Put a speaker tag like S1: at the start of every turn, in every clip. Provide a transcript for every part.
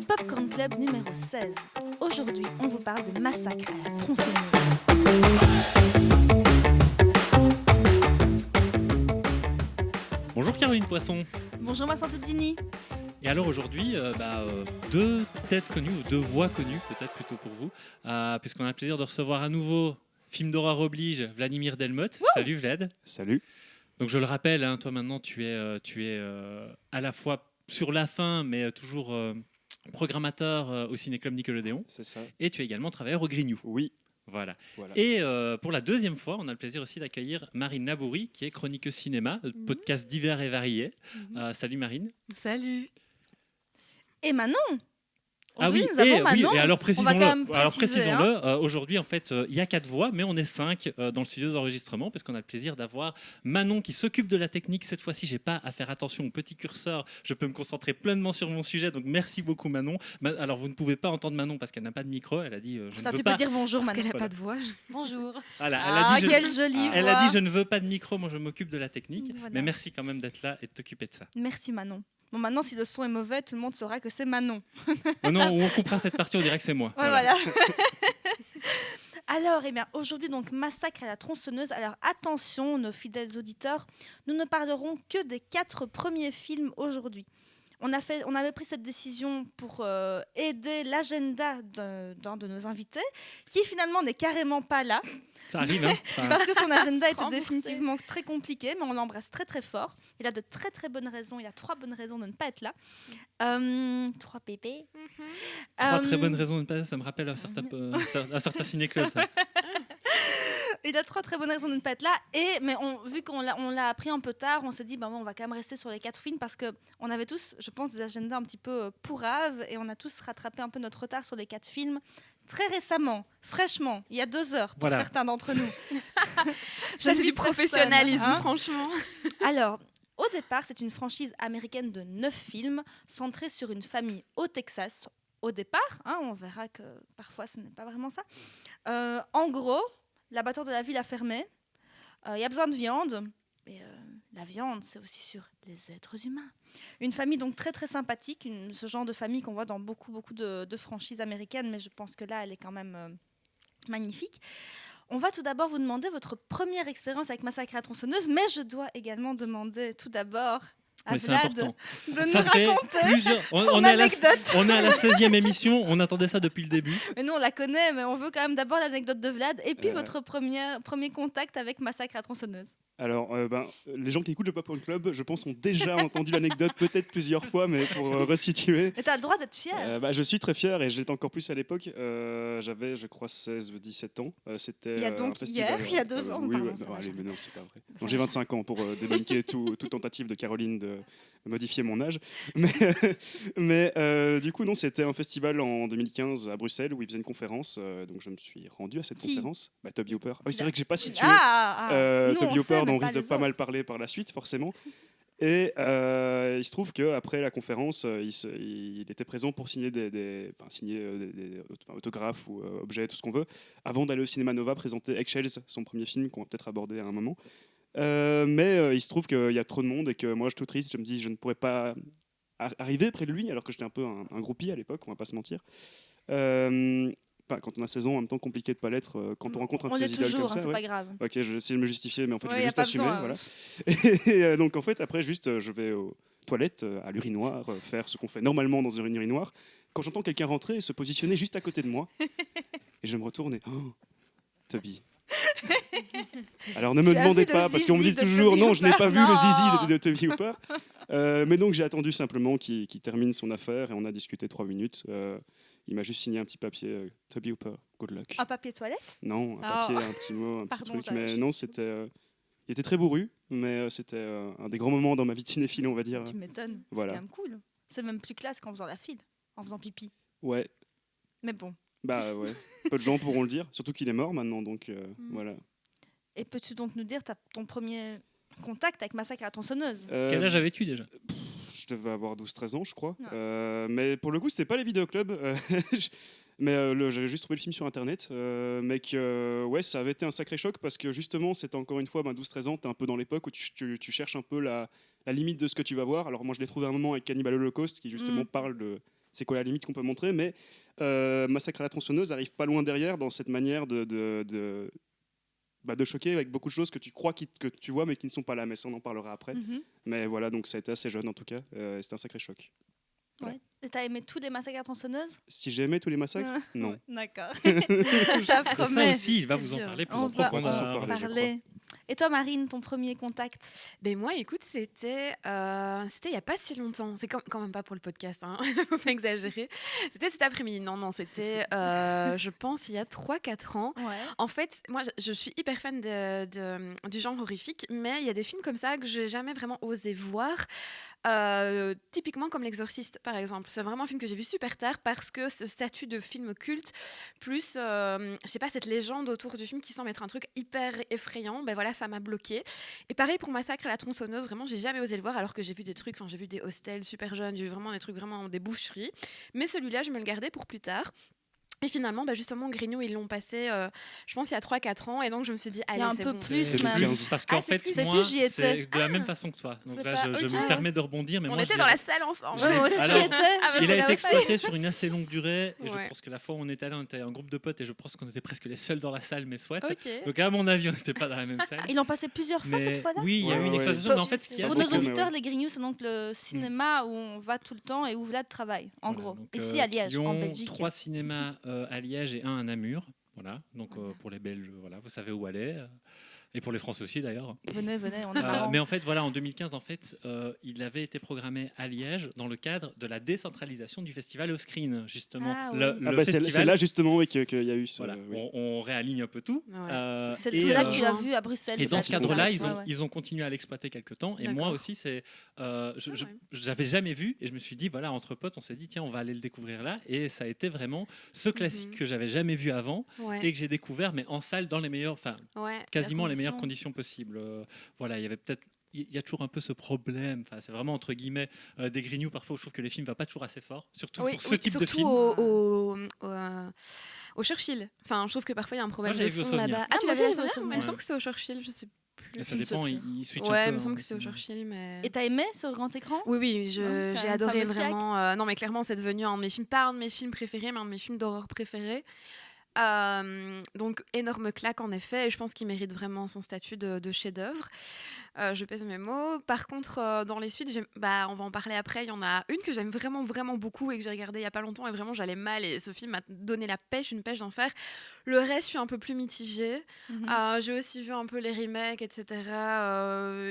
S1: Popcorn Club numéro 16. Aujourd'hui, on vous parle de Massacre à la tronçonneuse.
S2: Bonjour Caroline Poisson.
S1: Bonjour Vincent Tuzzini.
S2: Et alors aujourd'hui, deux têtes connues, ou deux voix connues peut-être plutôt pour vous, puisqu'on a le plaisir de recevoir à nouveau, film d'horreur oblige, Vladimir Delmotte. Salut Vlad.
S3: Salut.
S2: Donc je le rappelle, toi maintenant tu es à la fois sur la fin, mais toujours programmateur au Ciné-Club Nickelodeon.
S3: C'est ça.
S2: Et tu es également travailleur au Grignou.
S3: Oui.
S2: Voilà.
S3: Voilà.
S2: Et pour la deuxième fois, on a le plaisir aussi d'accueillir Marine Labourie, qui est chroniqueuse cinéma, podcast divers et variés. Salut Marine.
S4: Salut.
S1: Et Manon.
S2: Ah
S1: Aujourd'hui,
S2: oui,
S1: nous avons Manon.
S2: et alors
S1: On va quand même
S2: précisons-le, aujourd'hui en fait il y a 4 voix, mais on est 5 dans le studio d'enregistrement, parce qu'on a le plaisir d'avoir Manon qui s'occupe de la technique. Cette fois-ci, j'ai pas à faire attention au petit curseur, je peux me concentrer pleinement sur mon sujet, donc merci beaucoup Manon. Alors vous ne pouvez pas entendre Manon parce qu'elle n'a pas de micro, elle a dit je ne veux
S1: Tu
S2: pas.
S1: peux dire bonjour
S4: Parce
S1: Manon.
S4: qu'elle n'a pas de voix. Bonjour.
S2: Voilà,
S1: Quelle jolie voix.
S2: elle a dit je ne veux pas de micro, moi je m'occupe de la technique,
S1: Voilà.
S2: mais merci quand même d'être là et de t'occuper de ça.
S1: Merci Manon. Bon, maintenant, si le son est mauvais, tout le monde saura que c'est Manon.
S2: Oh non, on coupera cette partie, on dirait que c'est moi.
S1: Ouais, voilà. Alors, eh bien, aujourd'hui, donc, Massacre à la tronçonneuse. Alors, attention, nos fidèles auditeurs, nous ne parlerons que des 4 premiers films aujourd'hui. On avait pris cette décision pour aider l'agenda d'un de nos invités, qui finalement n'est carrément pas là,
S2: Ça arrive, hein.
S1: parce que son agenda était
S4: Remboursé.
S1: définitivement très compliqué, mais on l'embrasse très très fort. Il a de très très bonnes raisons, il a 3 bonnes raisons de ne pas être là. 3 bébés.
S2: 3 très bonnes raisons de ne pas être là, ça me rappelle un certain ciné-club. Ça.
S1: Il a 3 très bonnes raisons de ne pas être là. Mais vu qu'on l'a appris un peu tard, on s'est dit on va quand même rester sur les 4 films parce qu'on avait tous, je pense, des agendas un petit peu pourraves et on a tous rattrapé un peu notre retard sur les 4 films très récemment, fraîchement, il y a 2 heures pour certains d'entre nous.
S4: Ça, c'est du professionnalisme,
S1: personne, hein.
S4: franchement.
S1: Alors, au départ, c'est une franchise américaine de 9 films centrée sur une famille au Texas. Au départ, on verra que parfois ce n'est pas vraiment ça. En gros, l'abattoir de la ville a fermé. Il y a besoin de viande. Et la viande, c'est aussi sur les êtres humains. Une famille donc très très sympathique, ce genre de famille qu'on voit dans beaucoup de franchises américaines, mais je pense que là, elle est quand même magnifique. On va tout d'abord vous demander votre première expérience avec Massacre à la tronçonneuse, mais je dois également demander tout d'abord à Vlad de nous raconter son anecdote.
S2: On est à la 16e émission, on attendait ça depuis le début.
S1: Mais nous, on la connaît, mais on veut quand même d'abord l'anecdote de Vlad et puis votre premier contact avec Massacre à la tronçonneuse.
S3: Alors, les gens qui écoutent le Popcorn Club, je pense, ont déjà entendu l'anecdote peut-être plusieurs fois, mais pour resituer.
S1: Et tu as le droit d'être fier.
S3: Je suis très fier et j'étais encore plus à l'époque. J'avais, je crois, 16 ou 17 ans. C'était
S1: Il y a donc
S3: un festival.
S1: il y a 2 ans.
S3: Oui,
S1: pardon,
S3: ouais,
S1: ça
S3: non,
S1: va
S3: allez,
S1: jamais.
S3: mais non, c'est pas vrai. Donc, j'ai 25 ans pour débunker toute tentative de Caroline de modifier mon âge. Mais du coup, non, c'était un festival en 2015 à Bruxelles où il faisait une conférence. Donc, je me suis rendu à cette conférence. Toby Hooper. Oui, c'est vrai que j'ai pas situé
S1: Nous,
S3: Toby
S1: on sait,
S3: Hooper, dont
S1: mais
S3: on
S1: pas
S3: risque de
S1: les
S3: pas
S1: autres.
S3: mal parler par la suite, forcément. Et il se trouve qu'après la conférence, il était présent pour signer des autographes ou objets, tout ce qu'on veut, avant d'aller au Cinéma Nova présenter Eggshells, son premier film qu'on va peut-être aborder à un moment. Mais il se trouve qu'il y a trop de monde et que moi, je suis tout triste, je me dis je ne pourrais pas arriver près de lui, alors que j'étais un peu un groupie à l'époque, on va pas se mentir. Quand on a 16 ans, en même temps compliqué de pas l'être quand on rencontre un de
S1: On
S3: ses
S1: l'est
S3: idoles
S1: toujours,
S3: comme ça.
S1: c'est pas grave.
S3: Ok, je vais essayer de me justifier, mais en fait, je
S1: Ouais,
S3: vais
S1: y a
S3: juste
S1: pas
S3: assumer.
S1: besoin,
S3: Voilà. Et donc, en fait, après, juste, je vais aux toilettes, à l'urinoir, faire ce qu'on fait normalement dans une urinoir. Quand j'entends quelqu'un rentrer et se positionner juste à côté de moi, et je me retourne et Toby. Alors, ne me demandez pas, parce qu'on me dit toujours non, je n'ai pas vu le zizi de Toby Hooper. Mais donc, j'ai attendu simplement qu'il termine son affaire et on a discuté 3 minutes. Il m'a juste signé un petit papier, Toby Hooper, good luck.
S1: Un papier toilette?
S3: Non, un papier, un petit mot, un
S1: Pardon,
S3: petit truc.
S1: j'avais
S3: Mais
S1: chié.
S3: non, c'était. Il était très bourru, mais c'était un des grands moments dans ma vie de cinéphile, on va dire.
S1: Tu m'étonnes,
S3: Voilà.
S1: c'est quand même cool. C'est même plus classe qu'en faisant la file, en faisant pipi.
S3: Ouais,
S1: Mais bon.
S3: bah ouais. Peu de gens pourront le dire, surtout qu'il est mort maintenant, donc voilà.
S1: Et peux-tu donc nous dire ton premier contact avec Massacre à la tronçonneuse?
S2: Quel âge avais-tu déjà?
S3: Je devais avoir 12-13 ans, je crois.
S1: Ouais.
S3: Mais pour le coup, c'était pas les vidéoclubs. Mais j'avais juste trouvé le film sur internet, mais que ouais, ça avait été un sacré choc parce que justement, c'était encore une fois 12-13 ans, tu es un peu dans l'époque où tu cherches un peu la limite de ce que tu vas voir. Alors moi, je l'ai trouvé à un moment avec Cannibal Holocaust qui justement parle de c'est quoi la limite qu'on peut montrer, mais Massacre à la tronçonneuse arrive pas loin derrière dans cette manière de choquer avec beaucoup de choses que tu crois que tu vois mais qui ne sont pas là. Mais ça, on en parlera après. Mais voilà, donc ça a été assez jeune en tout cas. C'était un sacré choc.
S1: Ouais. Et t'as aimé tous les massacres à tronçonneuses?
S3: Si j'ai aimé tous les massacres, non.
S1: D'accord. Ça
S2: Et ça
S1: promet.
S2: aussi, il va vous en parler plus
S1: On
S2: en
S1: va
S2: profondeur.
S3: en parler, je
S1: parler. Et toi, Marine, ton premier contact?
S4: Ben moi, écoute, c'était il n'y a pas si longtemps. C'est quand même pas pour le podcast, hein. Faut pas exagérer. C'était cet après-midi. Non, c'était, je pense, il y a 3-4 ans.
S1: Ouais.
S4: En fait, moi, je suis hyper fan du genre horrifique, mais il y a des films comme ça que j'ai jamais vraiment osé voir. Typiquement comme L'Exorciste, par exemple. C'est vraiment un film que j'ai vu super tard parce que ce statut de film culte, plus, je sais pas, cette légende autour du film qui semble être un truc hyper effrayant, ben voilà, ça m'a bloqué. Et pareil pour Massacre à la tronçonneuse, vraiment, j'ai jamais osé le voir alors que j'ai vu des trucs, j'ai vu des hostels super jeunes, j'ai vu vraiment des trucs, vraiment des boucheries. Mais celui-là, je me le gardais pour plus tard. Et finalement, justement, Grignou, ils l'ont passé, je pense, il y a 3-4 ans. Et donc, je me suis dit, allez,
S1: un
S4: c'est
S1: peu
S4: bon.
S1: plus,
S3: C'est
S1: même.
S3: 2015.
S2: Parce qu'en
S1: Ah, c'est
S2: fait,
S1: plus- c'est
S2: moi,
S1: plus, j'y étais.
S2: c'est de la même façon que toi. Donc
S1: C'est
S2: là,
S1: pas-
S2: je
S1: ok.
S2: me permets de rebondir. Mais
S4: On
S2: moi,
S4: était
S2: je
S4: dans
S2: l'ai-
S4: la salle ensemble.
S1: Ouais, moi aussi,
S2: Alors,
S1: j'y étais.
S2: Il a
S1: J'étais
S2: été
S1: là-bas.
S2: exploité sur une assez longue durée. Et je
S4: Ouais.
S2: pense que la fois où on était allé, on était un groupe de potes et je pense qu'on était presque les seuls dans la salle, mais soit.
S4: Ok.
S2: Donc à mon avis, on n'était pas dans la même salle.
S1: Ils l'ont passé plusieurs fois
S2: Mais
S1: cette fois-là.
S2: oui, il y a eu une
S3: Ouais,
S2: exploitation.
S1: ouais.
S2: Mais en fait, ce qu'il y a,
S1: Pour
S3: c'est
S1: nos
S3: que-
S1: auditeurs, les Grignoux, c'est donc le cinéma où on va tout le temps et où Vlad travaille, en
S2: Voilà,
S1: gros.
S2: donc,
S1: Ici, à Liège,
S2: qui
S1: en
S2: ont
S1: Belgique.
S2: 3 cinémas à Liège et un à Namur. Voilà, donc pour les Belges, voilà, vous savez où aller. Et pour les Français aussi d'ailleurs.
S1: Venez, on est marrant.
S2: Mais en fait, voilà, en 2015, il avait été programmé à Liège dans le cadre de la décentralisation du festival Offscreen, justement.
S1: Ah oui.
S3: C'est
S2: festival,
S3: là justement oui, qu'il y a eu ce.
S2: voilà,
S3: oui.
S2: on réaligne un peu tout.
S4: Ouais.
S1: C'est
S2: et,
S1: là que
S2: euh,
S1: tu l'as vu à Bruxelles.
S2: Et dans ce cadre-là,
S1: Ouais, ouais.
S2: ils ont continué à l'exploiter quelques temps. Et
S4: D'accord.
S2: moi aussi, je n'avais jamais vu. Et je me suis dit, voilà, entre potes, on s'est dit, tiens, on va aller le découvrir là. Et ça a été vraiment ce classique que j'avais jamais vu avant
S4: Ouais.
S2: et que j'ai découvert, mais en salle, dans les meilleures, enfin,
S4: Ouais.
S2: quasiment les
S1: conditions.
S2: meilleures conditions possibles. Voilà, il y avait peut-être. Il y a toujours un peu ce problème, enfin, c'est vraiment entre guillemets des grignoux parfois où je trouve que les films ne vont pas toujours assez fort, surtout
S4: Oui,
S2: pour ce type de
S4: surtout
S2: film.
S4: au Churchill. Enfin, je trouve que parfois il y a un problème
S2: Moi,
S4: de
S2: j'avais vu au
S4: son
S2: Souvenir.
S4: là-bas.
S1: Ah,
S4: tu
S1: moi
S4: l'as vu
S1: aussi,
S4: au
S1: j'ai vu au
S4: Souvenir?
S1: Souvenir.
S4: Il me semble que c'est au Churchill, je sais plus.
S2: Et ça
S1: je ne sais
S2: dépend,
S1: plus.
S2: il switch un
S4: Ouais,
S2: peu.
S4: il me semble
S2: hein,
S4: que c'est au
S2: mais-
S4: Churchill, mais.
S1: Et t'as aimé sur grand écran?
S4: Oui,
S1: t'as
S4: j'ai
S1: une
S4: adoré
S1: fameuse claque.
S4: vraiment. Non, mais clairement, c'est devenu un de mes films, pas un de mes films préférés, mais un de mes films d'horreur préférés. Donc, énorme claque en effet, et je pense qu'il mérite vraiment son statut de chef-d'œuvre. Je pèse mes mots. Par contre, dans les suites, on va en parler après. Il y en a une que j'aime vraiment, vraiment beaucoup et que j'ai regardée il y a pas longtemps, et vraiment j'allais mal. Et ce film m'a donné une pêche d'en faire. Le reste, je suis un peu plus mitigée. J'ai aussi vu un peu les remakes, etc.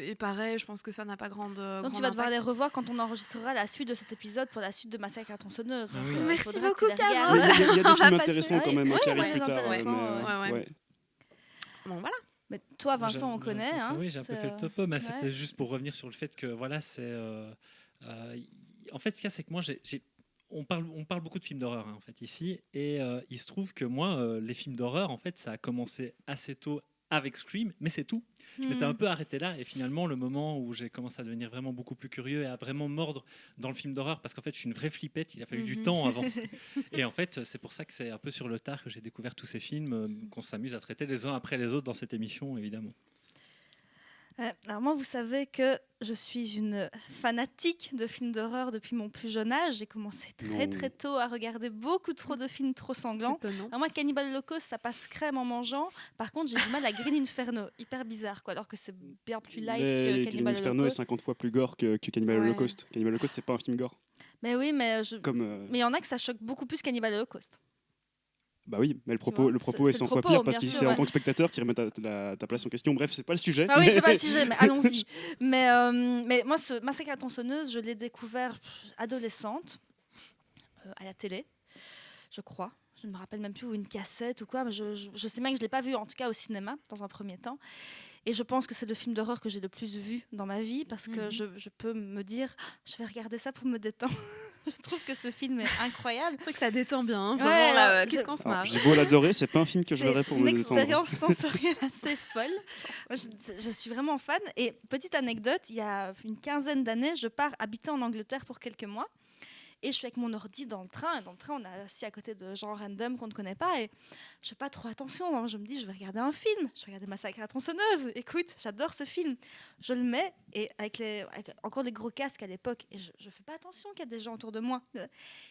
S4: Et pareil, je pense que ça n'a pas grande.
S1: Donc tu vas devoir les revoir quand on enregistrera la suite de cet épisode pour la suite de Massacre à la tronçonneuse.
S2: Ah
S1: Donc,
S2: oui.
S1: il
S4: Merci
S1: faudra que
S4: beaucoup,
S1: tu les
S4: Caro.
S1: regardes.
S3: Mais il y a des
S1: On va
S3: films
S1: passer-
S3: intéressants quand même
S1: Ouais,
S3: qui
S1: ouais,
S3: arrivent
S1: les
S3: plus tard.
S1: intéressants,
S4: ouais.
S3: Ouais.
S4: Bon, voilà.
S1: Mais toi,
S2: Moi,
S1: Vincent, on
S2: j'ai
S1: connaît.
S2: un peu-
S1: Hein,
S2: Oui, j'ai un peu
S1: c'est,
S2: fait le topo, mais
S1: ouais.
S2: c'était juste pour revenir sur le fait que voilà, c'est. En fait, ce qu'il y a, c'est que moi, on parle beaucoup de films d'horreur hein, en fait ici, et il se trouve que moi, les films d'horreur, en fait, ça a commencé assez tôt avec Scream, mais c'est tout. Je m'étais un peu arrêté là, et finalement, le moment où j'ai commencé à devenir vraiment beaucoup plus curieux et à vraiment mordre dans le film d'horreur, parce qu'en fait, je suis une vraie flippette, il a fallu du temps avant. Et en fait, c'est pour ça que c'est un peu sur le tard que j'ai découvert tous ces films, qu'on s'amuse à traiter les uns après les autres dans cette émission, évidemment.
S1: Alors moi, vous savez que je suis une fanatique de films d'horreur depuis mon plus jeune âge. J'ai commencé très
S3: Non.
S1: très tôt à regarder beaucoup trop de films trop sanglants.
S4: Étonnant.
S1: Alors moi, Cannibal Holocaust, ça passe crème en mangeant. Par contre, j'ai du mal à Green Inferno. Hyper bizarre, quoi. Alors que c'est bien plus light que
S3: Green
S1: Cannibal
S3: Inferno est
S1: Holocaust.
S3: 50 fois plus gore que Cannibal
S4: Ouais.
S3: Holocaust. Cannibal Holocaust, c'est pas un film gore.
S1: Mais oui, mais il y en a que ça choque beaucoup plus Cannibal Holocaust.
S3: Bah oui, mais le
S1: vois,
S3: propos est
S1: c'est
S3: 100
S1: le
S3: fois
S1: propos,
S3: pire parce
S1: bien
S3: que
S1: sûr,
S3: c'est en
S1: ouais.
S3: tant que spectateur qui remet ta place en question. Bref, c'est pas le sujet.
S1: Ah oui, c'est pas le sujet, mais allons-y. Mais moi, ce Massacre à la tronçonneuse, je l'ai découvert adolescente, à la télé, je crois. Je ne me rappelle même plus, ou une cassette ou quoi. Mais je sais même que je ne l'ai pas vu, en tout cas au cinéma, dans un premier temps. Et je pense que c'est le film d'horreur que j'ai le plus vu dans ma vie, parce que je peux me dire, je vais regarder ça pour me détendre. Je trouve que ce film est incroyable.
S4: C'est vrai que ça détend bien. Hein,
S1: Ouais,
S4: vraiment, là,
S1: alors,
S4: qu'est-ce qu'on se
S3: Alors,
S4: marre.
S3: j'ai beau l'adorer, c'est pas un film que je
S1: C'est
S3: verrais pour
S1: une
S3: me détendre.
S1: expérience sensorielle assez folle. Moi, je suis vraiment fan. Et petite anecdote, il y a une quinzaine d'années, je pars habiter en Angleterre pour quelques mois. Et je suis avec mon ordi dans le train. Et dans le train, on est assis à côté de gens random qu'on ne connaît pas. Et je fais pas trop attention. Hein. Je me dis, je vais regarder un film. Je vais regarder Massacre à la tronçonneuse. Écoute, j'adore ce film. Je le mets et avec encore les gros casques à l'époque. Et je fais pas attention qu'il y a des gens autour de moi.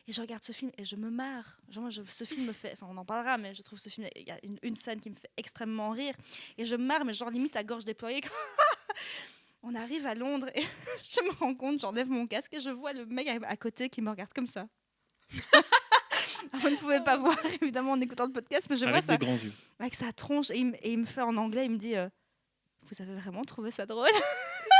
S1: Et je regarde ce film et je me marre. Genre, ce film me fait... Enfin, on en parlera, mais je trouve ce film... Il y a une scène qui me fait extrêmement rire. Et je me marre, mais genre limite à gorge déployée. On arrive à Londres et je me rends compte, j'enlève mon casque et je vois le mec à côté qui me regarde comme ça. Vous ne pouvez pas voir, évidemment, en écoutant le podcast, mais je vois
S2: Avec
S1: ça.
S2: des grands yeux.
S1: Avec sa tronche. Et il me fait en anglais, il me dit vous avez vraiment trouvé ça drôle?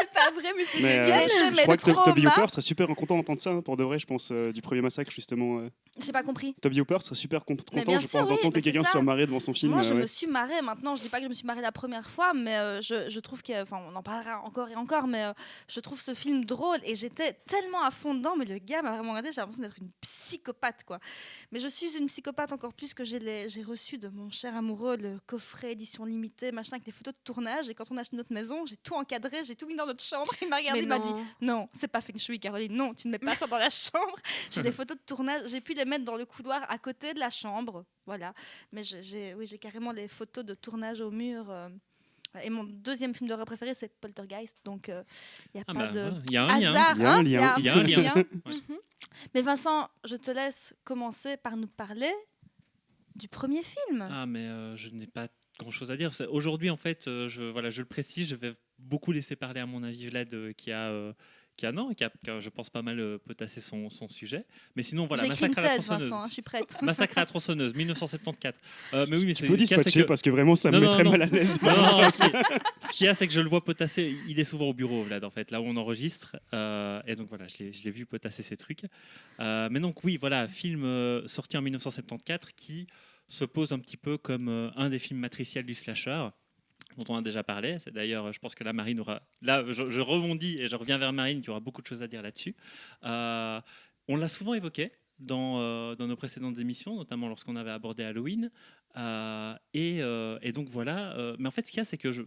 S4: C'est pas vrai, mais c'est
S3: Mais,
S4: génial.
S3: je crois que
S1: trop
S3: Toby
S1: marre.
S3: Hooper serait super content d'entendre ça, hein, pour de vrai, je pense, du premier massacre, justement.
S1: J'ai pas compris.
S3: Toby Hooper serait super content,
S1: Mais bien
S3: je
S1: sûr,
S3: pense,
S1: oui,
S3: d'entendre
S1: bah,
S3: que quelqu'un
S1: c'est
S3: se
S1: ça.
S3: soit marré devant son film.
S1: Moi, je
S3: ouais.
S1: me suis marrée. Maintenant, je dis pas que je me suis marrée la première fois, mais je trouve que, enfin, on en parlera encore et encore, mais je trouve ce film drôle et j'étais tellement à fond dedans. Mais le gars m'a vraiment regardé, j'ai l'impression d'être une psychopathe, quoi. Mais je suis une psychopathe encore plus que j'ai reçu de mon cher amoureux le coffret édition limitée, machin, avec des photos de tournage. Et quand on a acheté notre maison, j'ai tout encadré, j'ai tout mis dans notre chambre. Il m'a regardé,
S4: Mais
S1: il m'a
S4: non.
S1: dit non, c'est pas feng shui, Caroline. Non, tu ne mets pas ça dans la chambre. J'ai des photos de tournage, j'ai pu les mettre dans le couloir à côté de la chambre, voilà. Mais j'ai carrément les photos de tournage au mur. Et mon deuxième film d'horreur préféré, c'est Poltergeist. Donc, il n'y a pas de
S2: voilà. Il y a un lien.
S1: hasard.
S3: Il y a un
S1: hein,
S3: lien.
S2: Il y a un
S1: petit
S2: lien. Ouais.
S1: Mais Vincent, je te laisse commencer par nous parler du premier film.
S2: Ah, mais je n'ai pas grand-chose à dire. Aujourd'hui, en fait, je le précise, je vais beaucoup laisser parler à mon avis Vlad qui a, je pense, pas mal potassé son sujet. Mais sinon, voilà,
S1: J'ai écrit une
S2: Massacre à la
S1: thèse,
S2: tronçonneuse.
S1: Vincent, hein, je suis prête.
S2: Massacre à la tronçonneuse, 1974. Mais oui, mais
S3: Tu peux dispatcher
S2: que...
S3: parce que vraiment, ça me
S2: Non,
S3: met
S2: non,
S3: très
S2: non.
S3: mal à l'aise.
S2: Non, ce qu'il y a, c'est que je le vois potasser. Il est souvent au bureau, Vlad, en fait, là où on enregistre. Et donc voilà, je l'ai vu potasser ces trucs. Mais donc oui, voilà, film sorti en 1974 qui se pose un petit peu comme un des films matriciels du slasher, dont on a déjà parlé. C'est d'ailleurs, je pense que là, Marine aura... Là, je rebondis et je reviens vers Marine qui aura beaucoup de choses à dire là-dessus. On l'a souvent évoqué dans nos précédentes émissions, notamment lorsqu'on avait abordé Halloween. Et donc voilà. Mais en fait, ce qu'il y a, c'est que je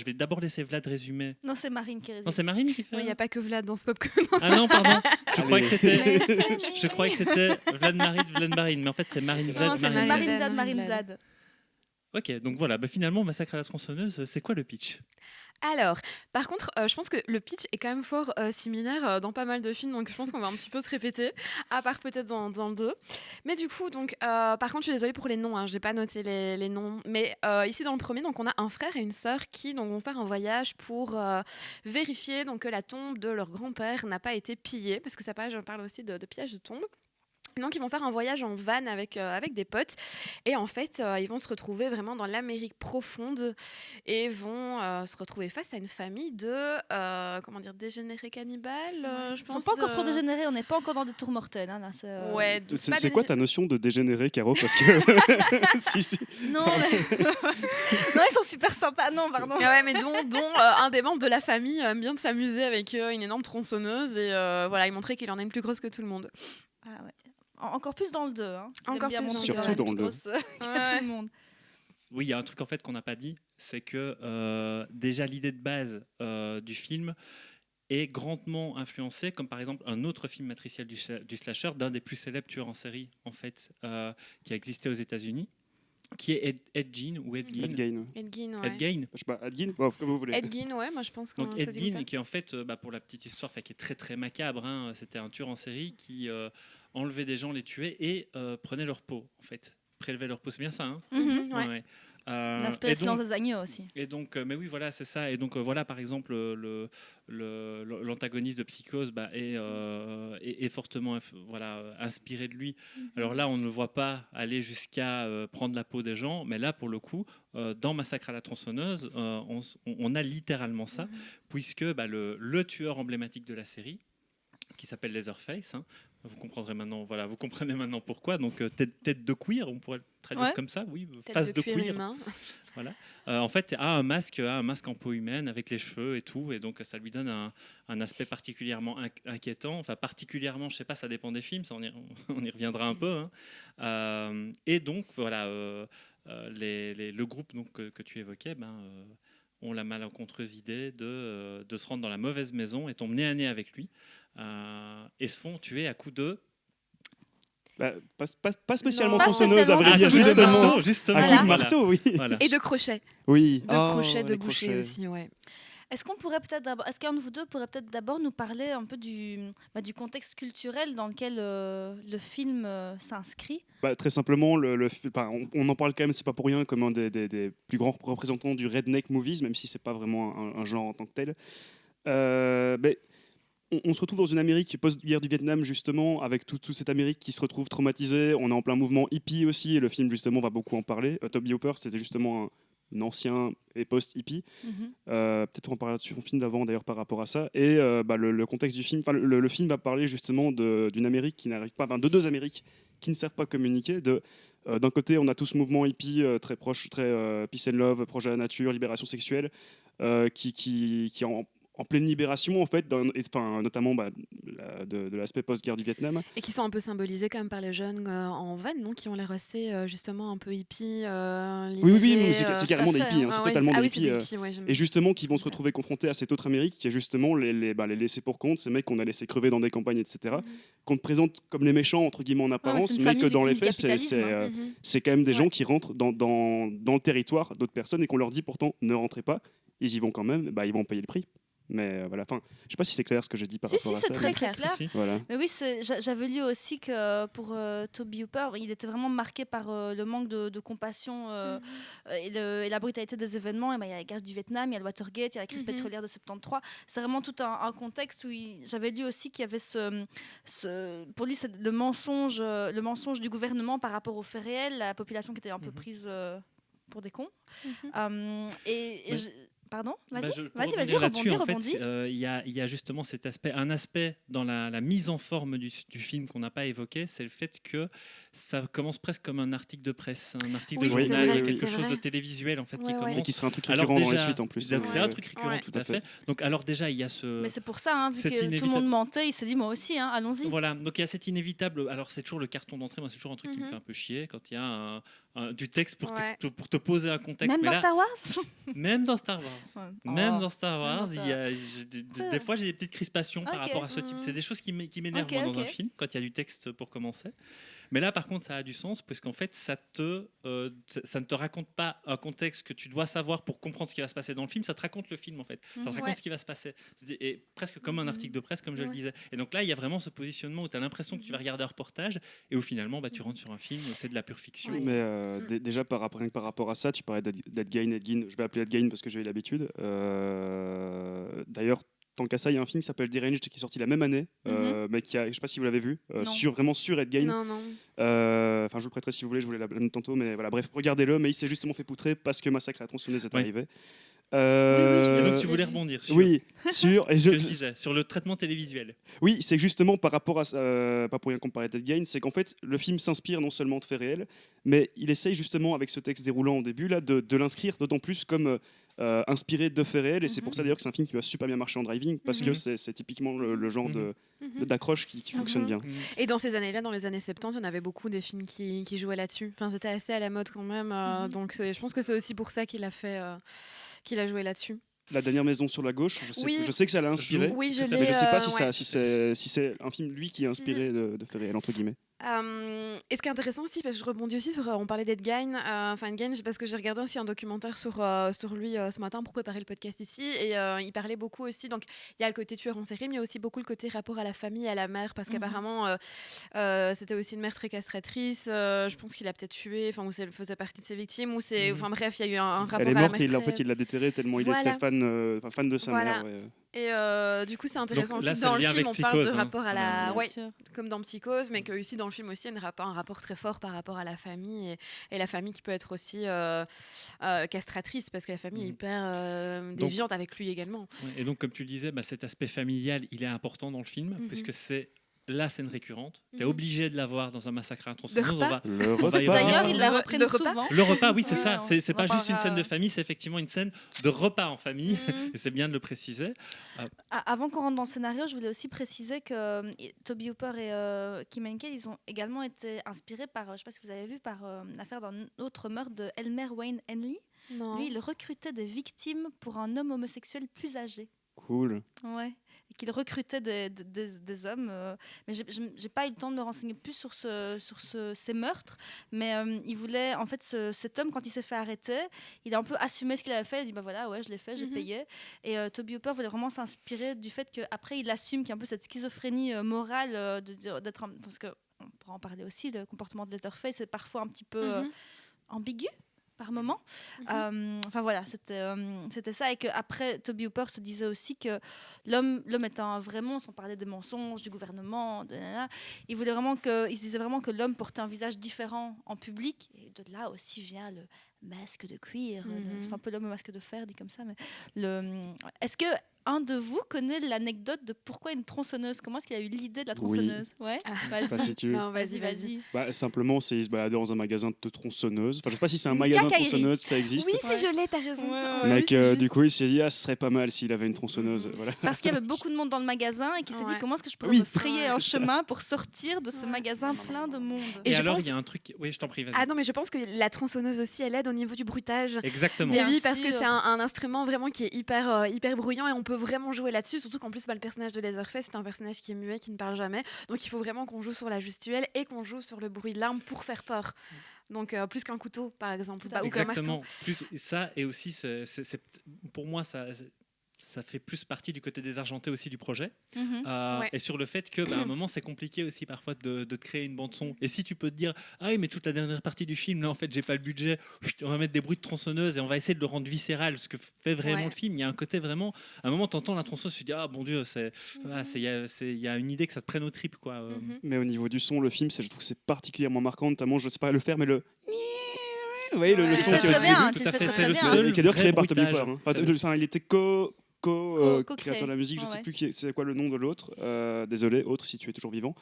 S2: vais d'abord laisser Vlad résumer.
S1: Non, c'est Marine qui résume.
S2: Non, c'est Marine qui fait.
S4: Il n'y a pas que Vlad dans ce popcorn.
S2: Ah non, pardon. Je croyais que
S3: Allez.
S2: c'était. Je croyais que c'était Vlad Marine, mais en fait c'est Marine Vlad.
S1: Non, c'est
S2: Marine.
S1: Marine
S4: Vlad.
S1: Vlad, Marine Vlad.
S2: Ok, donc voilà. Finalement, Massacre à la tronçonneuse, c'est quoi le pitch?
S4: Alors, par contre, je pense que le pitch est quand même fort similaire dans pas mal de films, donc je pense qu'on va un petit peu se répéter, à part peut-être dans le 2. Mais du coup, donc, par contre, je suis désolée pour les noms, hein, j'ai pas noté les noms, mais ici dans le premier, donc, on a un frère et une sœur qui donc, vont faire un voyage pour vérifier donc, que la tombe de leur grand-père n'a pas été pillée, parce que ça parle aussi de pillage de tombe. Donc ils vont faire un voyage en van avec des potes et en fait ils vont se retrouver vraiment dans l'Amérique profonde et vont se retrouver face à une famille de dégénérés cannibales, je
S1: Ils sont
S4: pense.
S1: pas encore trop dégénérés, on n'est pas encore dans des tours mortels. Hein, là,
S4: Ouais,
S3: C'est quoi ta notion de dégénéré, Caro? Parce que. Si.
S1: Non, mais... non, ils sont super sympas. Non, pardon.
S4: Ouais, mais dont un des membres de la famille aime bien de s'amuser avec une énorme tronçonneuse et voilà, il montrait qu'il en a une plus grosse que tout le monde.
S1: Ah ouais. Encore plus dans le 2. Hein.
S4: Encore plus dans le
S3: Surtout
S1: deux.
S3: dans le 2.
S1: Que
S4: Ouais.
S1: tout le monde.
S2: Oui, il y a un truc en fait qu'on n'a pas dit, c'est que déjà l'idée de base du film est grandement influencée, comme par exemple un autre film matriciel du slasher, d'un des plus célèbres tueurs en série en fait, qui a existé aux États-Unis, qui est Ed Gein ou Ed Gein.
S3: Ed Gein.
S4: Ed Gein, ouais.
S2: Ed Gein.
S3: Je sais pas, Ed Gein, bon, comme vous voulez.
S4: Ed Gein, ouais, moi je pense qu'on
S2: Donc
S4: ça
S2: Ed
S4: dit comme ça.
S2: Gein, qui est en fait, pour la petite histoire, qui est très très macabre, hein, c'était un tueur en série qui enlevait des gens, les tuait et prenait leur peau, en fait, prélevait leur peau. C'est bien ça, hein?
S1: Mhm.
S4: Ouais.
S2: Ouais.
S1: L'aspect
S2: Et
S1: silence
S2: donc,
S1: des agneaux aussi.
S2: et donc, mais oui, voilà, c'est ça. Et donc, voilà, par exemple, l'antagoniste de Psychose est fortement inspiré de lui. Alors là, on ne le voit pas aller jusqu'à prendre la peau des gens, mais là, pour le coup, dans Massacre à la tronçonneuse, on a littéralement ça, puisque le tueur emblématique de la série, qui s'appelle Leatherface, hein, vous comprendrez maintenant, voilà, vous comprenez maintenant pourquoi. Donc tête de cuir, on pourrait le traduire
S1: Ouais.
S2: comme ça, oui,
S4: Tête
S2: face de
S4: cuir
S2: cuir.
S4: humain.
S2: En fait, a un masque en peau humaine avec les cheveux et tout, et donc ça lui donne un aspect particulièrement inquiétant. Enfin, particulièrement, je sais pas, ça dépend des films, ça, on y reviendra un peu. Hein. Et donc, voilà, le groupe donc, que tu évoquais, ont la malencontreuse idée de se rendre dans la mauvaise maison et tombent nez à nez avec lui et se font tuer à coups de
S3: Pas spécialement
S1: Pas
S3: tronçonneuse, à
S1: spécialement
S3: vrai dire,
S1: tronçonneuse.
S3: justement. Un
S1: Voilà.
S3: coup de marteau, oui.
S2: Voilà.
S4: Et de crochet.
S3: Oui.
S4: De
S3: Oh,
S4: crochet, de
S3: les
S4: boucher
S3: crochets.
S4: aussi, ouais.
S1: Est-ce qu'un de vous deux pourrait peut-être d'abord nous parler un peu du contexte culturel dans lequel le film s'inscrit?
S3: Très simplement, on en parle quand même, c'est pas pour rien, comme un des plus grands représentants du redneck movies, même si c'est pas vraiment un genre en tant que tel. On se retrouve dans une Amérique post-guerre du Vietnam, justement, avec toute cette Amérique qui se retrouve traumatisée. On est en plein mouvement hippie aussi, et le film, justement, va beaucoup en parler. Toby Hooper, c'était justement un ancien et post-hippie. Peut-être on parlera sur un film d'avant, d'ailleurs, par rapport à ça. Et le contexte du film, le film va parler, justement, d'une Amérique qui n'arrive pas, de deux Amériques qui ne savent pas communiquer. D'un côté, on a tout ce mouvement hippie très proche, très peace and love, proche de la nature, libération sexuelle, qui est en pleine libération, en fait, notamment de l'aspect post-guerre du Vietnam.
S4: Et qui sont un peu symbolisés quand même par les jeunes en veine, non, qui ont l'air assez justement un peu hippies.
S3: Oui, c'est carrément des hippies, c'est totalement des
S4: c'est
S3: hippies. Et justement, qui vont se retrouver confrontés à cette autre Amérique, qui est justement les laissés pour compte, ces mecs qu'on a laissés crever dans des campagnes, etc., qu'on te présente comme les méchants, entre guillemets, en apparence, mais que dans les faits, c'est quand même des gens qui rentrent dans le territoire d'autres personnes et qu'on leur dit pourtant ne rentrez pas, ils y vont quand même, ils vont payer le prix. Mais voilà, je sais pas si c'est clair ce que j'ai dit par rapport à ça.
S1: C'est très clair.
S2: Si.
S3: Voilà.
S1: Mais oui, j'avais lu aussi que pour Toby Hooper, il était vraiment marqué par le manque de compassion et la brutalité des événements. Et il y a la guerre du Vietnam, il y a le Watergate, il y a la crise pétrolière de 73. C'est vraiment tout un contexte où j'avais lu aussi qu'il y avait pour lui, c'est le mensonge du gouvernement par rapport aux faits réels, la population qui était un peu prise pour des cons. Pardon, vas-y, rebondis.
S2: Il y a justement un aspect dans la mise en forme du film qu'on n'a pas évoqué, c'est le fait que ça commence presque comme un article de presse, un article de journal, quelque chose de télévisuel en fait qui commence.
S3: Et qui sera un truc récurrent dans les suites en plus.
S2: Donc c'est un truc récurrent, tout à fait. Donc alors déjà il y a
S1: Mais c'est pour ça, vu que tout le monde mentait, il s'est dit moi aussi, allons-y.
S2: Voilà, donc il y a cet inévitable. Alors c'est toujours le carton d'entrée, moi c'est toujours un truc qui me fait un peu chier quand il y a du texte pour te poser un contexte.
S1: Même dans Star Wars.
S2: Même dans Star Wars.
S1: Ouais.
S2: Dans Star Wars, des fois j'ai des petites crispations par rapport à ce type. C'est des choses qui m'énervent dans un film quand il y a du texte pour commencer. Mais là, par contre, ça a du sens puisqu'en fait, ça ne te raconte pas un contexte que tu dois savoir pour comprendre ce qui va se passer dans le film. Ça te raconte le film en fait. Ça te raconte ce qui va se passer. Et presque comme un article de presse, comme je le disais. Et donc là, il y a vraiment ce positionnement où tu as l'impression que tu vas regarder un reportage et où finalement, tu rentres sur un film où c'est de la pure fiction.
S3: Mais déjà, par rapport à ça, tu parlais d'Ed Gein. Je vais appeler Ed Gein parce que j'ai eu l'habitude. D'ailleurs, tant qu'à ça, il y a un film qui s'appelle Deranged qui est sorti la même année, mais je ne sais pas si vous l'avez vu, vraiment sur Ed Gein.
S4: Non.
S3: Je vous le prêterai si vous voulez, je voulais la note tantôt, mais voilà, bref, regardez-le. Mais il s'est justement fait poutrer parce que Massacre à la tronçonneuse est arrivé.
S2: Et donc tu voulais rebondir sur, sur le traitement télévisuel.
S3: Oui, c'est justement par rapport à pas pour rien qu'on parlait d'Ed Gein, c'est qu'en fait le film s'inspire non seulement de faits réels, mais il essaye justement avec ce texte déroulant au début là de l'inscrire d'autant plus comme inspiré de faits réels, et c'est pour ça d'ailleurs que c'est un film qui va super bien marcher en driving parce que c'est typiquement le genre d'accroche qui fonctionne bien.
S4: Et dans ces années-là, dans les années 70, il y en avait beaucoup des films qui jouaient là-dessus. Enfin, c'était assez à la mode quand même, donc je pense que c'est aussi pour ça qu'il a joué là-dessus.
S3: La dernière maison sur la gauche, je sais que ça l'a inspiré,
S4: mais je
S3: ne sais pas si c'est un film lui qui est inspiré de faits réels entre guillemets.
S4: Et ce qui est intéressant aussi, parce que je rebondis aussi sur, on parlait d'Ed Gein, parce que j'ai regardé aussi un documentaire sur lui ce matin pour préparer le podcast ici, et il parlait beaucoup aussi, donc il y a le côté tueur en série, mais il y a aussi beaucoup le côté rapport à la famille, à la mère, parce qu'apparemment c'était aussi une mère très castratrice, je pense qu'il a peut-être tué, ou elle faisait partie de ses victimes, bref, il y a eu un rapport à la mère.
S3: Elle est morte et en fait il l'a déterrée tellement il était fan de sa mère.
S4: Et du coup, c'est intéressant aussi que dans le film, on parle de rapport à la... comme dans Psychose, mais que ici dans le film aussi, il y a un rapport très fort par rapport à la famille, et la famille qui peut être aussi castratrice, parce que la famille est hyper déviante avec lui également.
S2: Et donc, comme tu le disais, cet aspect familial, il est important dans le film, puisque c'est la scène récurrente. Tu es obligé de la voir dans un Massacre à la tronçonneuse.
S1: D'ailleurs, ils la reprennent souvent.
S2: Le repas, oui, c'est ça. C'est pas juste une scène de famille, c'est effectivement une scène de repas en famille. Et c'est bien de le préciser.
S1: Avant qu'on rentre dans le scénario, je voulais aussi préciser que Toby Hooper et Kim Henkel, ils ont également été inspirés par, je ne sais pas si vous avez vu, par l'affaire d'un autre meurtre de Elmer Wayne Henley.
S4: Non.
S1: Lui, il recrutait des victimes pour un homme homosexuel plus âgé.
S3: Cool.
S1: Ouais. qu'il recrutait des hommes. Mais j'ai pas eu le temps de me renseigner plus sur ces meurtres. Mais il voulait, en fait, cet homme, quand il s'est fait arrêter, il a un peu assumé ce qu'il avait fait. Il a dit, bah voilà, ouais, je l'ai fait, j'ai payé. Et Toby Hooper voulait vraiment s'inspirer du fait qu'après, il assume qu'il y a un peu cette schizophrénie morale d'être... Parce que, on pourra en parler aussi, le comportement de Letterface est parfois un petit peu ambigu par moment. Enfin voilà, c'était ça. Et qu'après, Toby Hooper se disait aussi que l'homme étant un vrai monstre, on parlait des mensonges, du gouvernement, il se disait vraiment que l'homme portait un visage différent en public. Et de là aussi vient le masque de cuir. C'est un peu l'homme au masque de fer, dit comme ça. Mais est-ce que un de vous connaît l'anecdote de pourquoi une tronçonneuse? Comment est-ce qu'il a eu l'idée de la tronçonneuse? Ouais.
S3: Pas si tu veux.
S4: Non, vas-y.
S3: Bah, simplement, c'est il se baladait dans un magasin de tronçonneuses. Enfin, je sais pas si c'est un magasin de tronçonneuses, ça existe.
S4: Oui, si je l'ai, t'as raison.
S3: Mec, du coup, il s'est dit, ce serait pas mal s'il avait une tronçonneuse. Voilà.
S1: Parce qu'il y avait beaucoup de monde dans le magasin et qu'il s'est dit comment est-ce que je pourrais
S3: Oui,
S1: me frayer
S3: c'est
S1: un
S3: ça.
S1: chemin pour sortir de ce magasin plein de monde.
S2: Et
S4: je
S2: alors,
S4: pense-
S2: il y a un truc. Oui, je t'en prie, vas-y.
S4: Ah non, mais je pense que la tronçonneuse aussi, elle aide au niveau du bruitage.
S2: Exactement.
S4: Mais
S1: Bien
S4: oui, parce que
S1: sûr.
S4: c'est un instrument vraiment qui est hyper bruyant et on peut vraiment jouer là-dessus. Surtout qu'en plus, le personnage de Leatherface, c'est un personnage qui est muet, qui ne parle jamais. Donc il faut vraiment qu'on joue sur la gestuelle et qu'on joue sur le bruit de l'arme pour faire peur. Donc plus qu'un couteau, par exemple, ou qu'un marteau.
S2: Exactement. Plus ça, et aussi, pour moi, ça fait plus partie du côté désargenté aussi du projet.
S4: Ouais.
S2: Et sur le fait que, à un moment, c'est compliqué aussi parfois de te créer une bande-son. Et si tu peux te dire, ah oui, mais toute la dernière partie du film, là, en fait, j'ai pas le budget, on va mettre des bruits de tronçonneuse et on va essayer de le rendre viscéral, ce que fait vraiment le film. Il y a un côté vraiment, à un moment, t'entends la tronçonneuse, tu te dis, ah bon Dieu, il y a une idée que ça te prenne aux tripes, quoi.
S3: Mais au niveau du son, le film, je trouve que c'est particulièrement marquant, notamment, je sais pas le faire, mais le. Vous voyez, le son
S1: Tu
S3: qui
S1: le
S3: est
S1: fais
S3: au
S1: très bien,
S3: début.
S1: tu le
S2: Tout à
S1: fais
S2: fait,
S1: très
S2: c'est le
S1: bien.
S2: seul
S3: Qui est d'ailleurs créé par Toby
S2: bruitage.
S3: Hooper. Enfin, il était
S1: Co-créé.
S3: créateur de la musique, je sais
S1: Ouais.
S3: plus c'est quoi le nom de l'autre. Désolé, autre si tu es toujours vivant.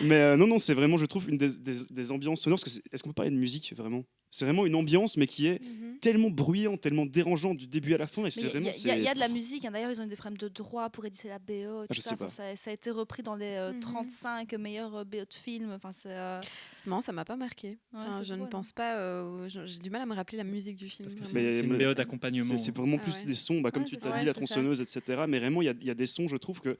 S3: mais non, c'est vraiment, je trouve, une des ambiances sonores. Parce que est-ce qu'on peut parler de musique vraiment? C'est vraiment une ambiance, mais qui est tellement bruyante, tellement dérangeante du début à la fin. Et c'est vraiment.
S1: Il y a de la musique. D'ailleurs, ils ont eu des problèmes de droit pour éditer la BO.
S3: Je sais pas.
S1: Ça a été repris dans les 35 meilleurs BO de films. Enfin,
S4: C'est marrant, ça m'a pas marqué. Enfin,
S1: c'est
S4: je ne
S1: drôle,
S4: pense pas. J'ai du mal à me rappeler la musique du film.
S2: Parce que
S4: vraiment.
S2: c'est une BO d'accompagnement.
S3: C'est vraiment plus
S4: ouais.
S3: des sons, comme
S1: Ouais,
S3: tu
S1: c'est
S3: t'as
S1: ça.
S3: dit, la
S1: Ouais, c'est ça.
S3: tronçonneuse, etc. Mais vraiment, il y a des sons, je trouve que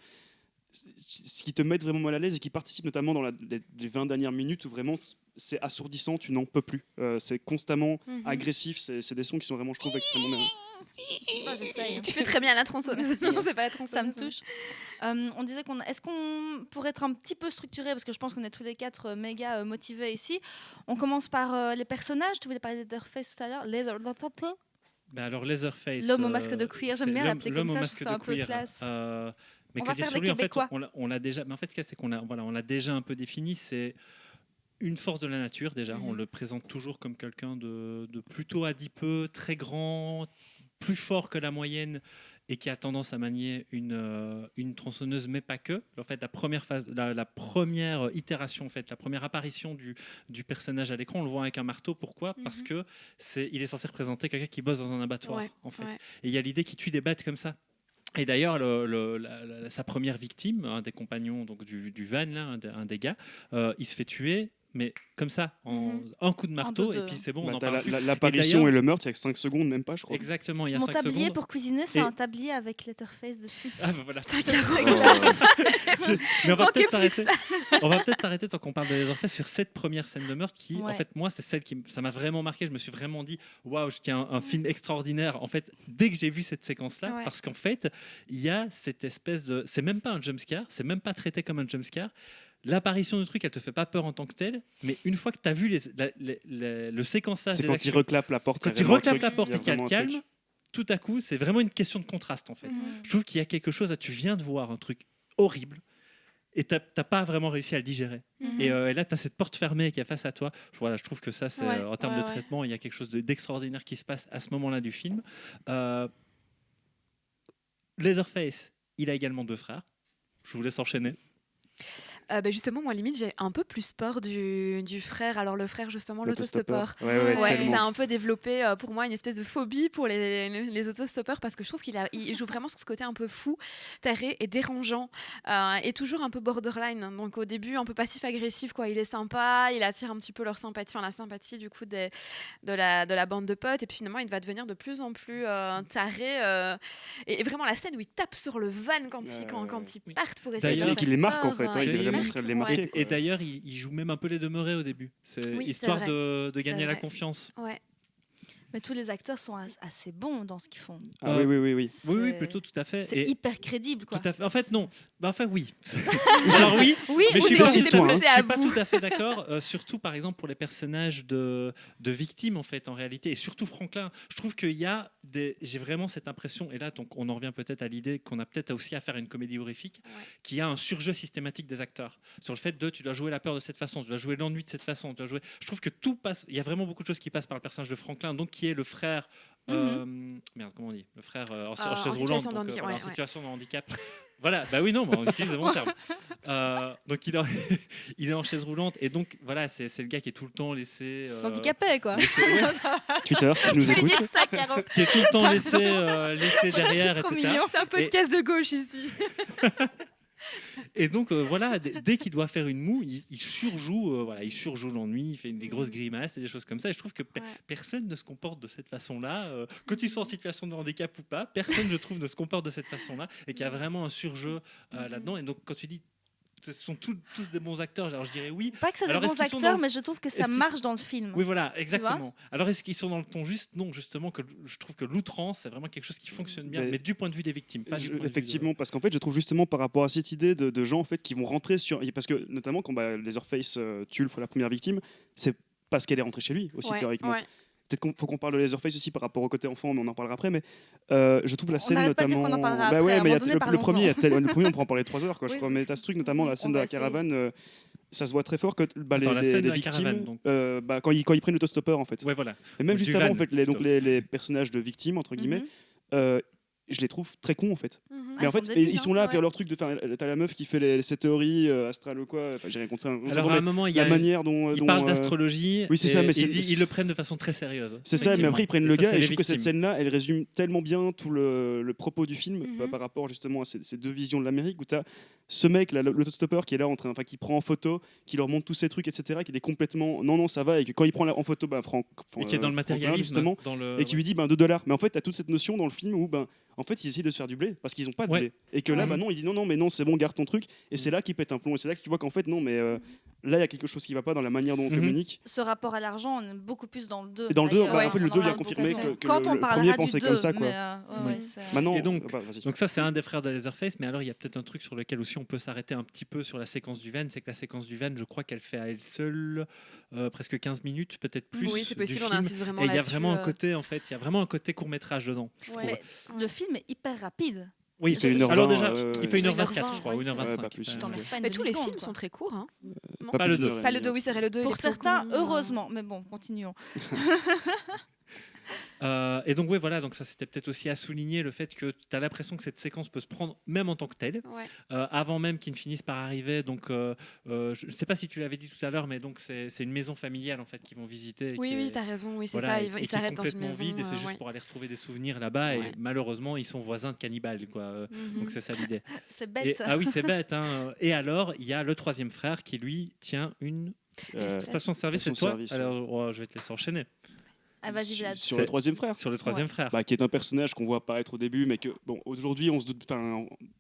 S3: ce qui te met vraiment mal à l'aise et qui participe notamment dans les 20 dernières minutes où vraiment c'est assourdissant, tu n'en peux plus. C'est constamment agressif, c'est des sons qui sont vraiment, je trouve, extrêmement bien.
S1: j'essaye.
S4: Tu fais très bien la tronçonneuse. Non, c'est pas la tronçonneuse.
S1: Ça me touche. On disait est-ce qu'on pourrait être un petit peu structuré, parce que je pense qu'on est tous les quatre méga motivés ici. On commence par les personnages. Tu voulais parler de Leatherface tout à l'heure.
S2: Alors, Leatherface.
S1: L'homme au masque de cuir, j'aime bien
S2: c'est
S1: l'appeler
S2: l'homme
S1: comme
S2: au
S1: ça, je
S2: masque
S1: trouve ça
S2: de
S1: un peu
S2: cuir.
S1: classe.
S2: Mais
S1: On
S2: que
S1: va
S2: dire
S1: faire
S2: sur
S1: des
S2: lui, en fait,
S1: Québécois.
S2: on l'a déjà. Mais en fait, ce qu'il y a, c'est on l'a déjà un peu défini. C'est une force de la nature déjà. On le présente toujours comme quelqu'un de plutôt adipeux, très grand, plus fort que la moyenne, et qui a tendance à manier une tronçonneuse, mais pas que. En fait, la première phase, la première itération, en fait, la première apparition du personnage à l'écran, on le voit avec un marteau. Pourquoi? Parce que il est censé représenter quelqu'un qui bosse dans un abattoir, en fait.
S4: Ouais.
S2: Et il y a l'idée qu'il tue des bêtes comme ça. Et d'ailleurs, sa première victime, un des compagnons donc du van, là, un des gars, il se fait tuer, mais comme ça, en un coup de marteau,
S1: deux.
S2: et puis c'est bon, on en
S3: T'as
S2: parle plus.
S3: l'apparition
S2: d'ailleurs-
S3: et le meurtre, il y a que 5 secondes, même pas, je crois.
S2: Exactement, il y a
S1: Mon
S2: 5
S1: tablier
S2: secondes.
S1: pour cuisiner, c'est
S2: Et-
S1: un tablier avec Letterface dessus.
S2: Ah bah voilà.
S3: Oh.
S2: Mais on va
S4: Manquait
S2: peut-être
S4: plus que
S2: s'arrêter. On va peut-être s'arrêter tant qu'on parle de Leatherface sur cette première scène de meurtre qui, en
S1: Ouais.
S2: fait, moi, c'est celle qui ça m'a vraiment marqué. Je me suis vraiment dit, waouh, je tiens un film extraordinaire. En fait, dès que j'ai vu cette séquence-là,
S4: Ouais.
S2: parce qu'en fait, il y a cette espèce de, c'est même pas un jumpscare, c'est même pas traité comme un jumpscare. L'apparition du truc, elle te fait pas peur en tant que telle, mais une fois que tu as vu le séquençage,
S3: C'est
S2: des
S3: quand il
S2: actions,
S3: reclape la porte.
S2: quand
S3: il y
S2: il
S3: a vraiment un
S2: reclape
S3: truc,
S2: la porte
S3: il y a
S2: et qu'il y a le
S3: vraiment un truc.
S2: calme, tout à coup, c'est vraiment une question de contraste en fait. Je trouve qu'il y a quelque chose, tu viens de voir un truc horrible et t'as pas vraiment réussi à le digérer. Et là, tu as cette porte fermée qui est face à toi. Voilà, je trouve que ça, c'est,
S4: Ouais,
S2: en termes
S4: ouais,
S2: de traitement, il y a quelque chose d'extraordinaire qui se passe à ce moment-là du film. Leatherface, il a également 2 frères. Je vous laisse enchaîner.
S4: Justement, moi, limite, j'ai un peu plus peur du frère. Alors, le frère, justement, l'autostoppeur.
S3: Ouais,
S4: Ça
S3: tellement.
S4: a un peu développé pour moi une espèce de phobie pour les autostoppeurs parce que je trouve il joue vraiment sur ce côté un peu fou, taré et dérangeant et toujours un peu borderline. Donc au début un peu passif-agressif quoi. Il est sympa, il attire un petit peu leur sympathie, enfin la sympathie du coup de la bande de potes et puis finalement il va devenir de plus en plus taré et vraiment la scène où il tape sur le van quand ils
S2: Oui.
S4: partent pour essayer de
S2: D'ailleurs,
S4: leur
S3: Et qu'il
S4: faire
S3: les marque en
S4: peur,
S3: fait, il
S2: il les
S3: devrait les
S4: marque,
S3: marquer.
S2: Et d'ailleurs, il joue même un peu les demeurés au début. C'est
S4: Oui, c'est
S2: histoire
S4: vrai.
S2: de gagner la
S4: vrai.
S2: confiance.
S4: Ouais.
S1: Mais tous les acteurs sont assez bons dans ce qu'ils font.
S3: Ah oui, oui, oui, oui.
S2: Oui,
S1: C'est-
S2: plutôt, tout à fait.
S1: C'est
S2: Et
S1: hyper crédible, quoi.
S2: tout à fait. En fait, non. Enfin, oui. Alors oui,
S1: Oui,
S2: mais je suis
S3: oui,
S2: pas,
S3: mais c'est toi, hein.
S2: je suis pas tout à fait d'accord. Surtout, par exemple, pour les personnages de victimes, en fait, en réalité, et surtout Franklin. Je trouve qu'il y a j'ai vraiment cette impression, et là, donc, on en revient peut-être à l'idée qu'on a peut-être aussi à faire une comédie horrifique, qu'il y a un surjeu systématique des acteurs sur le fait de tu dois jouer la peur de cette façon, tu dois jouer l'ennui de cette façon, tu dois jouer. Je trouve que tout passe. Il y a vraiment beaucoup de choses qui passent par le personnage de Franklin, donc qui est le frère. Merde, comment on dit? Le frère en chaise roulante,
S4: situation de
S2: donc,
S4: handicap,
S2: voilà, en
S4: ouais.
S2: situation de handicap. Voilà, bah oui, non, bah, on utilise le bon terme. Donc il est en chaise roulante et donc voilà, c'est le gars qui est tout le temps laissé.
S1: Handicapé, quoi.
S2: Ouais,
S3: Twitter, si tu nous
S4: Je vais
S3: écoutes.
S4: dire ça, Caro.
S2: qui est tout le temps laissé derrière,
S1: C'est trop
S2: etc.
S1: mignon.
S4: C'est un podcast de gauche ici.
S2: Et donc voilà, dès qu'il doit faire une moue, il surjoue, voilà, il surjoue l'ennui, il fait des grosses grimaces et des choses comme ça. Et je trouve que personne ne se comporte de cette façon-là, que tu sois en situation de handicap ou pas. Personne, je trouve, ne se comporte de cette façon-là et qu'il y a vraiment un surjeu là-dedans. Et donc quand tu dis ce sont tous des bons acteurs, alors je dirais oui.
S1: Pas que c'est des
S2: Alors, est-ce
S1: bons
S2: qu'ils sont
S1: acteurs,
S2: dans-
S1: mais je trouve que ça
S2: est-ce qu'ils-
S1: marche dans le film.
S2: Oui, voilà, exactement. Alors, est-ce qu'ils sont dans le ton juste? Non, justement, que je trouve que l'outrance, c'est vraiment quelque chose qui fonctionne bien, mais du point de vue des victimes, pas du point de vue
S3: Effectivement, parce qu'en fait, je trouve justement par rapport à cette idée de gens en fait qui vont rentrer sur, parce que notamment quand Leatherface tue la première victime, c'est parce qu'elle est rentrée chez lui aussi théoriquement. Peut-être qu'il faut qu'on parle de Leatherface aussi par rapport au côté enfant, mais on en parlera après. Mais je trouve la
S1: On
S3: scène
S1: n'arrête pas de dire
S3: notamment.
S1: qu'on en parlera
S3: Bah
S1: après,
S3: ouais,
S1: à un
S3: mais
S1: moment donné,
S3: le
S1: parlons-en.
S3: premier, le premier, on pourra en parler 3 heures, quoi. Je
S1: Oui.
S3: crois. Mais t'as ce truc notamment la scène
S1: On
S3: de
S1: va
S3: la
S1: essayer.
S3: caravane. Ça se voit très fort que
S2: Attends, la scène de
S3: les
S2: la
S3: victimes,
S2: caravane, donc.
S3: quand ils prennent l'autostoppeur en fait.
S2: Ouais, voilà.
S3: Et même
S2: Ou
S3: juste
S2: du
S3: avant,
S2: van,
S3: en fait,
S2: plutôt.
S3: les personnages de victimes entre guillemets, je les trouve très cons en fait.
S1: Ah,
S3: Mais en
S1: ils sont
S3: fait,
S1: débiles,
S3: ils sont
S1: hein.
S3: là à
S1: Ouais.
S3: faire leur truc de faire. T'as la meuf qui fait ces théories astrales ou quoi. Enfin, j'ai rien contre ça.
S2: Alors, à un moment, il y
S3: la
S2: a.
S3: manière dont.
S2: Ils
S3: dont,
S2: parlent d'astrologie.
S3: oui, c'est ça, mais
S2: ils le prennent de façon très sérieuse.
S3: c'est ça, mais après ils prennent
S2: Et
S3: le
S2: ça,
S3: gars
S2: c'est
S3: et
S2: les
S3: je trouve que cette
S2: victimes.
S3: scène-là, elle résume tellement bien tout le propos du film
S4: Mhm.
S3: par rapport justement à ces deux visions de l'Amérique où t'as ce mec, là, l'autostoppeur qui est là qui prend en photo, qui leur montre tous ces trucs, etc., qui est complètement non, ça va, et que quand il prend en photo, Franck,
S2: Et qui est dans le
S3: Franklin,
S2: matérialisme.
S3: justement,
S2: Dans le...
S3: et qui lui dit $2. Mais en fait, t'as toute cette notion dans le film où en fait, ils essayent de se faire du blé parce qu'ils ont pas de
S2: Ouais.
S3: blé. Et que là,
S2: Ouais.
S3: non, il dit non, mais non, c'est bon, garde ton truc. Et c'est là qu'il pète un plomb. Et c'est là que tu vois qu'en fait, non, mais là, il y a quelque chose qui va pas dans la manière dont on
S2: Mhm.
S3: communique.
S1: Ce rapport à l'argent, on est beaucoup plus dans le 2.
S3: Et dans le 2,
S1: d'ailleurs.
S3: en fait, le
S1: On
S3: 2
S1: en
S3: vient
S1: parle
S3: confirmer
S1: tout à fait.
S3: que
S1: Quand on
S3: le
S1: parlera
S3: premier
S1: du
S3: pensait
S1: 2,
S3: comme ça, quoi.
S1: mais, ouais, c'est-
S3: Maintenant,
S2: Et donc-
S3: vas-y.
S2: Donc ça, c'est un des frères de Leatherface, mais alors il y a peut-être un truc sur lequel aussi on peut s'arrêter un petit peu sur la séquence du van, c'est que la séquence du van, je crois qu'elle fait à elle seule presque 15 minutes, peut-être plus.
S4: Oui, c'est
S2: du
S4: possible, on
S2: film.
S4: insiste vraiment
S2: Et il y a
S4: là-dessus.
S2: vraiment un côté, en fait, il y a vraiment un côté court métrage dedans. je trouve.
S1: Mais le film est hyper rapide.
S2: Oui,
S3: Il fait 1h20,
S2: alors déjà, il fait
S1: 1h20,
S2: 1h24, je crois, ou
S1: ouais,
S2: 1h25.
S3: ouais, pas plus.
S1: Tu t'en mets pas une
S4: Mais tous les
S1: demi-seconde,
S4: films
S1: quoi.
S4: sont très courts. Hein. Non.
S2: Pas le
S3: plus
S2: deux.
S3: d'une heure et
S4: Pas le
S3: demie.
S4: 2, oui, c'est vrai, le 2.
S1: Pour certains, heureusement. Mais bon, continuons.
S2: Et donc, ouais, voilà, donc ça c'était peut-être aussi à souligner le fait que tu as l'impression que cette séquence peut se prendre même en tant que telle, avant même qu'ils ne finissent par arriver. Donc, je ne sais pas si tu l'avais dit tout à l'heure, mais donc c'est une maison familiale en fait qu'ils vont visiter. et
S4: Oui,
S2: qui
S4: oui,
S2: est-
S4: t'as raison, oui, c'est
S2: voilà,
S4: ça.
S2: et
S4: Ils
S2: qui est
S4: s'arrêtent dans une
S2: complètement
S4: maison.
S2: vide et c'est juste pour aller retrouver des souvenirs là-bas.
S4: Ouais.
S2: Et malheureusement, ils sont voisins de cannibales, quoi.
S4: Mhm.
S2: Donc c'est ça l'idée.
S1: C'est
S2: Et-
S1: bête.
S2: ah oui, c'est bête. Hein. Et alors, il y a le troisième frère qui lui tient une
S3: Euh,
S2: station de service. C'est toi.
S3: station-service, ouais.
S2: Alors, oh, je vais te laisser enchaîner
S1: Ah, vas-y, Vlad.
S3: sur le troisième frère.
S2: sur le troisième frère.
S3: Qui est un personnage qu'on voit apparaître au début, mais que, bon, aujourd'hui, on se doute,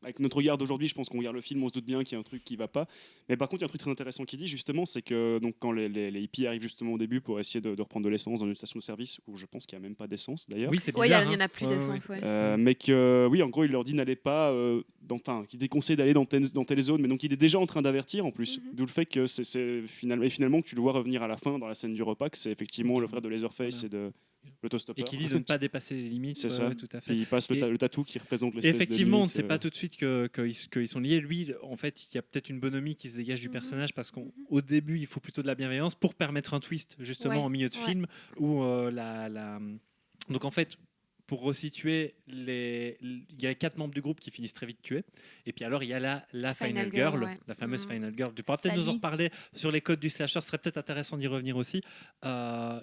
S3: avec notre regard d'aujourd'hui, je pense qu'on regarde le film, on se doute bien qu'il y a un truc qui va pas. Mais par contre, il y a un truc très intéressant qui dit, justement, c'est que donc, quand les hippies arrivent justement au début pour essayer de reprendre de l'essence dans une station de service, où je pense qu'il n'y a même pas d'essence d'ailleurs,
S2: Oui, c'est
S4: Ouais,
S2: bizarre.
S4: il n'y en
S2: hein.
S4: a plus
S2: Ouais,
S4: d'essence, ouais.
S3: mais que, oui, en gros, il leur dit n'allez pas, qui déconseille d'aller dans telle zone, mais donc il est déjà en train d'avertir en plus.
S4: Mhm.
S3: D'où le fait que c'est finalement que tu le vois revenir à la fin dans la scène du repas, que c'est effectivement le frère de Leatherface et de l'autostoppeur.
S2: Et qui dit de ne pas dépasser les limites.
S3: C'est
S2: ouais,
S3: ça.
S2: ouais, tout à fait.
S3: Puis il passe
S2: Et-
S3: le tatou qui représente l'espèce
S2: Effectivement, on ne
S3: de
S2: sait pas tout de suite qu'ils sont liés. Lui, en fait, il y a peut-être une bonhomie qui se dégage du
S4: Mhm.
S2: personnage parce qu'au début, il faut plutôt de la bienveillance pour permettre un twist, justement,
S4: Ouais,
S2: en milieu de
S4: ouais.
S2: film. Où, donc, en fait, pour resituer, il y a 4 membres du groupe qui finissent très vite tués. Et puis alors, il y a la Final Girl,
S4: ouais.
S2: la fameuse
S4: Mhm.
S2: Final Girl. Tu pourras peut-être nous en
S1: Sally.
S2: reparler sur les codes du slasher. Ce serait peut-être intéressant d'y revenir aussi.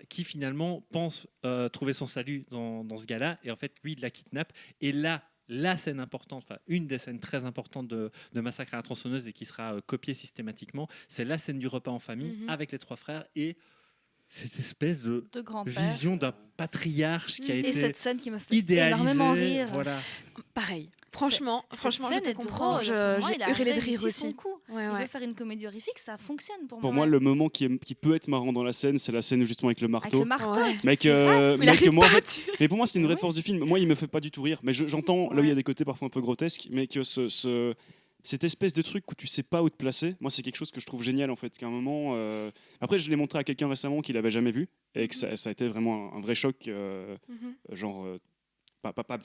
S2: Qui finalement pense trouver son salut dans ce gars-là. Et en fait, lui, il la kidnappe. Et là, la scène importante, enfin une des scènes très importantes de Massacre à la tronçonneuse et qui sera copiée systématiquement, c'est la scène du repas en famille
S4: Mhm.
S2: avec les 3 frères et cette espèce de
S1: De grand-père.
S2: vision d'un patriarche qui a
S1: Et
S2: été
S1: cette scène qui me fait
S2: idéalisé.
S1: énormément rire.
S2: Voilà.
S4: Pareil. Franchement,
S1: Cette
S4: je
S1: scène
S4: te
S1: est
S4: comprends.
S1: drôle. Pour moi,
S4: J'ai
S1: il a
S4: hurlé de rire
S1: réussi son
S4: aussi.
S1: coup.
S4: Ouais,
S1: Il
S4: ouais.
S1: veut faire une comédie horrifique, ça fonctionne pour
S3: Pour
S1: moi.
S3: moi, le moment qui peut être marrant dans la scène, c'est la scène justement avec le
S1: Avec
S3: marteau.
S1: le marteau.
S4: Ouais.
S1: qui-
S3: Mec,
S1: qui rate.
S4: Il
S3: mec,
S4: arrive
S3: moi, en
S4: pas à
S3: fait,
S4: tuer.
S3: mais pour moi, c'est une vraie
S1: Oui.
S3: force du film. Moi, il me fait pas du tout rire. Mais j'entends là où il y a
S4: Ouais.
S3: des côtés parfois un peu grotesques, mais que cette espèce de truc où tu sais pas où te placer, moi, c'est quelque chose que je trouve génial en fait. Qu'à un moment, après, je l'ai montré à quelqu'un récemment qui l'avait jamais vu et que ça a été vraiment un vrai choc,
S4: Mhm.
S3: genre. Enfin,
S1: Pas
S3: plein de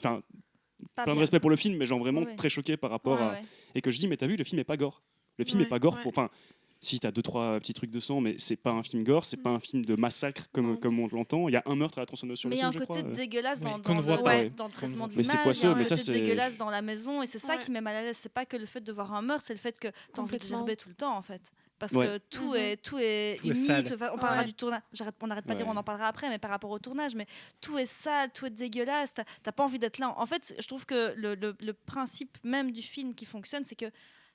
S1: bien.
S3: respect pour le film, mais genre vraiment
S1: Ouais.
S3: très choqué par rapport
S1: Ouais,
S3: à.
S1: ouais.
S3: Et que je dis, mais t'as vu, le film est pas gore. Le film
S4: Ouais,
S3: est pas gore.
S4: ouais.
S3: Enfin, si t'as 2-3 petits trucs de sang, mais c'est pas un film gore, c'est pas un film de massacre
S4: Non.
S3: comme on l'entend. Il y a un meurtre à la tronçonneuse sur
S1: Mais
S3: le
S1: il y a un
S3: film, je
S1: côté
S3: crois.
S1: dégueulasse dans,
S2: Oui, qu'on ne
S1: dans
S2: voit
S1: le,
S3: pas,
S1: ouais,
S3: ouais.
S1: dans le traitement de
S3: Mais c'est
S1: l'image.
S3: poisseux,
S1: Il y a un
S3: mais ça,
S1: côté
S3: c'est-
S1: dégueulasse dans la maison. Et c'est ça
S4: Ouais.
S1: qui met mal à l'aise. C'est pas que le fait de voir un meurtre, c'est le fait que t'as envie de
S4: Complètement.
S1: gerber tout le temps, en fait. Parce
S3: Ouais.
S1: que tout
S4: Mhm.
S1: est
S2: Tout est
S1: humide.
S2: sale.
S1: On parlera
S4: Ouais.
S1: du tournage. On n'arrête pas de dire,
S3: Ouais.
S1: on en parlera après, mais par rapport au tournage. Mais tout est sale, tout est dégueulasse. T'as pas envie d'être là. En fait, je trouve que le principe même du film qui fonctionne, c'est que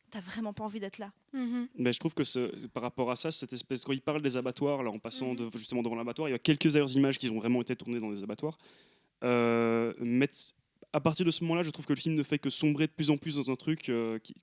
S1: t'as vraiment pas envie d'être là.
S4: Mhm.
S3: Mais je trouve que par rapport à ça, cette espèce, quand il parle des abattoirs, là, en passant
S1: Mhm.
S3: justement devant l'abattoir, il y a quelques images qui ont vraiment été tournées dans des abattoirs. À partir de ce moment-là, je trouve que le film ne fait que sombrer de plus en plus dans un truc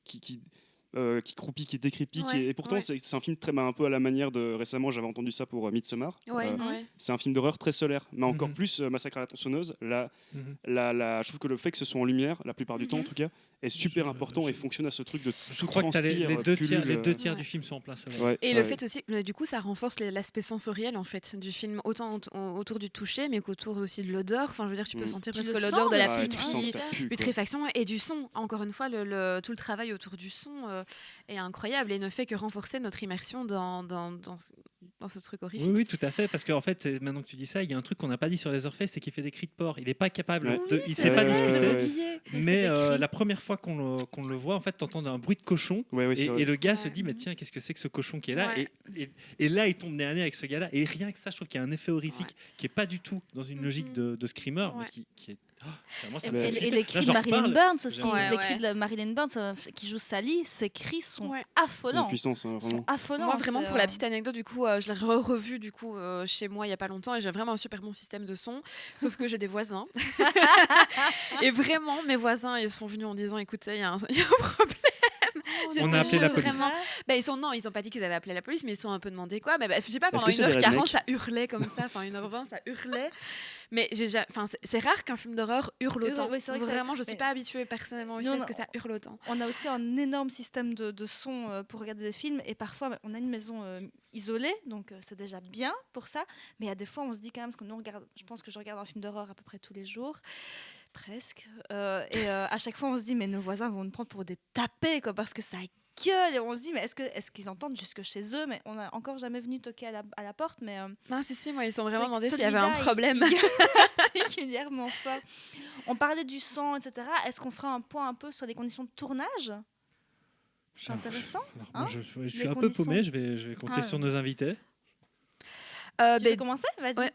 S3: qui croupit, qui décrépit.
S4: Ouais,
S3: Et pourtant,
S4: ouais.
S3: c'est un film très, un peu à la manière de. Récemment, j'avais entendu ça pour Midsommar.
S4: Ouais,
S3: Euh,
S4: ouais.
S3: c'est un film d'horreur très solaire, mais encore
S2: Mhm.
S3: plus Massacre à la tronçonneuse.
S2: Mhm.
S3: Je trouve que le fait que ce soit en lumière, la plupart du temps en tout cas, est super important et fonctionne à ce truc de
S2: Je crois que t'as les deux tiers,
S3: pullule,
S2: les 2
S4: Ouais.
S2: du film sont en plein soleil.
S3: ouais,
S4: Et le
S3: ouais.
S4: fait aussi, du coup, ça renforce l'aspect sensoriel en fait du film, autant autour du toucher, mais qu'autour aussi de l'odeur. Enfin, je veux dire, tu peux
S3: Mm.
S4: sentir
S1: Tu
S4: presque
S1: le
S4: l'odeur
S1: sens,
S4: de
S1: le
S4: la
S3: Ouais,
S1: film,
S3: tu sens que
S4: putréfaction,
S3: ça pue. quoi.
S4: putréfaction et du son. Encore une fois, tout le travail autour du son est incroyable et ne fait que renforcer notre immersion dans ce truc horrifique.
S2: Oui, oui, tout à fait. Parce qu'en fait, maintenant que tu dis ça, il y a un truc qu'on n'a pas dit sur Leatherface, c'est qu'il fait des cris de porc. Il n'est pas capable
S3: Ouais.
S2: de. Il
S4: C'est
S2: sait pas
S3: vrai,
S2: discuter.
S3: j'avais
S4: oublié.
S2: Mais
S1: des cris.
S2: la première fois qu'on le voit, en fait, t'entends un bruit de cochon.
S3: Ouais, ouais, c'est vrai.
S2: Et le gars se
S4: Ouais.
S2: dit, mais tiens, qu'est-ce que c'est que ce cochon qui est là
S4: Ouais.
S2: et là, il tombe nez à nez avec ce gars-là. Et rien que ça, je trouve qu'il y a un effet horrifique
S4: Ouais.
S2: qui est pas du tout dans une logique
S4: Mhm.
S2: de screamer, mais
S4: Ouais.
S2: qui est. Oh, vraiment, ça
S1: Et,
S2: me fait
S1: et
S2: flipper.
S1: les
S2: Là,
S1: cris de
S2: j'en
S1: Marilyn
S2: reparle.
S1: Burns aussi.
S4: Ouais,
S1: Les
S4: ouais.
S1: cris de Marilyn Burns qui joue Sally, ses cris sont
S4: Ouais.
S3: Une
S1: affolants.
S3: puissance, hein,
S1: Sont
S3: vraiment.
S1: affolants.
S4: Moi, vraiment,
S1: c'est,
S4: pour la petite anecdote, du coup, je l'ai revu du coup chez moi il y a pas longtemps et j'ai vraiment un super bon système de son. Sauf que j'ai des voisins. Et vraiment, mes voisins, ils sont venus en disant, écoutez, il y a un problème.
S2: On a appelé la police.
S4: Ben, ils ont pas dit qu'ils avaient appelé la police, mais ils se sont un peu demandé quoi. Mais je sais pas,
S3: Est-ce
S4: pendant
S3: que c'est des
S4: 1h40,
S3: rednecks
S4: ça hurlait comme ça. Enfin, 1h20, ça hurlait. Mais c'est rare qu'un film d'horreur hurle autant.
S1: Oui, c'est vrai que ça-
S4: Vraiment, je suis
S1: mais-
S4: pas habituée personnellement aussi
S1: Non,
S4: à ce
S1: non,
S4: que ça hurle autant.
S1: On a aussi un énorme système de son pour regarder des films et parfois on a une maison isolée, donc c'est déjà bien pour ça. Mais il y a des fois on se dit quand même, parce que nous on regarde, je pense que je regarde un film d'horreur à peu près tous les jours, presque, et à chaque fois on se dit mais nos voisins vont nous prendre pour des tapés quoi, parce que ça gueule et on se dit mais est-ce qu'ils entendent jusque chez eux, mais on n'a encore jamais venu toquer à la porte, mais
S4: Non, si, moi, ils sont vraiment
S1: c'est que
S4: demandé s'il y avait un
S1: celui-là,
S4: problème.
S1: il gueule particulièrement fort. On parlait du sang, etc. Est-ce qu'on fera un point un peu sur les conditions de tournage? C'est intéressant.
S2: Alors,
S1: Hein
S2: moi, je suis
S1: Les
S2: un peu
S1: conditions.
S2: paumé, je vais compter
S1: Ah.
S2: sur nos invités.
S1: Tu veux
S4: Ben,
S1: commencer? Vas-y.
S4: ouais,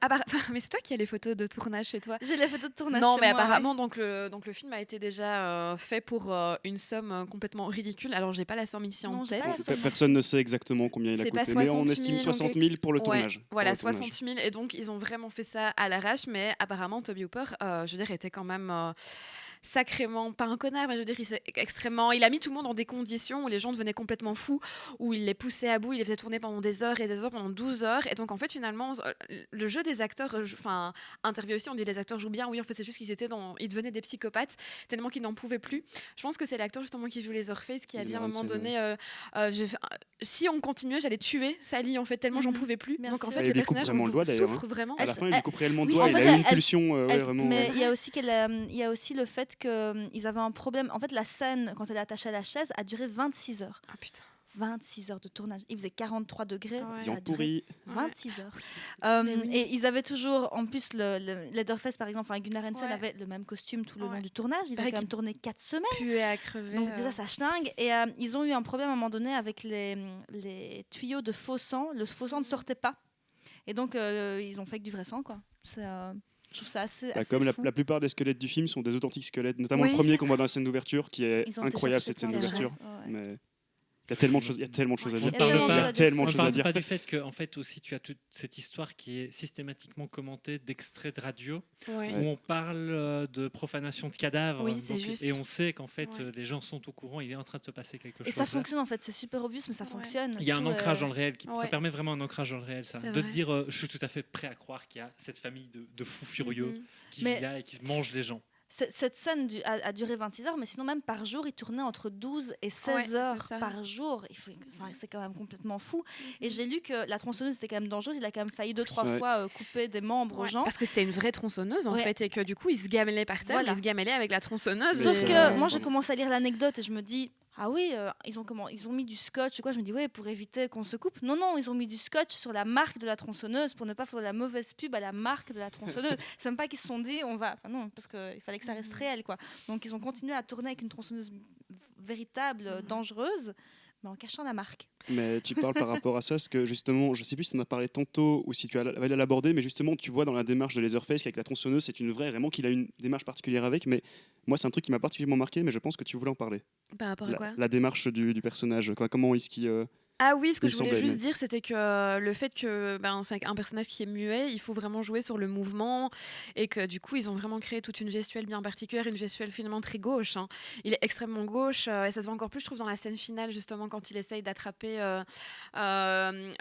S4: mais c'est toi qui as les photos de tournage chez toi.
S1: J'ai les photos de tournage.
S4: Non,
S1: chez
S4: mais
S1: moi,
S4: apparemment, donc le film a été déjà fait pour une somme complètement ridicule. Alors, j'ai pas la somme ici
S1: Non,
S4: en
S1: j'ai
S4: tête.
S1: pas la somme.
S3: Personne ne sait exactement combien il a
S4: C'est pas
S3: coûté, mais on
S4: 60 000,
S3: estime 60
S4: donc-
S3: 000 pour le
S4: Ouais,
S3: tournage.
S4: voilà,
S3: Pour le tournage.
S4: 60 000. Et donc, ils ont vraiment fait ça à l'arrache. Mais apparemment, Toby Hooper, je veux dire, était quand même sacrément, pas un connard, mais je veux dire, il a mis tout le monde dans des conditions où les gens devenaient complètement fous, où il les poussait à bout, il les faisait tourner pendant des heures et des heures, pendant 12 heures. Et donc, en fait, finalement, le jeu des acteurs, enfin, interview aussi, on dit les acteurs jouent bien. Oui, en fait, c'est juste ils devenaient des psychopathes tellement qu'ils n'en pouvaient plus. Je pense que c'est l'acteur justement qui joue les Leatherface qui a dit à un moment donné, si on continuait, j'allais tuer Sally, en fait, tellement j'en
S1: Mhm.
S4: pouvais plus.
S1: Bien
S4: Donc, en
S1: sûr.
S4: fait,
S3: Et
S4: le
S3: il lui coupe
S4: personnage
S3: vraiment le doigt, d'ailleurs,
S4: souffre vraiment.
S3: À la fin, il lui coupe réellement le
S1: oui,
S3: doigt,
S1: en
S3: il
S1: fait,
S3: a eu une
S1: elle-
S3: pulsion vraiment.
S1: Mais il y a aussi il y a aussi le fait qu'ils avaient un problème. En fait, la scène, quand elle est attachée à la chaise, a duré 26 heures.
S4: Ah putain.
S1: 26 heures de tournage. Il faisait 43 degrés.
S4: Ah ouais.
S3: Ils
S1: Ça
S3: ont
S1: a duré
S3: pourri.
S1: 26 heures.
S4: Mais oui.
S1: Et ils avaient toujours, en plus, le Leatherface, par exemple, Gunnar Hansen
S4: Ouais.
S1: avait le même costume tout le long
S4: Ouais.
S1: du tournage. Ils ont
S4: Pareil
S1: quand même
S4: qu'il
S1: tourné 4 semaines.
S4: Puer à crever.
S1: Donc déjà, ça schlingue. Et ils ont eu un problème à un moment donné avec les tuyaux de faux sang. Le faux sang ne sortait pas. Et donc, ils ont fait que du vrai sang, quoi. Je trouve ça assez,
S3: Bah,
S1: assez
S3: comme
S1: fou.
S3: la plupart des squelettes du film sont des authentiques squelettes, notamment
S4: Oui,
S3: le premier
S4: c'est
S3: qu'on voit dans la scène d'ouverture, qui est
S1: Ils ont été
S3: incroyable
S1: chercher
S3: cette scène
S1: plein de
S3: d'ouverture.
S1: choses, ouais.
S3: Mais il y a tellement de choses, il y a tellement de choses à
S2: On
S3: dire.
S2: ne
S1: Il y a
S2: parle
S1: tellement
S3: Il y
S1: de
S3: a
S1: choses à
S3: tellement de
S2: On
S3: choses à
S2: parle
S3: dire.
S2: pas du fait que, en fait, aussi, tu as toute cette histoire qui est systématiquement commentée d'extraits de radio,
S4: Ouais.
S2: où on parle de profanation de cadavres.
S4: Oui, c'est juste.
S2: Et on sait qu'en fait,
S4: Ouais.
S2: les gens sont au courant, il est en train de se passer quelque
S1: Et
S2: chose.
S1: ça
S2: là.
S1: fonctionne, en fait. C'est super obvious, mais ça
S4: Ouais.
S1: fonctionne.
S2: Il y a un
S1: Tout,
S2: ancrage dans le réel. Ça
S4: Ouais.
S2: permet vraiment un ancrage dans le réel. Ça.
S4: C'est
S2: De te
S4: vrai.
S2: dire, je suis tout à fait prêt à croire qu'il y a cette famille de fous furieux
S4: Mhm.
S2: qui
S1: Mais-
S2: vit là et qui mangent les gens.
S1: Cette scène a duré 26 heures, mais sinon, même par jour, il tournait entre 12 et 16
S4: Ouais, c'est
S1: heures
S4: ça.
S1: par jour. C'est quand même complètement fou. Et j'ai lu que la tronçonneuse était quand même dangereuse. Il a quand même failli 2-3
S3: Ouais.
S1: fois couper des membres aux
S4: Ouais,
S1: gens.
S4: parce que c'était une vraie tronçonneuse en
S1: Ouais.
S4: fait et que du coup ils se gamelaient par terre,
S1: Voilà.
S4: ils se gamelaient avec la tronçonneuse.
S3: Mais
S1: Sauf
S3: c'est-
S1: que
S3: Ouais.
S1: moi, j'ai commencé à lire l'anecdote et je me dis, ah oui, ils ont mis du scotch ou quoi. Je me dis, ouais, pour éviter qu'on se coupe. Non, non, ils ont mis du scotch sur la marque de la tronçonneuse pour ne pas faire de la mauvaise pub à la marque de la tronçonneuse. C'est même pas qu'ils se sont dit, on va. Enfin, non, parce qu'il fallait que ça reste réel, quoi. Donc, ils ont continué à tourner avec une tronçonneuse véritable, dangereuse, mais en cachant la marque.
S3: Mais tu parles par rapport à ça, parce que justement, je sais plus si tu en as parlé tantôt ou si tu allais l'aborder, mais justement, tu vois dans la démarche de Leatherface qu'avec la tronçonneuse, c'est une vraie, vraiment qu'il a une démarche particulière avec, mais moi, c'est un truc qui m'a particulièrement marqué, mais je pense que tu voulais en parler.
S4: Par rapport à quoi
S3: La démarche du personnage, quoi, comment est-ce qu'il.
S4: Ah oui, ce que
S3: Il
S4: je voulais
S3: semblait,
S4: juste
S3: mais-
S4: dire, c'était que le fait que c'est un personnage qui est muet, il faut vraiment jouer sur le mouvement et que du coup, ils ont vraiment créé toute une gestuelle bien particulière, une gestuelle finalement très gauche. Hein. Il est extrêmement gauche et ça se voit encore plus, je trouve, dans la scène finale, justement, quand il essaye d'attraper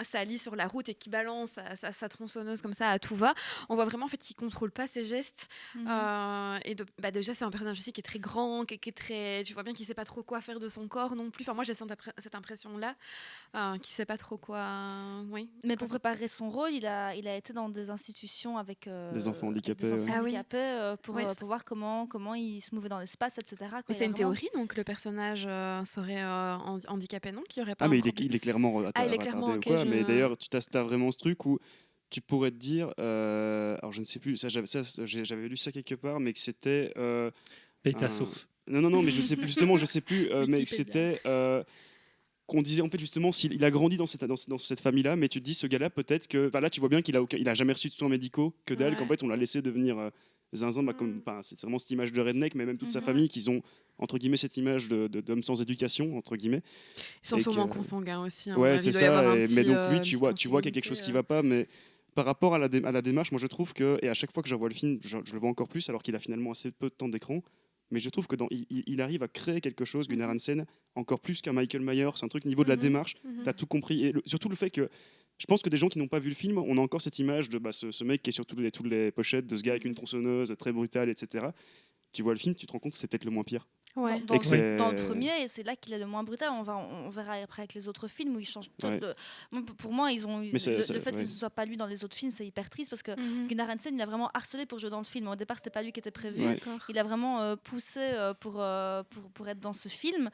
S4: Sally sur la route et qu'il balance sa tronçonneuse comme ça à tout va. On voit vraiment en fait qu'il contrôle pas ses gestes. Déjà, c'est un personnage aussi qui est très grand, qui est très, tu vois bien qu'il sait pas trop quoi faire de son corps non plus. Enfin, moi, j'ai cette impression-là. Qui sait pas trop quoi. Oui.
S1: Mais pour préparer son rôle, il a été dans des institutions avec
S3: Des enfants handicapés,
S1: avec des enfants
S4: ouais. Ah oui.
S1: handicapés, pour
S4: Ouais,
S1: voir comment il se mouvait dans l'espace, etc. quoi.
S4: Mais
S1: Il
S4: c'est
S1: a
S4: une
S1: vraiment-
S4: théorie, donc le personnage serait handicapé, non? Qu'il y aurait pas
S3: Ah,
S4: un
S3: mais il
S4: problème
S3: est clairement
S4: Ah, il est clairement,
S3: retardé
S4: ok,
S3: ou quoi,
S4: je-
S3: mais d'ailleurs, tu as vraiment ce truc où tu pourrais te dire. Alors, je ne sais plus, j'avais lu ça quelque part, mais que c'était.
S2: Paye ta
S3: un-
S2: source.
S3: Non, mais je sais plus, justement, je sais plus, mais que
S1: Wikipédia.
S3: c'était. Qu'on disait en fait justement s'il a grandi dans cette famille-là, mais tu te dis ce gars-là peut-être que là tu vois bien il a jamais reçu de soins médicaux que dalle,
S4: Ouais.
S3: qu'en fait on l'a laissé devenir zinzin, c'est vraiment cette image de redneck, mais même toute sa
S1: Mhm.
S3: famille qu'ils ont entre guillemets cette image d'homme sans éducation entre guillemets.
S4: Ils sont
S3: et
S4: sûrement
S3: que-
S4: consanguins aussi. hein.
S3: Ouais,
S4: Il
S3: c'est
S4: doit y avoir
S3: ça.
S4: un
S3: Mais
S4: petit,
S3: donc lui,
S4: une
S3: tu
S4: petite
S3: vois qu'il y a quelque chose qui va pas, mais par rapport à la démarche, moi je trouve que, et à chaque fois que je revois le film, je le vois encore plus, alors qu'il a finalement assez peu de temps d'écran, mais je trouve que il arrive à créer quelque chose, Gunnar Hansen, encore plus qu'un Michael Myers, c'est un truc niveau de la
S4: Mhm.
S3: démarche,
S4: Mhm.
S3: t'as tout compris, et surtout le fait que, je pense que des gens qui n'ont pas vu le film, on a encore cette image de ce mec qui est sur toutes les pochettes, de ce gars avec une tronçonneuse, très brutal, etc. Tu vois le film, tu te rends compte que c'est peut-être le moins pire.
S4: Ouais.
S1: Dans,
S3: Et que c'est-
S1: dans le premier, et c'est là qu'il est le moins brutal. On verra après avec les autres films où il change.
S3: Ouais.
S1: Pour moi, ils ont
S3: Mais
S1: le
S3: c'est-
S1: fait
S3: ouais.
S1: que ce ne soit pas lui dans les autres films, c'est hyper triste parce que
S4: Mhm.
S1: Gunnar Hansen, il a vraiment harcelé pour jouer dans le film. Au départ, c'était pas lui qui était prévu.
S3: Ouais.
S4: D'accord.
S1: Il a vraiment poussé pour être dans ce film.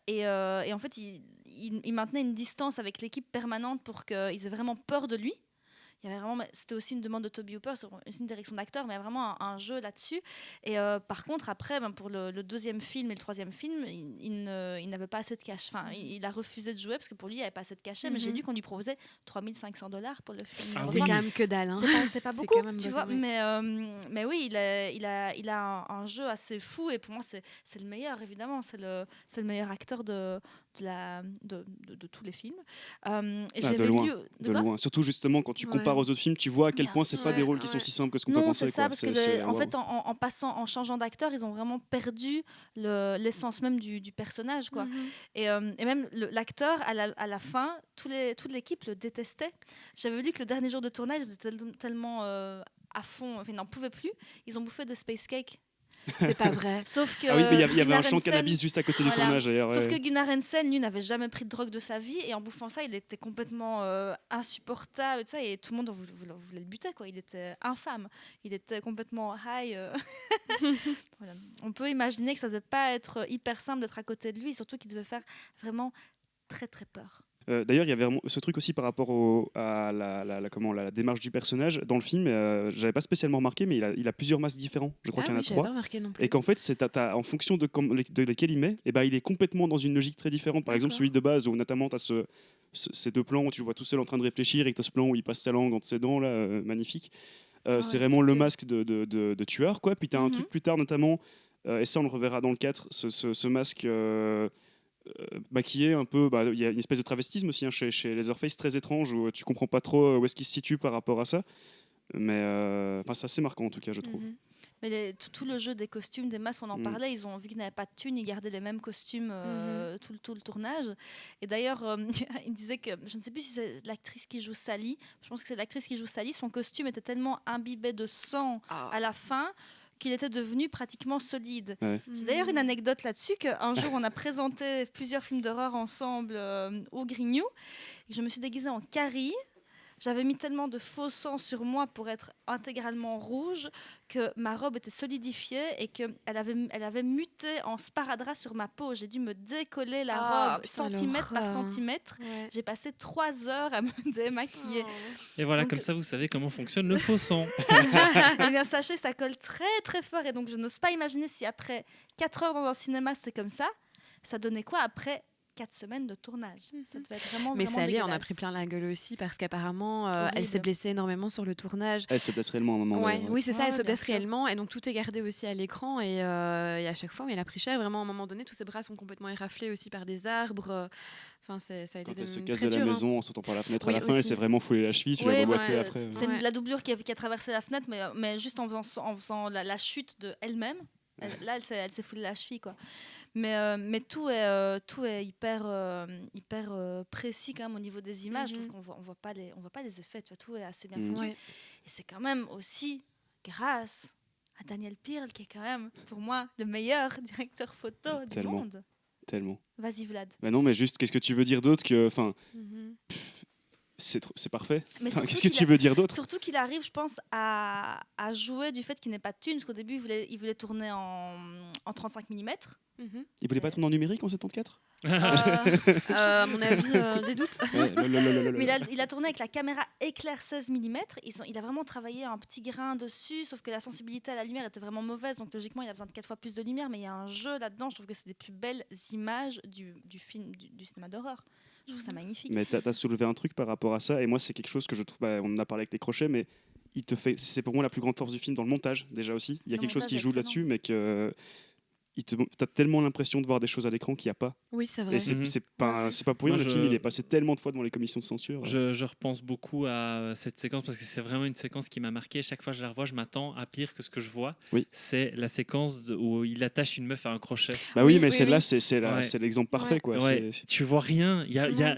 S1: Et en fait, il maintenait une distance avec l'équipe permanente pour qu'ils aient vraiment peur de lui. Il y avait vraiment, c'était aussi une demande de Toby Hooper, c'est aussi une direction d'acteur, mais il y a vraiment un jeu là-dessus. Et par contre, après, pour le deuxième film et le troisième film, il n'avait pas assez de cash. Enfin, il a refusé de jouer parce que pour lui, il n'y avait pas assez de cachet. Mais j'ai lu qu'on lui proposait $3 500 pour le film.
S2: Ah
S4: C'est
S2: oui.
S4: quand même que dalle. Hein.
S1: C'est pas
S4: C'est
S1: beaucoup,
S4: quand même
S1: tu
S4: beaucoup,
S1: vois.
S4: oui.
S1: Mais oui, il a un jeu assez fou et pour moi, c'est le meilleur, évidemment. C'est le meilleur acteur de tous les films. Et
S3: Ah,
S1: j'avais
S3: de loin,
S1: lu...
S3: de
S1: quoi
S3: loin. Surtout justement quand tu
S4: Ouais.
S3: compares aux autres films, tu vois à quel
S1: Bien
S3: point c'est pas
S1: sûr.
S3: des rôles qui sont
S4: Ouais.
S3: si simples que ce qu'on peut
S1: Non,
S3: penser.
S1: c'est ça,
S3: quoi.
S1: parce que en
S3: waouh.
S1: fait, en changeant d'acteur, ils ont vraiment perdu l'essence même du personnage, quoi.
S4: Mhm.
S1: Et même l'acteur, à la fin, toute l'équipe le détestait. J'avais lu que le dernier jour de tournage, ils étaient tellement à fond, enfin, ils n'en pouvaient plus. Ils ont bouffé des space cakes.
S4: C'est pas vrai.
S1: Sauf que
S3: Ah oui, mais il y avait un
S1: Gunnar
S3: champ de
S1: Hansen-
S3: cannabis juste à côté du
S1: Voilà.
S3: tournage d'ailleurs.
S1: Sauf
S3: ouais.
S1: que Gunnar Hansen, lui, n'avait jamais pris de drogue de sa vie. Et en bouffant ça, il était complètement insupportable. Et, tout ça, et tout le monde voulait le buter, quoi. Il était infâme. Il était complètement high. Voilà. On peut imaginer que ça ne devait pas être hyper simple d'être à côté de lui. Surtout qu'il devait faire vraiment très très peur.
S3: D'ailleurs, il y avait vraiment ce truc aussi par rapport à la démarche du personnage. Dans le film, j'avais pas spécialement remarqué, mais il a plusieurs masques différents. Je crois qu'il y en a
S4: j'avais
S3: 3.
S4: pas remarqué non plus.
S3: Et qu'en fait, en fonction de lesquels il met, il est complètement dans une logique très différente. Par exemple,
S1: D'accord.
S3: celui de base, où notamment tu as ces 2 plans où tu le vois tout seul en train de réfléchir, et que tu as ce plan où il passe sa langue entre ses dents, là, magnifique. C'est vraiment le masque de tueur, quoi. Puis tu as un truc plus tard, notamment, et ça on le reverra dans le 4, ce masque maquillé un peu. Il y a une espèce de travestisme aussi, hein, chez Leatherface, très étrange, où tu comprends pas trop où est-ce qu'il se situe par rapport à ça. Mais c'est assez marquant en tout cas, je trouve.
S1: Mais tout le jeu des costumes, des masques, on en parlait, ils ont vu qu'ils n'avaient pas de thunes, ils gardaient les mêmes costumes tout le tournage. Et d'ailleurs, il disait que, je ne sais plus si c'est l'actrice qui joue Sally, je pense que c'est l'actrice qui joue Sally, son costume était tellement imbibé de sang à la fin qu'il était devenu pratiquement solide.
S3: Ouais.
S1: J'ai d'ailleurs une anecdote là-dessus, qu'un jour on a présenté plusieurs films d'horreur ensemble au Grignou, et je me suis déguisée en Carrie. J'avais mis tellement de faux sang sur moi pour être intégralement rouge que ma robe était solidifiée et qu'elle avait muté en sparadrap sur ma peau. J'ai dû me décoller la robe centimètre par centimètre.
S4: Ouais.
S1: J'ai passé 3 heures à me démaquiller.
S2: Et voilà,
S1: Donc-
S2: comme ça, vous savez comment fonctionne le faux sang.
S1: Eh bien, sachez, ça colle très très fort. Et donc, je n'ose pas imaginer si après 4 heures dans un cinéma, c'était comme ça donnait quoi après 4 semaines de tournage. Ça devait être vraiment,
S4: Mais
S1: vraiment
S4: Sally en a
S1: dégueulasse.
S4: pris plein la gueule aussi parce qu'apparemment elle
S1: Horrible.
S4: s'est blessée énormément sur le tournage.
S3: Elle se blesse réellement à un moment.
S4: Ouais,
S3: d'ailleurs.
S4: oui, c'est ça,
S1: Ouais,
S4: elle se
S1: bien
S4: blesse
S1: sûr.
S4: réellement et donc tout est gardé aussi à l'écran et à chaque fois, mais elle a pris cher. Vraiment, à un moment donné, tous ses bras sont complètement éraflés aussi par des arbres. Enfin, ça a été
S3: Quand elle se
S4: très
S3: casse de la
S4: dur, hein.
S3: maison en sautant par la fenêtre
S4: Oui,
S3: à la fin, elle
S4: aussi.
S3: s'est vraiment foulée la cheville, tu
S1: Oui,
S3: l'as
S1: mais
S3: reboîté après.
S1: c'est
S4: Ouais.
S1: la doublure qui a traversé la fenêtre, mais juste en faisant la chute de elle-même. Là, elle s'est foulée la cheville, quoi. Mais tout est hyper précis quand même au niveau des images. Je trouve qu'on voit pas les effets. Tu vois, tout est assez bien foutu.
S4: Ouais.
S1: Et c'est quand même aussi grâce à Daniel Pearl, qui est quand même, pour moi, le meilleur directeur photo du
S3: Tellement.
S1: monde.
S3: Tellement.
S1: Vas-y, Vlad.
S3: Non, mais juste, qu'est-ce que tu veux dire d'autre que. Enfin,
S4: Mhm.
S3: c'est parfait.
S1: Mais
S3: Enfin,
S1: surtout
S3: qu'est-ce que
S1: qu'il
S3: tu veux dire d'autre?
S1: Surtout qu'il arrive, je pense, à jouer du fait qu'il n'ait pas de thunes, parce qu'au début, il voulait tourner en 35 mm.
S4: Mhm.
S3: Il voulait pas tourner en numérique en 74?
S4: À mon avis, des doutes.
S1: Mais il a tourné avec la caméra éclair 16 mm. Il a vraiment travaillé un petit grain dessus, sauf que la sensibilité à la lumière était vraiment mauvaise, donc logiquement, il a besoin de 4 fois plus de lumière, mais il y a un jeu là-dedans. Je trouve que c'est des plus belles images du film, du cinéma d'horreur. Je trouve ça magnifique.
S3: Mais t'as soulevé un truc par rapport à ça, et moi, c'est quelque chose que je trouve. On en a parlé avec les crochets, mais c'est pour moi la plus grande force du film dans le montage, déjà aussi. Il y a
S1: Le
S3: quelque chose
S1: montage
S3: qui
S1: est
S3: joue
S1: excellent.
S3: là-dessus, mais que. T'as tellement l'impression de voir des choses à l'écran qu'il n'y a pas.
S4: Oui, c'est vrai.
S3: Et c'est
S2: Mhm.
S3: c'est pas pour rien,
S2: Moi,
S3: le film il est passé tellement de fois devant les commissions de censure.
S2: Je repense beaucoup à cette séquence parce que c'est vraiment une séquence qui m'a marqué. Chaque fois que je la revois, je m'attends à pire que ce que je vois.
S3: Oui.
S2: C'est la séquence où il attache une meuf à un crochet.
S3: Bah oui,
S4: Oui,
S3: mais
S4: oui,
S3: celle-là,
S4: oui.
S2: Ouais.
S3: c'est l'exemple parfait.
S4: Ouais.
S3: Quoi.
S2: Ouais, tu vois rien,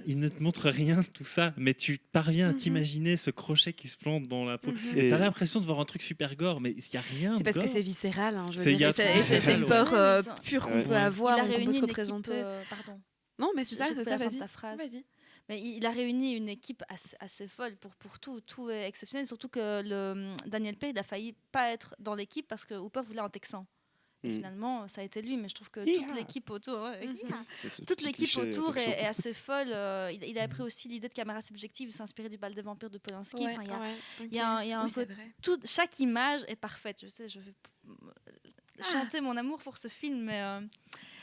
S2: il ne te montre rien, tout ça, mais tu parviens à
S4: Mhm.
S2: t'imaginer ce crochet qui se plante dans la peau.
S4: Mhm.
S2: Et
S3: Et-
S2: t'as l'impression de voir un truc super gore, mais il n'y a rien.
S4: C'est parce que
S2: gore.
S4: c'est viscéral. Hein, je veux
S2: C'est-
S4: dire.
S2: il y a
S4: C'est
S2: tout
S4: c'est
S2: viscéral,
S4: une
S2: ouais.
S4: peur
S1: Ouais, mais
S4: pure qu'on
S3: Ouais.
S4: peut
S2: Ouais.
S4: avoir,
S1: il a
S4: qu'on peut
S1: réuni
S4: se
S1: une équipe.
S4: représenter.
S1: Pardon.
S4: Non, mais c'est ça,
S1: J'ai
S4: c'est
S1: coupé
S4: ça,
S1: la fin de
S4: vas-y.
S1: ta phrase.
S4: Vas-y.
S1: Mais il a réuni une équipe assez folle pour tout. Tout est exceptionnel. Surtout que Daniel Pearl, il a failli pas être dans l'équipe parce que Hooper voulait un Texan. Et
S3: Mm.
S1: finalement, ça a été lui. Mais je trouve que
S3: Hi-ha.
S1: toute l'équipe autour,
S4: Mhm.
S3: C'est ce
S1: toute
S3: petit
S1: l'équipe
S3: cliché
S1: autour
S3: texan.
S1: est assez folle. Il avait pris aussi l'idée de caméra subjective, s'inspirer du bal des vampires de Polanski. Enfin, il y a un
S4: Oui, c'est
S1: côté-
S4: vrai.
S1: chaque image est parfaite. Je sais, je vais chanter mon amour pour ce film, mais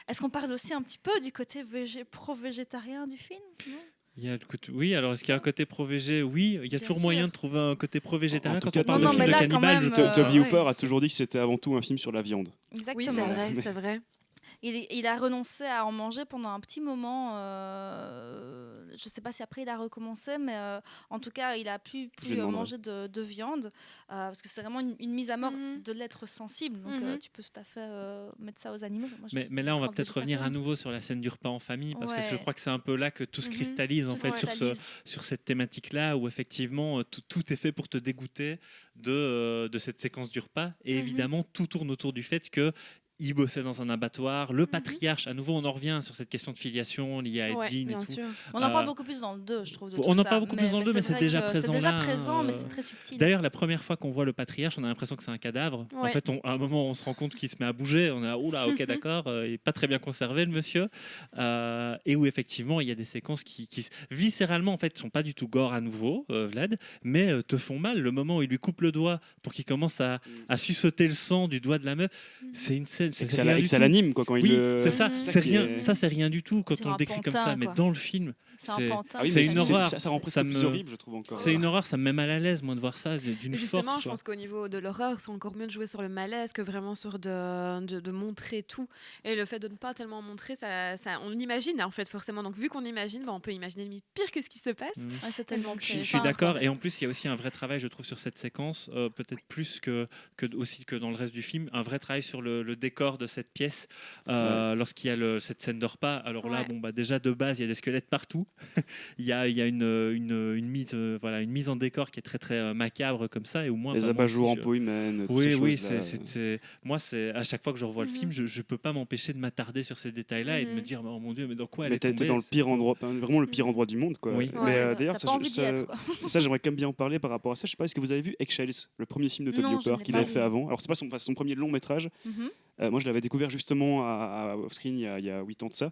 S1: est-ce qu'on parle aussi un petit peu du côté pro-végétarien du film? Non.
S2: Il y a le côté- Oui, alors est-ce qu'il y a un côté pro-végé? Oui, il y a
S1: Bien
S2: toujours
S1: sûr.
S2: moyen de trouver un côté pro-végétarien
S3: En tout
S2: quand
S3: cas,
S2: on parle
S3: Non,
S2: de
S3: non,
S2: film
S3: mais
S2: de
S1: là, quand
S2: cannibale.
S1: même,
S2: je trouve.
S3: Toby
S1: ouais.
S3: Hooper a toujours dit que c'était avant tout un film sur la viande.
S1: Exactement.
S4: Oui, c'est vrai,
S3: Mais-
S4: c'est vrai.
S1: Il a renoncé à en manger pendant un petit moment. Je ne sais pas si après il a recommencé, mais en tout cas, il a plus
S3: Je demanderai.
S1: manger de viande parce que c'est vraiment une mise à mort
S4: Mhm.
S1: de l'être sensible. Donc
S4: Mhm.
S1: tu peux tout à fait mettre ça aux animaux. Moi, je
S2: Mais
S1: suis
S2: là, on va
S1: grande
S2: peut-être revenir à
S1: végétarienne.
S2: nouveau sur la scène du repas en famille, parce que je
S1: Ouais.
S2: crois que c'est un peu là que tout se
S4: Mhm.
S2: cristallise en
S1: Tout se
S2: fait
S1: cristallise.
S2: sur cette thématique-là, où effectivement tout est fait pour te dégoûter de cette séquence du repas. Et
S4: Mhm.
S2: évidemment, tout tourne autour du fait que il bossait dans un abattoir. Le patriarche, à nouveau, on en revient sur cette question de filiation liée à
S4: Ouais,
S2: Edwin
S4: bien
S2: et tout.
S4: sûr.
S1: On en parle beaucoup plus dans le 2, je trouve. De
S2: On
S1: tout
S2: en
S1: ça.
S2: parle beaucoup plus dans le 2, mais c'est
S1: vrai
S2: déjà
S1: que
S2: présent
S1: C'est déjà
S2: là,
S1: présent, mais c'est très subtil.
S2: D'ailleurs, la première fois qu'on voit le patriarche, on a l'impression que c'est un cadavre. En
S4: Ouais.
S2: fait, à un moment, on se rend compte qu'il se met à bouger. On est là, oula, ok, d'accord, il n'est pas très bien conservé, le monsieur. Et où, effectivement, il y a des séquences qui viscéralement, en fait, sont pas du tout gore à nouveau, Vlad, mais te font mal. Le moment où il lui coupe le doigt pour qu'il commence à sucer le sang du doigt de la meuf, c'est une scène.
S3: Et que ça l'anime, quoi, quand
S2: Oui,
S3: il le...
S2: c'est ça.
S3: c'est
S2: C'est
S3: qui
S2: rien.
S3: est-
S2: Ça, c'est rien du tout quand
S1: Sur
S2: on
S1: un
S2: le décrit comme
S1: pantin,
S2: ça. Mais
S1: quoi.
S2: dans le film,
S1: C'est un
S2: c'est-
S1: pantin.
S3: Ah oui,
S2: c'est
S3: mais
S2: une horreur.
S3: ça rend presque
S2: Ça
S3: plus
S2: me-
S3: horrible, je trouve encore.
S2: c'est une horreur. Ça me met mal à l'aise, moi, de voir ça d'une
S4: Justement,
S2: force.
S4: je pense qu'au niveau de l'horreur, c'est encore mieux de jouer sur le malaise que vraiment sur de montrer tout. Et le fait de ne pas tellement montrer, on imagine en fait forcément. Donc vu qu'on imagine, on peut imaginer limite pire que ce qui se passe.
S2: Mhm.
S1: Ouais, c'est tellement
S4: Je
S2: Je
S1: plus
S2: suis
S1: fin,
S2: d'accord,
S1: quoi.
S2: et en plus il y a aussi un vrai travail, je trouve, sur cette séquence, peut-être plus aussi que dans le reste du film, un vrai travail sur le décor de cette pièce lorsqu'il y a cette scène de repas. Alors là,
S4: Ouais.
S2: déjà de base, il y a des squelettes partout. il y a une mise en décor qui est très très macabre comme ça, et au moins
S3: Les
S2: moi
S3: abat-jours en
S2: aussi,
S3: peau humaine, toutes
S2: oui,
S3: ces
S2: oui,
S3: choses-là.
S2: moi, c'est à chaque fois que je revois le film, je peux pas m'empêcher de m'attarder sur ces détails-là et de me dire, oh mon Dieu, mais dans quoi elle
S3: Mais
S2: est
S3: t'es
S2: tombée
S3: dans le
S2: C'est-
S3: pire endroit, vraiment le pire endroit du monde, quoi.
S2: Oui.
S3: Mais
S1: Ouais, c'est vrai.
S3: d'ailleurs,
S1: T'as pas envie d'y être, quoi.
S3: ça, j'aimerais quand même bien en parler par rapport à ça. Je sais pas, est-ce que vous avez vu Eggshells, le premier film de Toby
S1: Non, je
S3: Hooper
S1: l'ai
S3: qu'il
S1: pas
S3: avait
S1: vu.
S3: fait avant. Alors c'est pas son premier long métrage.
S1: Mhm.
S3: Moi, je l'avais découvert justement à Offscreen il y a 8 ans de ça.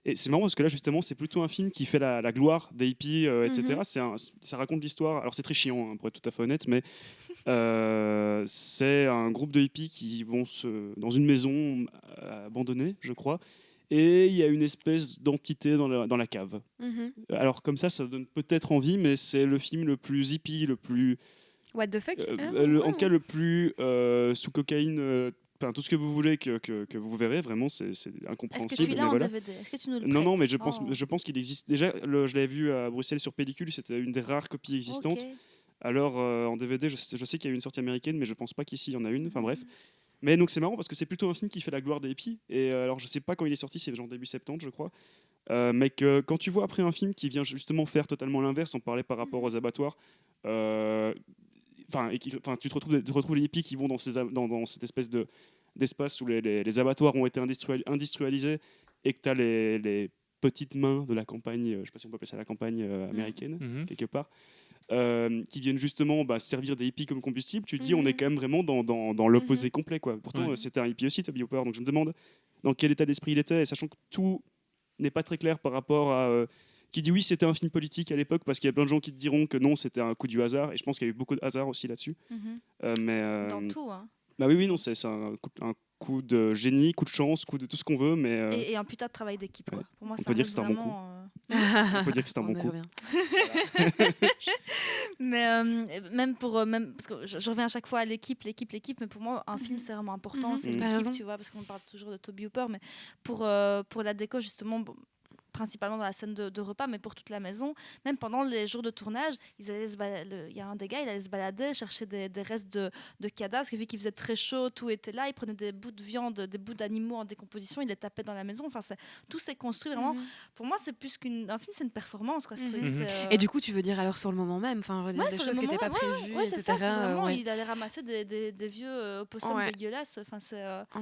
S3: Et c'est marrant parce que là, justement, c'est plutôt un film qui fait la gloire des hippies, etc. Ça raconte l'histoire. Alors, c'est très chiant, hein, pour être tout à fait honnête, mais c'est un groupe de hippies qui vont dans une maison abandonnée, je crois. Et il y a une espèce d'entité dans la cave.
S4: Mhm.
S3: Alors, comme ça donne peut-être envie, mais c'est le film le plus hippie, le plus.
S4: What the fuck
S3: En tout cas, le plus sous cocaïne. Enfin, tout ce que vous voulez que vous verrez, vraiment, c'est
S1: Est-ce que
S3: incompréhensible.
S1: tu l'as
S3: mais
S1: en
S3: voilà.
S1: DVD? Est-ce que tu nous le
S3: Non,
S1: prêtes
S3: mais
S1: Oh.
S3: je pense qu'il existe. Déjà, je l'avais vu à Bruxelles sur pellicule, c'était une des rares copies existantes.
S1: Ok.
S3: Alors, en DVD, je sais qu'il y a eu une sortie américaine, mais je pense pas qu'ici il y en a une. Enfin, bref. Mais donc, c'est marrant parce que c'est plutôt un film qui fait la gloire des hippies. Et alors, je sais pas quand il est sorti, c'est genre début septembre, je crois. Mais que quand tu vois après un film qui vient justement faire totalement l'inverse, on parlait par rapport aux abattoirs. Tu te retrouves les hippies qui vont dans cette espèce d'espace où les abattoirs ont été industrialisés et que tu as les petites mains de la campagne, je ne sais pas si on peut appeler ça la campagne américaine,
S2: Mhm.
S3: quelque part, qui viennent justement servir des hippies comme combustible. Tu te dis, on est quand même vraiment dans l'opposé complet, quoi. Pourtant,
S2: Ouais.
S3: c'était un hippie aussi, Toby Hooper, donc je me demande dans quel état d'esprit il était, et sachant que tout n'est pas très clair par rapport à... qui dit oui, c'était un film politique à l'époque, parce qu'il y a plein de gens qui te diront que non, c'était un coup du hasard, et je pense qu'il y a eu beaucoup de hasard aussi là-dessus.
S1: Mhm. Dans tout, hein.
S3: Bah oui, non, c'est un coup de génie, coup de chance, coup de tout ce qu'on veut, mais
S1: Et un putain de travail d'équipe, quoi.
S3: ouais.
S1: Pour moi,
S3: On
S1: ça
S3: peut dire
S1: reste
S3: que c'est un bon
S1: vraiment,
S3: on peut dire que c'est un
S4: On
S3: bon
S4: y
S3: coup.
S4: revient.
S1: Mais même parce que je reviens à chaque fois à l'équipe, mais pour moi, un film, c'est vraiment important.
S4: Mhm.
S1: C'est
S3: T'as
S1: l'équipe,
S4: raison.
S1: tu vois, parce qu'on parle toujours de Toby Hooper, mais pour la déco, justement, principalement dans la scène de repas, mais pour toute la maison, même pendant les jours de tournage, il y a un des gars, il allait se balader, chercher des restes de cadavres, parce que vu qu'il faisait très chaud, tout était là, il prenait des bouts de viande, des bouts d'animaux en décomposition, il les tapait dans la maison, enfin, tout s'est construit vraiment.
S4: Mhm.
S1: Pour moi, c'est plus qu'un film, c'est une performance, quoi, ce
S4: Mhm.
S1: truc.
S2: Mhm.
S1: c'est,
S4: Et du coup, tu veux dire alors sur le moment même, enfin,
S1: Ouais,
S4: des
S1: sur
S4: choses
S1: le
S4: qui n'étaient pas
S1: moment,
S4: prévues,
S1: ouais, c'est
S4: etc.
S1: ça, c'est vraiment,
S4: ouais.
S1: il allait ramasser des vieux opossums
S4: Ouais.
S1: dégueulasses. Enfin,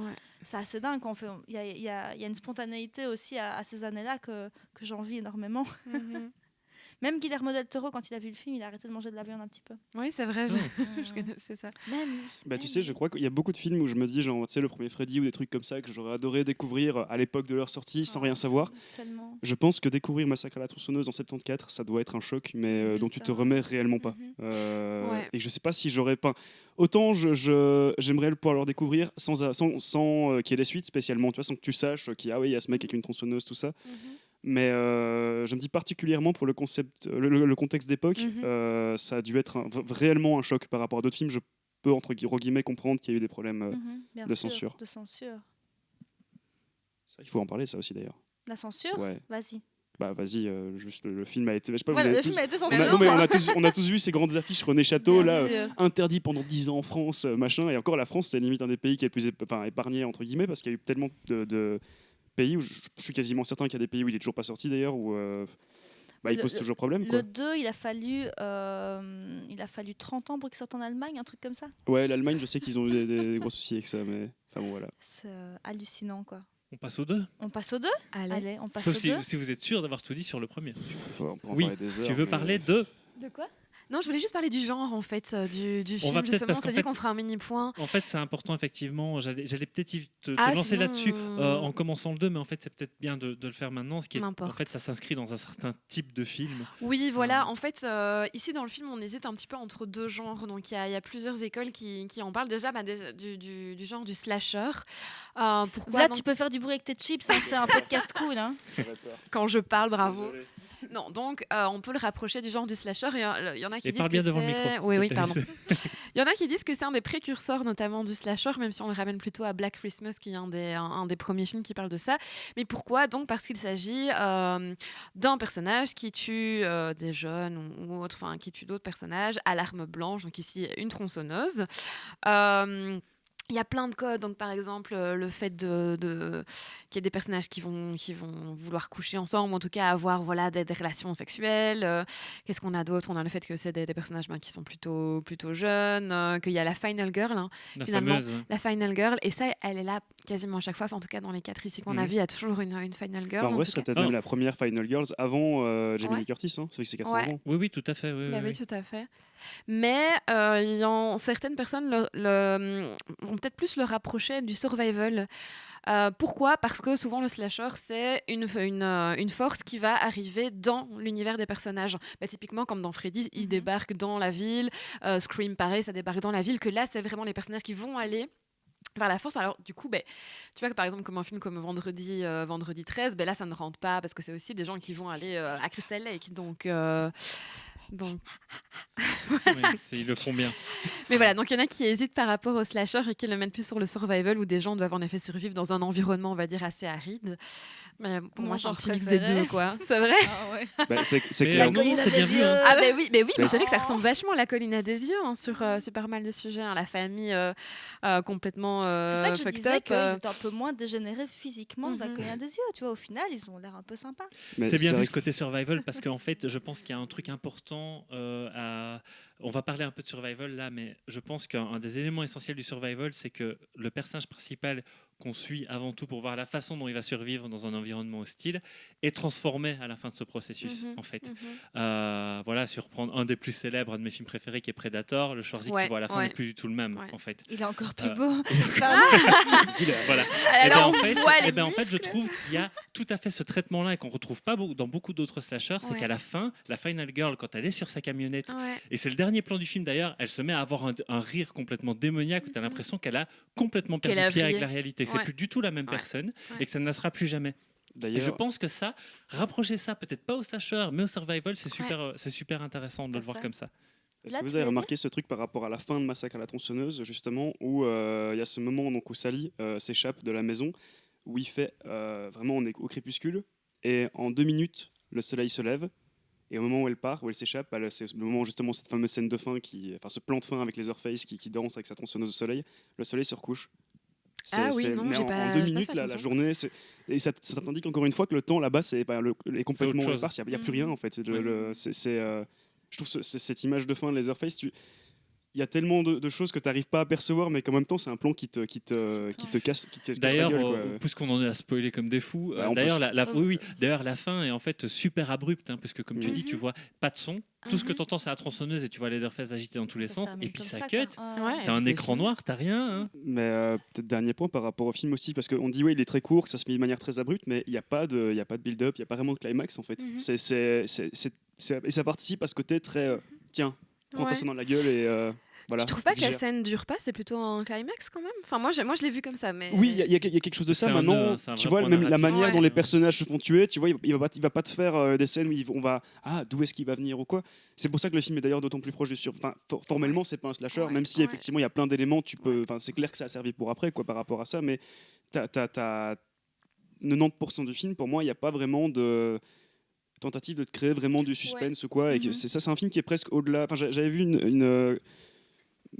S4: Ouais.
S1: c'est assez dingue. Il y a une spontanéité aussi à ces années-là que j'envie énormément.
S4: Mhm.
S1: Même Guillermo del Toro, quand il a vu le film, il a arrêté de manger de la viande un petit peu.
S4: Oui, c'est vrai,
S2: Mhm.
S4: je connaissais ça.
S1: Même lui.
S3: Bah, tu
S1: même
S3: sais, je
S1: lui.
S3: crois qu'il y a beaucoup de films où je me dis, genre, tu sais, le premier Freddy ou des trucs comme ça que j'aurais adoré découvrir à l'époque de leur sortie sans
S1: Ah,
S3: rien savoir.
S1: Tellement.
S3: Je pense que découvrir Massacre à la tronçonneuse en 74, ça doit être un choc, mais dont tu te
S1: Putain.
S3: remets réellement pas.
S1: Mhm.
S4: Ouais.
S3: Et je sais pas si j'aurais pas. Autant j'aimerais pouvoir leur découvrir sans qu'il y ait des suites spécialement, tu vois, sans que tu saches qu'il y a ce mec avec une tronçonneuse, tout ça.
S1: Mhm.
S3: Mais je me dis particulièrement pour le concept, le contexte d'époque,
S4: Mhm.
S3: ça a dû être réellement un choc par rapport à d'autres films. Je peux entre guillemets comprendre qu'il y a eu des problèmes.
S1: Mhm. Bien
S3: de
S1: sûr,
S3: censure.
S1: De censure.
S3: Ça, il faut en parler, ça aussi d'ailleurs.
S1: La censure
S3: Ouais.
S1: Vas-y.
S3: Bah vas-y, juste le film a été. Je sais pas, vous
S1: Voilà,
S3: avez
S1: le
S3: tous-
S1: film a été
S3: on
S1: censuré.
S3: a, non, mais on a tous vu ces grandes affiches René Château
S1: Bien
S3: là,
S1: sûr.
S3: interdit pendant 10 ans en France, machin. Et encore, la France, c'est limite un des pays qui est le plus épargné entre guillemets parce qu'il y a eu tellement de pays où je suis quasiment certain qu'il y a des pays où il est toujours pas sorti d'ailleurs. Où Bah, il pose toujours problème, quoi.
S1: Le 2, il a fallu 30 ans pour qu'il sorte en Allemagne, un truc comme ça.
S3: Ouais, l'Allemagne, je sais qu'ils ont eu des gros soucis avec ça, mais enfin bon, voilà.
S1: C'est hallucinant, quoi.
S2: On passe au 2.
S1: On passe au 2 ? Allez, on passe
S2: Sauf
S1: au
S2: si,
S1: 2.
S2: si vous êtes sûr d'avoir tout dit sur le premier.
S3: On pourra en
S2: Oui,
S3: parler des heures,
S2: tu veux
S3: mais-
S2: parler de...
S1: De quoi ?
S4: Non, je voulais juste parler du genre en fait du film.
S2: va peut-être,
S4: Justement,
S2: parce
S4: on
S2: qu'en
S4: s'est dit
S2: fait-
S4: qu'on fera un mini point.
S2: En fait, c'est important, effectivement. J'allais peut-être te
S4: Ah,
S2: lancer
S4: sinon,
S2: là-dessus en commençant le 2, mais en fait, c'est peut-être bien de le faire maintenant. En
S4: N'importe.
S2: fait, ça s'inscrit dans un certain type de film.
S4: Oui, voilà. En fait, ici dans le film, on hésite un petit peu entre deux genres. Donc, il y a plusieurs écoles qui en parlent. Déjà, du genre du slasher. Pourquoi
S1: Là,
S4: donc,
S1: tu peux faire du bruit avec tes chips, hein, c'est un podcast cool. Hein.
S4: quand je parle, bravo.
S3: Désolé.
S4: Non, donc on peut le rapprocher du genre du slasher. Il y en a qui
S2: Et
S4: disent
S2: parle
S4: que
S2: bien devant le
S4: c'est...
S2: micro.
S4: Oui,
S2: s'il
S4: oui,
S2: te plaît.
S4: pardon. Il y en a qui disent que c'est un des précurseurs, notamment du slasher, même si on le ramène plutôt à Black Christmas, qui est un des premiers films qui parle de ça. Mais pourquoi ? Donc parce qu'il s'agit d'un personnage qui tue des jeunes ou autres, enfin qui tue d'autres personnages à l'arme blanche. Donc ici, une tronçonneuse. Il y a plein de codes, donc par exemple le fait qu'il y ait des personnages qui vont vouloir coucher ensemble, ou en tout cas avoir des relations sexuelles. Qu'est-ce qu'on a d'autre ? On a le fait que c'est des personnages qui sont plutôt jeunes, qu'il y a la final girl, hein,
S2: La
S4: finalement,
S2: fameuse.
S4: la final girl, et ça elle est là quasiment à chaque fois, enfin, en tout cas dans les 4 ici qu'on a
S3: Mhm.
S4: vu, il y a toujours une final girl.
S3: Bah, en vrai,
S4: tout
S3: ce serait
S4: cas.
S3: peut-être même la première Final Girls avant Jamie
S4: Ouais.
S3: Lee Curtis. Hein. C'est vrai que c'est 80
S4: Ouais.
S3: ans.
S2: Oui, oui, tout à fait. Oui,
S4: Bah
S2: oui,
S4: oui,
S2: oui.
S4: tout à fait. Mais certaines personnes vont peut-être plus le rapprocher du survival. Pourquoi ? Parce que souvent le slasher, c'est une force qui va arriver dans l'univers des personnages. Bah, typiquement, comme dans Freddy, il débarque dans la ville. Scream, pareil, ça débarque dans la ville. Que là, c'est vraiment les personnages qui vont aller vers la force. Alors du coup, tu vois que par exemple comme un film comme Vendredi 13, là ça ne rentre pas parce que c'est aussi des gens qui vont aller à Crystal Lake. Donc
S2: Oui, ils le font bien.
S4: mais voilà, donc il y en a qui hésitent par rapport au slasher et qui le mettent plus sur le survival où des gens doivent en effet survivre dans un environnement, on va dire, assez aride. Mais pour
S1: Mon
S4: moi, c'est un
S1: genre
S4: petit mix des
S1: préféré.
S4: deux, quoi. C'est vrai.
S1: Ah ouais.
S3: Bah, c'est
S2: Mais
S3: clair.
S2: non,
S1: colline à
S2: c'est bien
S1: des
S2: vu.
S1: yeux.
S2: Hein.
S4: Ah oui, mais
S3: Mais
S4: c'est vrai que ça
S1: c'est-
S4: ressemble vachement à La colline à des yeux sur pas mal de sujets. Hein. La famille complètement
S1: C'est ça que je
S4: fucked
S1: disais
S4: up.
S1: qu'ils étaient un peu moins dégénérés physiquement d'un
S4: Mhm.
S1: colline des yeux. Tu vois, au final, ils ont l'air un peu sympas.
S3: Mais
S2: C'est bien vu
S3: vrai
S2: ce côté survival parce qu'en fait, je pense qu'il y a un truc important à. On va parler un peu de survival là, mais je pense qu'un des éléments essentiels du survival, c'est que le personnage principal qu'on suit avant tout pour voir la façon dont il va survivre dans un environnement hostile est transformé à la fin de ce processus,
S4: Mhm.
S2: en fait.
S4: Mhm.
S2: Voilà, surprendre un des plus célèbres, un de mes films préférés qui est Predator, le Schwarzy
S4: Ouais,
S2: qui voit à la fin
S4: ouais.
S2: n'est plus du tout le même,
S4: Ouais.
S2: en fait.
S1: Il est encore plus
S2: Euh,
S1: beau.
S2: Voilà.
S4: Ah,
S2: Et
S4: là,
S2: ben,
S4: on
S2: en fait,
S4: voit les
S2: en fait, je
S4: muscles.
S2: trouve qu'il y a tout à fait ce traitement-là et qu'on retrouve pas dans beaucoup d'autres slashers, c'est
S4: Ouais.
S2: qu'à la fin, la final girl, quand elle est sur sa camionnette,
S4: Ouais.
S2: et c'est le dernier plan du film d'ailleurs, elle se met à avoir un rire complètement démoniaque où tu as l'impression qu'elle a complètement perdu
S4: Qu'elle a
S2: pied avec
S4: vrillé.
S2: la réalité. C'est
S4: Ouais.
S2: plus du tout la même
S4: Ouais.
S2: personne
S4: Ouais.
S2: et que ça ne la sera plus jamais. Et je
S3: D'ailleurs,
S2: pense que ça, rapprocher ça, peut-être pas au slasher, mais au survival, c'est super intéressant de
S1: Tout à
S2: le voir
S1: fait.
S2: comme ça.
S3: est-ce
S1: Là,
S3: que
S1: tu
S3: vous avez
S1: voulais
S3: remarqué ce truc par rapport à la fin de Massacre à la tronçonneuse, justement, où il y a ce moment donc, où Sally s'échappe de la maison, où il fait vraiment, on est au crépuscule, et en 2 minutes, le soleil se lève, et au moment où elle part, où elle s'échappe, c'est le moment justement cette fameuse scène de fin, ce plan de fin avec les Leatherface qui danse avec sa tronçonneuse au soleil, le soleil se recouche.
S4: Ah oui, non,
S3: mais
S4: j'ai
S3: en
S4: pas-
S3: 2
S4: j'ai pas
S3: minutes,
S4: fait
S3: la
S4: attention.
S3: journée, et ça t'indique encore une fois que le temps là-bas est complètement
S2: chose.
S3: éparse, il n'y a plus
S4: Mhm.
S3: rien en fait. Je trouve cette image de fin de Leatherface, il y a tellement de choses que tu n'arrives pas à percevoir, mais qu'en même temps, c'est un plan qui te casse la
S2: D'ailleurs,
S3: gueule. quoi.
S2: puisqu'on en est à spoiler comme des fous,
S3: Bah, on
S2: d'ailleurs,
S3: peut-
S2: d'ailleurs, la fin est en fait super abrupte, hein, parce que comme tu
S3: Mhm.
S2: dis, tu vois pas de son, tout ce que tu entends, c'est la tronçonneuse et tu vois les Leatherface agiter dans tous les
S1: Ça se
S2: sens,
S1: termine
S2: et puis
S1: comme
S2: ça
S1: quoi.
S2: cut.
S4: Ouais.
S2: T'as
S4: Et
S2: un
S4: puis c'est
S2: écran
S4: fini.
S2: noir, t'as rien. Hein.
S3: Mais peut-être dernier point par rapport au film aussi, parce qu'on dit oui, il est très court, que ça se met de manière très abrupte, mais il n'y a pas de build-up, il n'y a pas vraiment de climax en fait.
S4: Mhm.
S3: Et ça participe à ce côté très tiens, prends ta
S4: Ouais.
S3: sonne dans la gueule et voilà.
S4: Tu trouves pas que la
S3: digère.
S4: scène dure pas, c'est plutôt un climax quand même. Enfin moi je l'ai vu comme ça, mais
S3: Oui, il y a quelque chose de ça.
S2: C'est un
S3: Maintenant,
S2: nœud, c'est un
S3: tu
S2: vrai
S3: vois,
S2: point
S3: même la
S2: narratif.
S3: manière dont
S4: Ouais.
S3: les personnages se font tuer, tu vois, il va pas te faire des scènes où on va d'où est-ce qu'il va venir ou quoi. C'est pour ça que le film est d'ailleurs d'autant plus proche du formellement, c'est pas un slasher,
S4: Ouais,
S3: même si
S4: ouais.
S3: effectivement il y a plein d'éléments, c'est clair que ça a servi pour après quoi par rapport à ça, mais t'as 90% du film pour moi, il n'y a pas vraiment de tentative de te créer vraiment du suspense ou quoi. Et
S4: Mhm.
S3: c'est un film qui est presque au-delà. Enfin, j'avais vu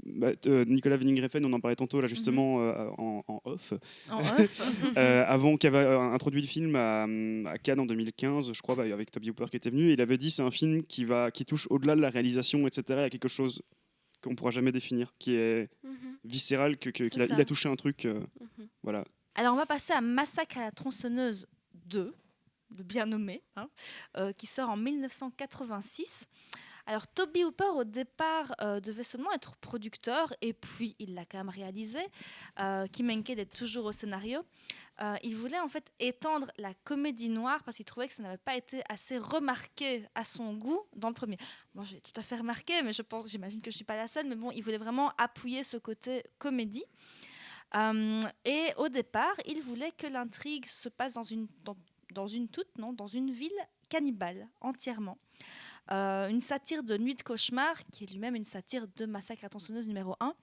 S3: Nicolas Winding Refn, on en parlait tantôt là justement en off,
S1: En off.
S3: avant qu'il avait introduit le film à Cannes en 2015, je crois, avec Toby Hooper qui était venu. Et il avait dit c'est un film qui touche au-delà de la réalisation, etc. Il y a quelque chose qu'on ne pourra jamais définir, qui est viscéral, qu'il a touché un truc. Voilà.
S1: Alors, on va passer à Massacre à la tronçonneuse 2, le bien nommé, qui sort en 1986. Alors, Toby Hooper, au départ, devait seulement être producteur, et puis il l'a quand même réalisé. Kim Henkel est toujours au scénario. Il voulait en fait étendre la comédie noire parce qu'il trouvait que ça n'avait pas été assez remarqué à son goût dans le premier. Moi, j'ai tout à fait remarqué, mais j'imagine que je ne suis pas la seule, mais bon, il voulait vraiment appuyer ce côté comédie. Et au départ, il voulait que l'intrigue se passe dans une ville cannibale, entièrement. Une satire de Nuit de cauchemar, qui est lui-même une satire de Massacre à la tronçonneuse numéro 1.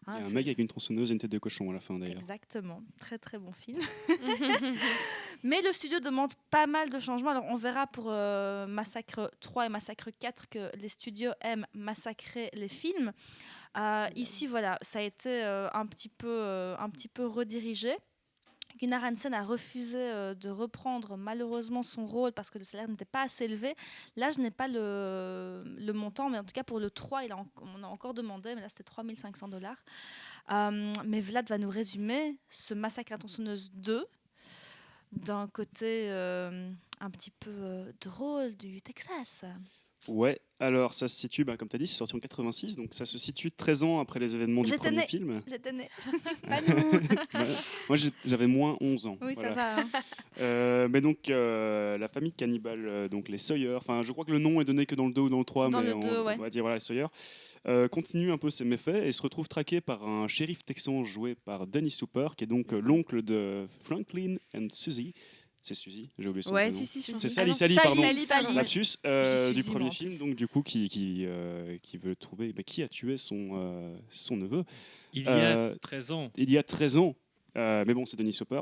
S3: Il y a un mec avec une tronçonneuse et une tête de cochon à la fin d'ailleurs.
S1: Exactement, très très bon film. Mais le studio demande pas mal de changements. Alors on verra pour Massacre 3 et Massacre 4 que les studios aiment massacrer les films. Ici, voilà, ça a été un petit peu redirigé. Gunnar Hansen a refusé de reprendre malheureusement son rôle parce que le salaire n'était pas assez élevé. Là, je n'ai pas le montant, mais en tout cas pour le 3, on a encore demandé, mais là c'était $3 500. Mais Vlad va nous résumer ce Massacre à la tronçonneuse 2 d'un côté un petit peu drôle du Texas.
S3: Ouais, alors ça se situe, comme tu as dit, c'est sorti en 86, donc ça se situe 13 ans après les événements du premier film.
S1: J'étais née. Pas nous.
S3: Moi j'avais moins 11 ans.
S1: Oui,
S3: voilà.
S1: ça va.
S3: Mais donc la famille cannibale, donc les Sawyer, enfin je crois que le nom est donné que dans le 2 ou dans le 3,
S1: dans
S3: mais
S1: le 2,
S3: on va dire voilà, les Sawyer, continue un peu ses méfaits et se retrouve traqué par un shérif texan joué par Dennis Hooper, qui est donc l'oncle de Franklin and Susie. C'est Suzy, j'ai oublié son nom.
S4: Si.
S3: C'est Sally, pardon.
S1: Sally.
S3: Lapsus du
S1: Suzy,
S3: premier
S1: moi,
S3: film, donc du coup qui veut trouver qui a tué son neveu.
S2: Il y a 13 ans.
S3: Il y a 13 ans. Mais bon, c'est Dennis Hopper.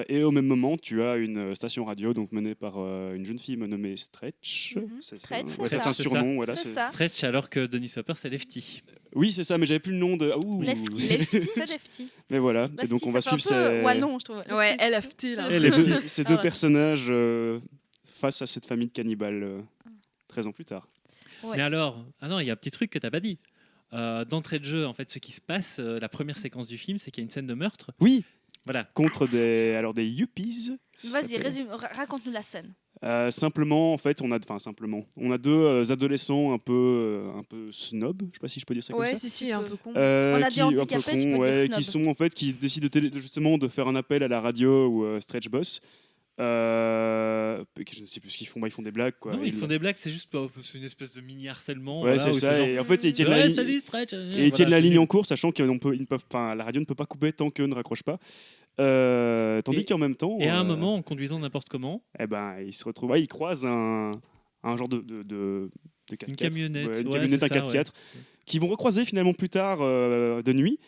S3: Et au même moment, tu as une station radio donc menée par une jeune fille nommée Stretch.
S1: Stretch,
S3: C'est
S1: c'est
S3: un
S1: ça.
S3: surnom. Voilà,
S1: C'est ça.
S2: Stretch, alors que Dennis Hopper, c'est Lefty.
S3: Oui, c'est ça, mais j'avais plus le nom de.
S1: Lefty, c'est Lefty.
S3: Mais voilà, et donc on va suivre ces.
S1: Ouais, non, je trouve.
S4: Ouais, LFT là.
S3: Ces deux personnages face à cette famille de cannibales 13 ans plus tard.
S1: Ouais.
S2: Mais alors, non, il y a un petit truc que tu n'as pas dit. D'entrée de jeu, en fait, ce qui se passe, la première séquence du film, c'est qu'il y a une scène de meurtre.
S3: Oui.
S2: Voilà.
S3: Contre des yuppies.
S1: Vas-y, raconte-nous la scène.
S3: Simplement, en fait, on a deux adolescents un peu snob, je sais pas si je peux dire ça comme ça.
S4: Ouais, si, un peu con.
S1: On a dit handicapés, tu peux dire snob.
S3: Qui décident justement de faire un appel à la radio ou Stretch Boss. Je ne sais plus ce qu'ils font, ils font des blagues quoi.
S2: Non, ils font des blagues, c'est juste une espèce de mini harcèlement.
S3: Ouais, c'est ça. Et en fait, ils tiennent la ligne.
S2: Salut, Stretch.
S3: Et ils tiennent la ligne en cours, sachant qu'ils ne peuvent pas, la radio ne peut pas couper tant qu'eux ne raccrochent pas. Tandis qu'en même temps.
S2: Et à un moment, en conduisant n'importe comment,
S3: ils se retrouvent, ils croisent un genre de 4x4,
S2: une camionnette,
S3: une camionnette, un 4x4, qui vont recroiser finalement plus tard de nuit.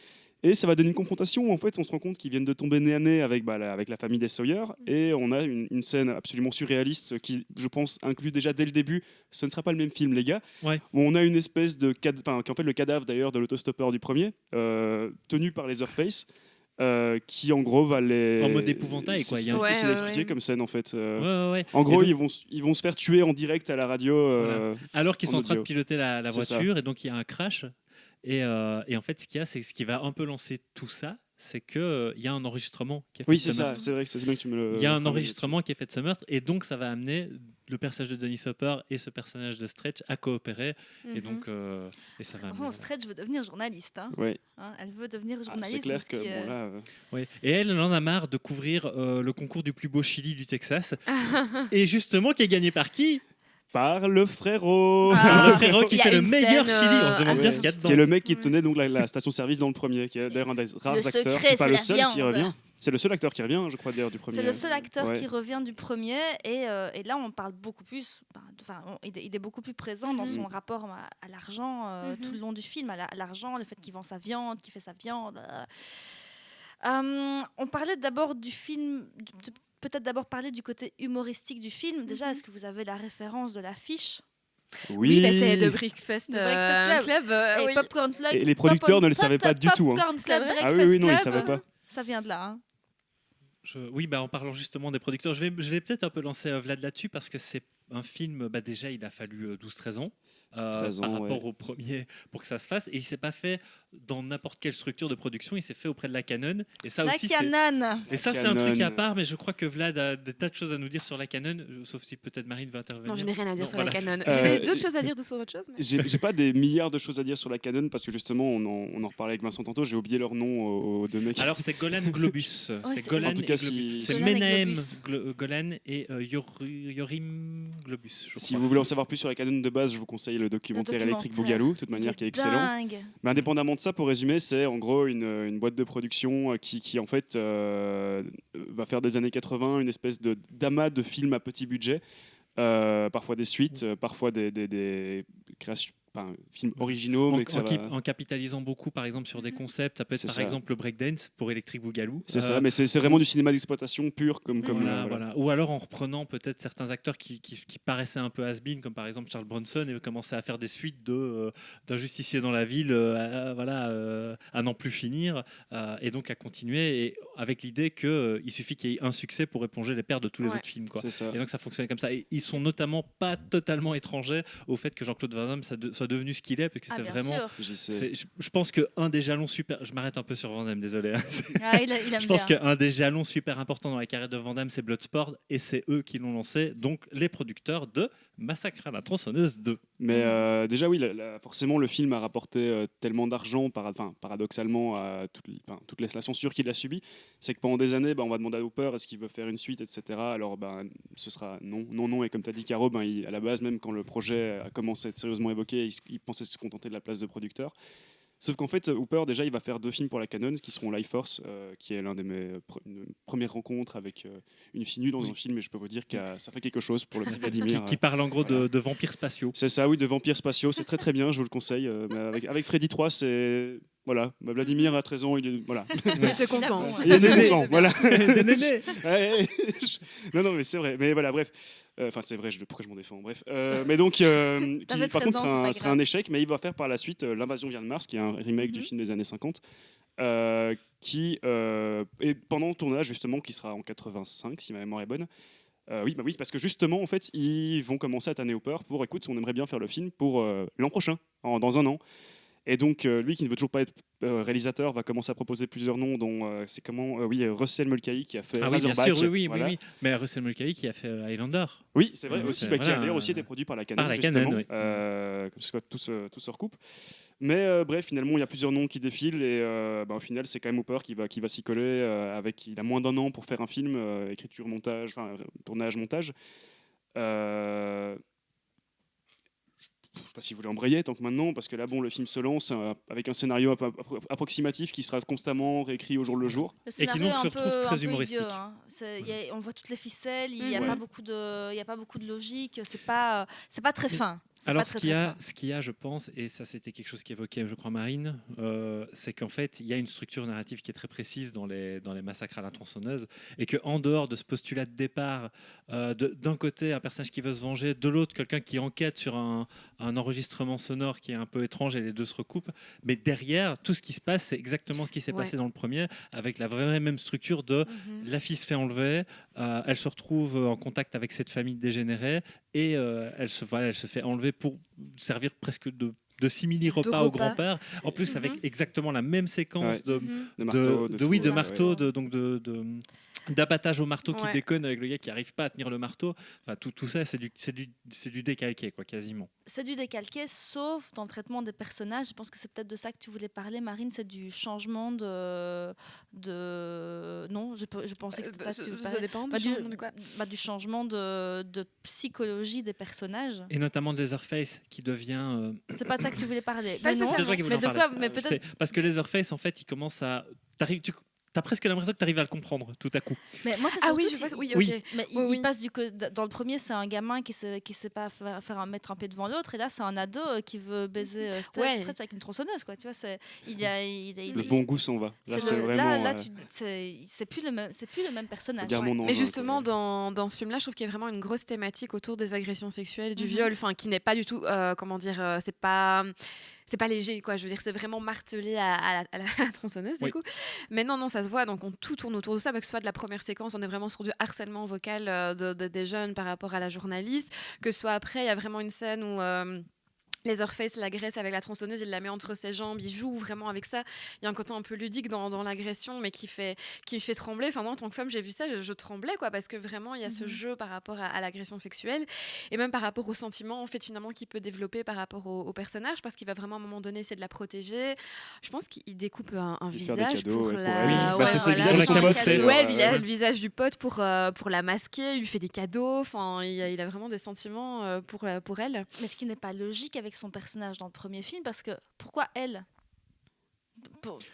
S3: Et ça va donner une confrontation où en fait on se rend compte qu'ils viennent de tomber nez à nez avec la famille des Sawyer, et on a une scène absolument surréaliste qui, je pense, inclut déjà dès le début, ce ne sera pas le même film les gars, où on a une espèce de en fait le cadavre d'ailleurs de l'autostoppeur du premier, tenu par Leatherface, qui en gros va les...
S2: En mode épouvantail quoi.
S3: C'est expliqué comme scène en fait.
S2: Ouais.
S3: En gros,
S2: donc,
S3: ils vont se faire tuer en direct à la radio.
S2: Voilà. Alors qu'ils sont en train de piloter la voiture,
S3: ça.
S2: et donc il y a un crash. Et en fait, ce qu'il y a, c'est ce qui va un peu lancer tout ça, c'est qu'il y a un enregistrement qui est fait.
S3: Oui, c'est ça, c'est vrai que c'est bien que tu me le.
S2: Il y a un enregistrement qui est fait de ce meurtre, et donc ça va amener le personnage de Dennis Hopper et ce personnage de Stretch à coopérer. Et donc, et ça va
S1: attention, Stretch veut devenir journaliste. Elle veut devenir journaliste.
S3: C'est clair que bon, là.
S2: Et elle en a marre de couvrir le concours du plus beau chili du Texas. Et justement, qui est gagné par qui?
S3: Par le frérot.
S2: Le frérot qui fait le meilleur chili. On se demande bien ce qu'il y a dedans.
S3: Qui est le mec qui tenait donc la station-service dans le premier, qui est d'ailleurs un des rares acteurs. C'est pas le seul qui revient. C'est le seul acteur qui revient, je crois, d'ailleurs, du premier.
S1: C'est le seul acteur qui revient du premier. Et là, on parle beaucoup plus. Il est beaucoup plus présent dans son rapport à l'argent tout le long du film. À l'argent, le fait qu'il vend sa viande, qu'il fait sa viande. On parlait d'abord du film. Peut-être d'abord parler du côté humoristique du film. Déjà, est-ce que vous avez la référence de l'affiche?
S4: Oui, bah, c'est The Breakfast,
S1: The Breakfast
S4: Club.
S1: Et
S4: Oui.
S1: Popcorn Club.
S3: Et les producteurs ne le savaient pas du tout, hein.
S1: Popcorn Club,
S4: C'est vrai
S3: Ah
S1: Breakfast
S3: oui, non, ils
S1: Club,
S3: savaient pas.
S1: Ça vient de là. Hein.
S2: Oui, en parlant justement des producteurs, je vais peut-être un peu lancer Vlad là-dessus parce que c'est un film, déjà il a fallu 12-13 ans
S3: 13
S2: par
S3: ans,
S2: rapport au premier pour que ça se fasse et il s'est pas fait dans n'importe quelle structure de production, il s'est fait auprès de la Canon et ça
S1: La
S2: aussi
S1: Canon.
S2: et ça c'est un truc
S3: Canon.
S2: à part, mais je crois que Vlad a des tas de choses à nous dire sur la Canon, sauf si peut-être Marine va intervenir.
S4: Non, je n'ai rien à dire
S2: Non,
S4: sur la
S2: voilà.
S4: Canon.
S3: Euh,
S4: J'ai d'autres choses à dire sur autre chose. Mais...
S3: J'ai pas des milliards de choses à dire sur la Canon parce que justement, on en reparlait avec Vincent tantôt, j'ai oublié leur nom aux deux mecs.
S2: Alors c'est Golan Globus, c'est
S1: c'est-
S2: Golan
S3: En tout
S2: et
S3: cas,
S2: Globus.
S3: si-
S2: C'est
S1: Golan et
S2: Menahem
S1: Globus.
S2: Golan et Yorim Globus. je
S3: Si
S2: crois.
S3: vous voulez en savoir plus sur la Canon de base, je vous conseille le documentaire Electric
S1: documentaire.
S3: Boogaloo, de toute manière, qui est excellent.
S1: Dingue.
S3: Mais indépendamment de ça, pour résumer, c'est en gros une boîte de production qui en fait va faire des années 80 une espèce d'amas de films à petit budget, parfois des suites, parfois des créations, enfin, films originaux, mais que ça va...
S2: En capitalisant beaucoup, par exemple, sur des concepts, ça peut être
S3: C'est
S2: par
S3: ça.
S2: exemple le breakdance pour Electric Boogaloo.
S3: C'est ça, mais c'est vraiment du cinéma d'exploitation pur, comme
S2: Voilà,
S3: voilà.
S2: voilà. Ou alors en reprenant peut-être certains acteurs qui paraissaient un peu has-been, comme par exemple Charles Bronson, et commencer à faire des suites d'un justicier dans la ville à n'en plus finir, et donc à continuer, et avec l'idée qu'il suffit qu'il y ait un succès pour éponger les pertes de tous les
S4: Ouais.
S2: autres films. Quoi.
S3: C'est ça.
S2: Et donc ça fonctionnait comme ça. Et ils sont notamment pas totalement étrangers au fait que Jean-Claude Van Damme soit devenu ce qu'il est, parce que
S1: Ah,
S2: c'est
S1: bien
S2: vraiment...
S1: sûr.
S3: J'y sais.
S2: Je pense qu'un des jalons super... Je m'arrête un peu sur Van Damme, désolé. Hein.
S1: Ah, il aime
S2: Je pense
S1: bien.
S2: qu'un des jalons super importants dans la carrière de Van Damme, c'est Bloodsport, et c'est eux qui l'ont lancé, donc les producteurs de Massacre à la tronçonneuse 2.
S3: Mais déjà, oui, forcément, le film a rapporté tellement d'argent, paradoxalement, à toute la censure qu'il a subie. C'est que pendant des années, on va demander à Hooper est-ce qu'il veut faire une suite, etc. Alors, ce sera non. Et comme tu as dit, Caro, à la base, même quand le projet a commencé à être sérieusement évoqué, il pensait se contenter de la place de producteur. Sauf qu'en fait, Hooper, déjà, il va faire 2 films pour la Canon, qui seront Life Force, qui est l'un de mes premières rencontres avec une fille nue dans un film, et je peux vous dire que ça fait quelque chose pour le petit Vladimir.
S2: Qui parle en gros
S3: voilà.
S2: de vampires spatiaux.
S3: C'est ça, oui, de vampires spatiaux, c'est très très bien, je vous le conseille. Mais avec Freddy 3, c'est... Voilà, Vladimir a 13 ans, il est... Voilà.
S4: Il était content.
S3: Il était content, voilà.
S2: Des nénés.
S3: Ouais, non, mais c'est vrai. Mais voilà, bref. Enfin, c'est vrai, pourquoi je m'en défends, bref. Mais donc, qui,
S1: T'avais
S3: par
S1: 13
S3: contre,
S1: ans, c'est pas
S3: sera
S1: grave.
S3: un échec, mais il va faire par la suite L'Invasion vient de Mars, qui est un remake du film des années 50, qui est pendant le tournage, justement, qui sera en 85, si ma mémoire est bonne. Oui, parce que justement, en fait, ils vont commencer à tanner Hooper pour, écoute, on aimerait bien faire le film pour l'an prochain, dans un an. Et donc, lui qui ne veut toujours pas être réalisateur va commencer à proposer plusieurs noms, dont Russell Mulcahy qui a fait
S2: Ah oui, bien
S3: Razorback.
S2: sûr, oui.
S3: Voilà.
S2: Mais Russell Mulcahy qui a fait Highlander.
S3: Oui, c'est vrai,
S2: Oui,
S3: aussi,
S2: c'est-
S3: qui a
S2: voilà,
S3: d'ailleurs aussi été produit par la Canon,
S2: par la
S3: justement,
S2: Canon, oui.
S3: parce que tout se recoupe. Mais bref, finalement, il y a plusieurs noms qui défilent, et au final, c'est quand même Hooper qui va s'y coller. Il a moins d'1 an pour faire un film, écriture, montage, tournage, montage. Je ne sais pas si vous voulez embrayer tant que maintenant, parce que là, le film se lance avec un scénario approximatif qui sera constamment réécrit au jour le jour.
S1: Le
S2: qui
S1: scénario
S2: donc
S1: est
S2: se
S1: un
S2: retrouve
S1: peu,
S2: très
S1: un peu
S2: humoristique.
S1: idiot. Hein. On voit toutes les ficelles, il n'y a,
S3: Ouais.
S1: pas beaucoup de logique, c'est pas très fin. C'est
S2: Alors,
S1: pas très, très fin.
S2: ce qu'il y a, je pense, et ça c'était quelque chose qu'évoquait, je crois, Marine, c'est qu'en fait, il y a une structure narrative qui est très précise dans les massacres à la tronçonneuse, et qu'en dehors de ce postulat de départ, d'un côté, un personnage qui veut se venger, de l'autre, quelqu'un qui enquête sur un enregistrement sonore qui est un peu étrange, et les deux se recoupent, mais derrière, tout ce qui se passe, c'est exactement ce qui s'est
S4: Ouais.
S2: passé dans le premier, avec la vraie même structure de la fille se fait enlever, elle se retrouve en contact avec cette famille dégénérée, et elle se fait enlever pour servir presque de simili-repas au
S4: repas.
S2: grand-père. En plus, avec exactement la même séquence
S3: Ouais.
S2: de
S3: marteau,
S2: de
S3: tout,
S2: marteau,
S3: ouais.
S2: d'abattage au marteau qui
S4: Ouais.
S2: déconne avec le gars qui n'arrive pas à tenir le marteau. Enfin, tout ça, c'est du décalqué, quoi, quasiment.
S1: C'est du décalqué, sauf dans le traitement des personnages. Je pense que c'est peut-être de ça que tu voulais parler, Marine. C'est du changement de... Non, je pensais que c'était ça que tu voulais
S4: Ça
S1: parler.
S4: dépend
S1: Bah,
S4: du changement de quoi.
S1: Du changement de psychologie des personnages.
S2: Et notamment de Leatherface qui devient...
S1: C'est pas de ça que tu voulais parler.
S4: Pas
S1: Mais non.
S2: C'est toi qui voulais
S1: Mais
S2: en
S1: de
S2: parler.
S1: quoi Mais peut-être.
S2: Parce que Leatherface, en fait, il commence à... t'as presque l'impression que t'arrives à le comprendre tout à coup.
S1: Mais moi, c'est
S4: Ah
S1: surtout
S4: oui,
S1: que
S4: je vois.
S1: c'est-
S4: Oui,
S2: Oui.
S4: ok.
S1: Mais
S4: Oui,
S1: il
S4: oui.
S1: passe dans le premier, c'est un gamin qui sait pas mettre un pied devant l'autre, et là, c'est un ado qui veut baiser
S4: Ouais.
S1: Stretch avec une tronçonneuse, quoi. Tu vois, il
S3: Le bon goût s'en va. Là,
S1: c'est
S3: c'est vraiment.
S1: c'est plus le même personnage.
S3: Regarde mon
S4: Mais
S3: engin,
S4: justement,
S3: quoi.
S4: dans ce film-là, je trouve qu'il y a vraiment une grosse thématique autour des agressions sexuelles, du
S1: Mhm.
S4: viol, enfin, qui n'est pas du tout, comment dire, c'est pas léger, quoi. Je veux dire, c'est vraiment martelé à la tronçonneuse,
S2: Oui.
S4: du coup. Mais non, ça se voit. Donc, tout tourne autour de ça, que ce soit de la première séquence, on est vraiment sur du harcèlement vocal des jeunes par rapport à la journaliste, que ce soit après, il y a vraiment une scène où Leatherface l'agresse avec la tronçonneuse, il la met entre ses jambes, il joue vraiment avec ça. Il y a un côté un peu ludique dans l'agression, mais qui me fait trembler. Enfin, moi, en tant que femme, j'ai vu ça, je tremblais, quoi, parce que vraiment, il y a ce jeu par rapport à l'agression sexuelle, et même par rapport aux sentiments, en fait, finalement, qu'il peut développer par rapport au personnage, parce qu'il va vraiment, à un moment donné, essayer de la protéger. Je pense qu'il découpe un
S3: Il fait des
S4: visage
S3: cadeaux,
S4: pour
S3: ouais,
S4: la...
S3: Oui,
S2: bah,
S3: bah, c'est ça, le
S4: voilà,
S3: visage de
S2: pour
S3: son
S2: la
S3: pote.
S2: camoufler.
S3: fait,
S4: Ouais,
S3: ouais.
S4: le visage du pote pour la masquer, il lui fait des cadeaux, enfin, il a vraiment des sentiments pour elle.
S1: Mais ce qui n'est pas logique avec son personnage dans le premier film, parce que pourquoi elle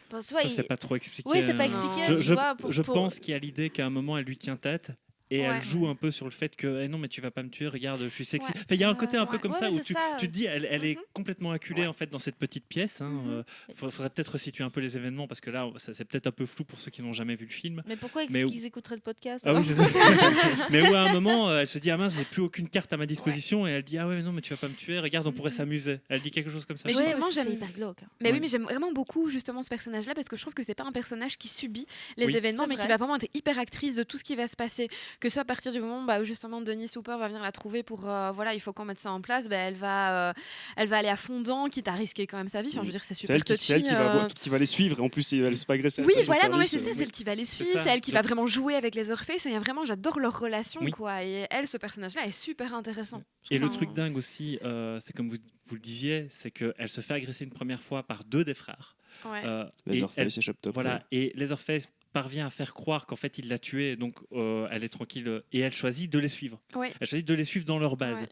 S1: parce que, ouais,
S2: Ça, c'est pas trop expliqué.
S1: Oui, c'est pas
S2: hein.
S1: expliqué.
S2: Je,
S1: tu
S2: je-
S1: vois,
S2: je pense qu'il y a l'idée qu'à un moment, elle lui tient tête. Et
S4: Ouais.
S2: elle joue un peu sur le fait que non mais tu vas pas me tuer, regarde, je suis sexy.
S4: Ouais.
S2: Enfin, il y a un côté un peu
S4: Ouais.
S2: comme
S1: Ouais,
S2: ça
S1: mais
S2: où
S1: c'est
S2: tu,
S1: ça.
S2: tu te dis elle est
S4: Mhm.
S2: complètement acculée en fait dans cette petite pièce.
S1: Mhm.
S2: Faudrait peut-être resituer un peu les événements parce que là c'est peut-être un peu flou pour ceux qui n'ont jamais vu le film.
S1: Mais pourquoi est-ce
S2: Mais
S1: qu'ils écouteraient le podcast
S2: Ah oui,
S1: alors
S2: je sais. Mais où à un moment elle se dit ah mince j'ai plus aucune carte à ma disposition et elle dit ah ouais non mais tu vas pas me tuer, regarde on pourrait s'amuser. Elle dit quelque chose comme ça.
S4: Mais
S1: Ouais,
S4: justement,
S1: c'est
S4: j'aime-
S1: hyper glauque.
S4: Mais
S2: Ouais.
S4: oui, mais j'aime vraiment beaucoup justement ce personnage-là parce que je trouve que c'est pas un personnage qui subit les
S2: Oui.
S4: événements,
S1: C'est
S4: mais qui
S1: vrai.
S4: va vraiment être hyper actrice de tout ce qui va se passer. Que ce soit à partir du moment où justement Denis Hooper va venir la trouver pour voilà, il faut qu'on mette ça en place, elle va aller à fond dedans, quitte à risquer quand même sa vie. Enfin, je veux dire, c'est
S3: C'est
S4: super
S3: elle qui,
S4: touchy.
S3: c'est elle qui va les suivre et en plus elle se fait agresser. à la
S4: Oui,
S3: station
S4: voilà, non mais
S3: service,
S4: c'est ça, c'est elle qui va les suivre,
S2: ça.
S4: c'est elle qui va
S2: Donc-
S4: vraiment jouer avec les Orpheus. Il y a vraiment, j'adore leur relation,
S2: Oui.
S4: quoi. Et elle, ce personnage-là, est super intéressant. Je
S2: Et
S4: trouve
S2: le
S4: ça
S2: truc dingue aussi, c'est comme vous le disiez, c'est qu'elle se fait agresser une première fois par deux des frères.
S4: Ouais.
S2: Et
S3: Leatherface et Shop Top.
S2: voilà, et Leatherface parvient à faire croire qu'en fait il l'a tué, donc elle est tranquille et elle choisit de les suivre.
S4: Ouais.
S2: Elle choisit de les suivre dans leur base.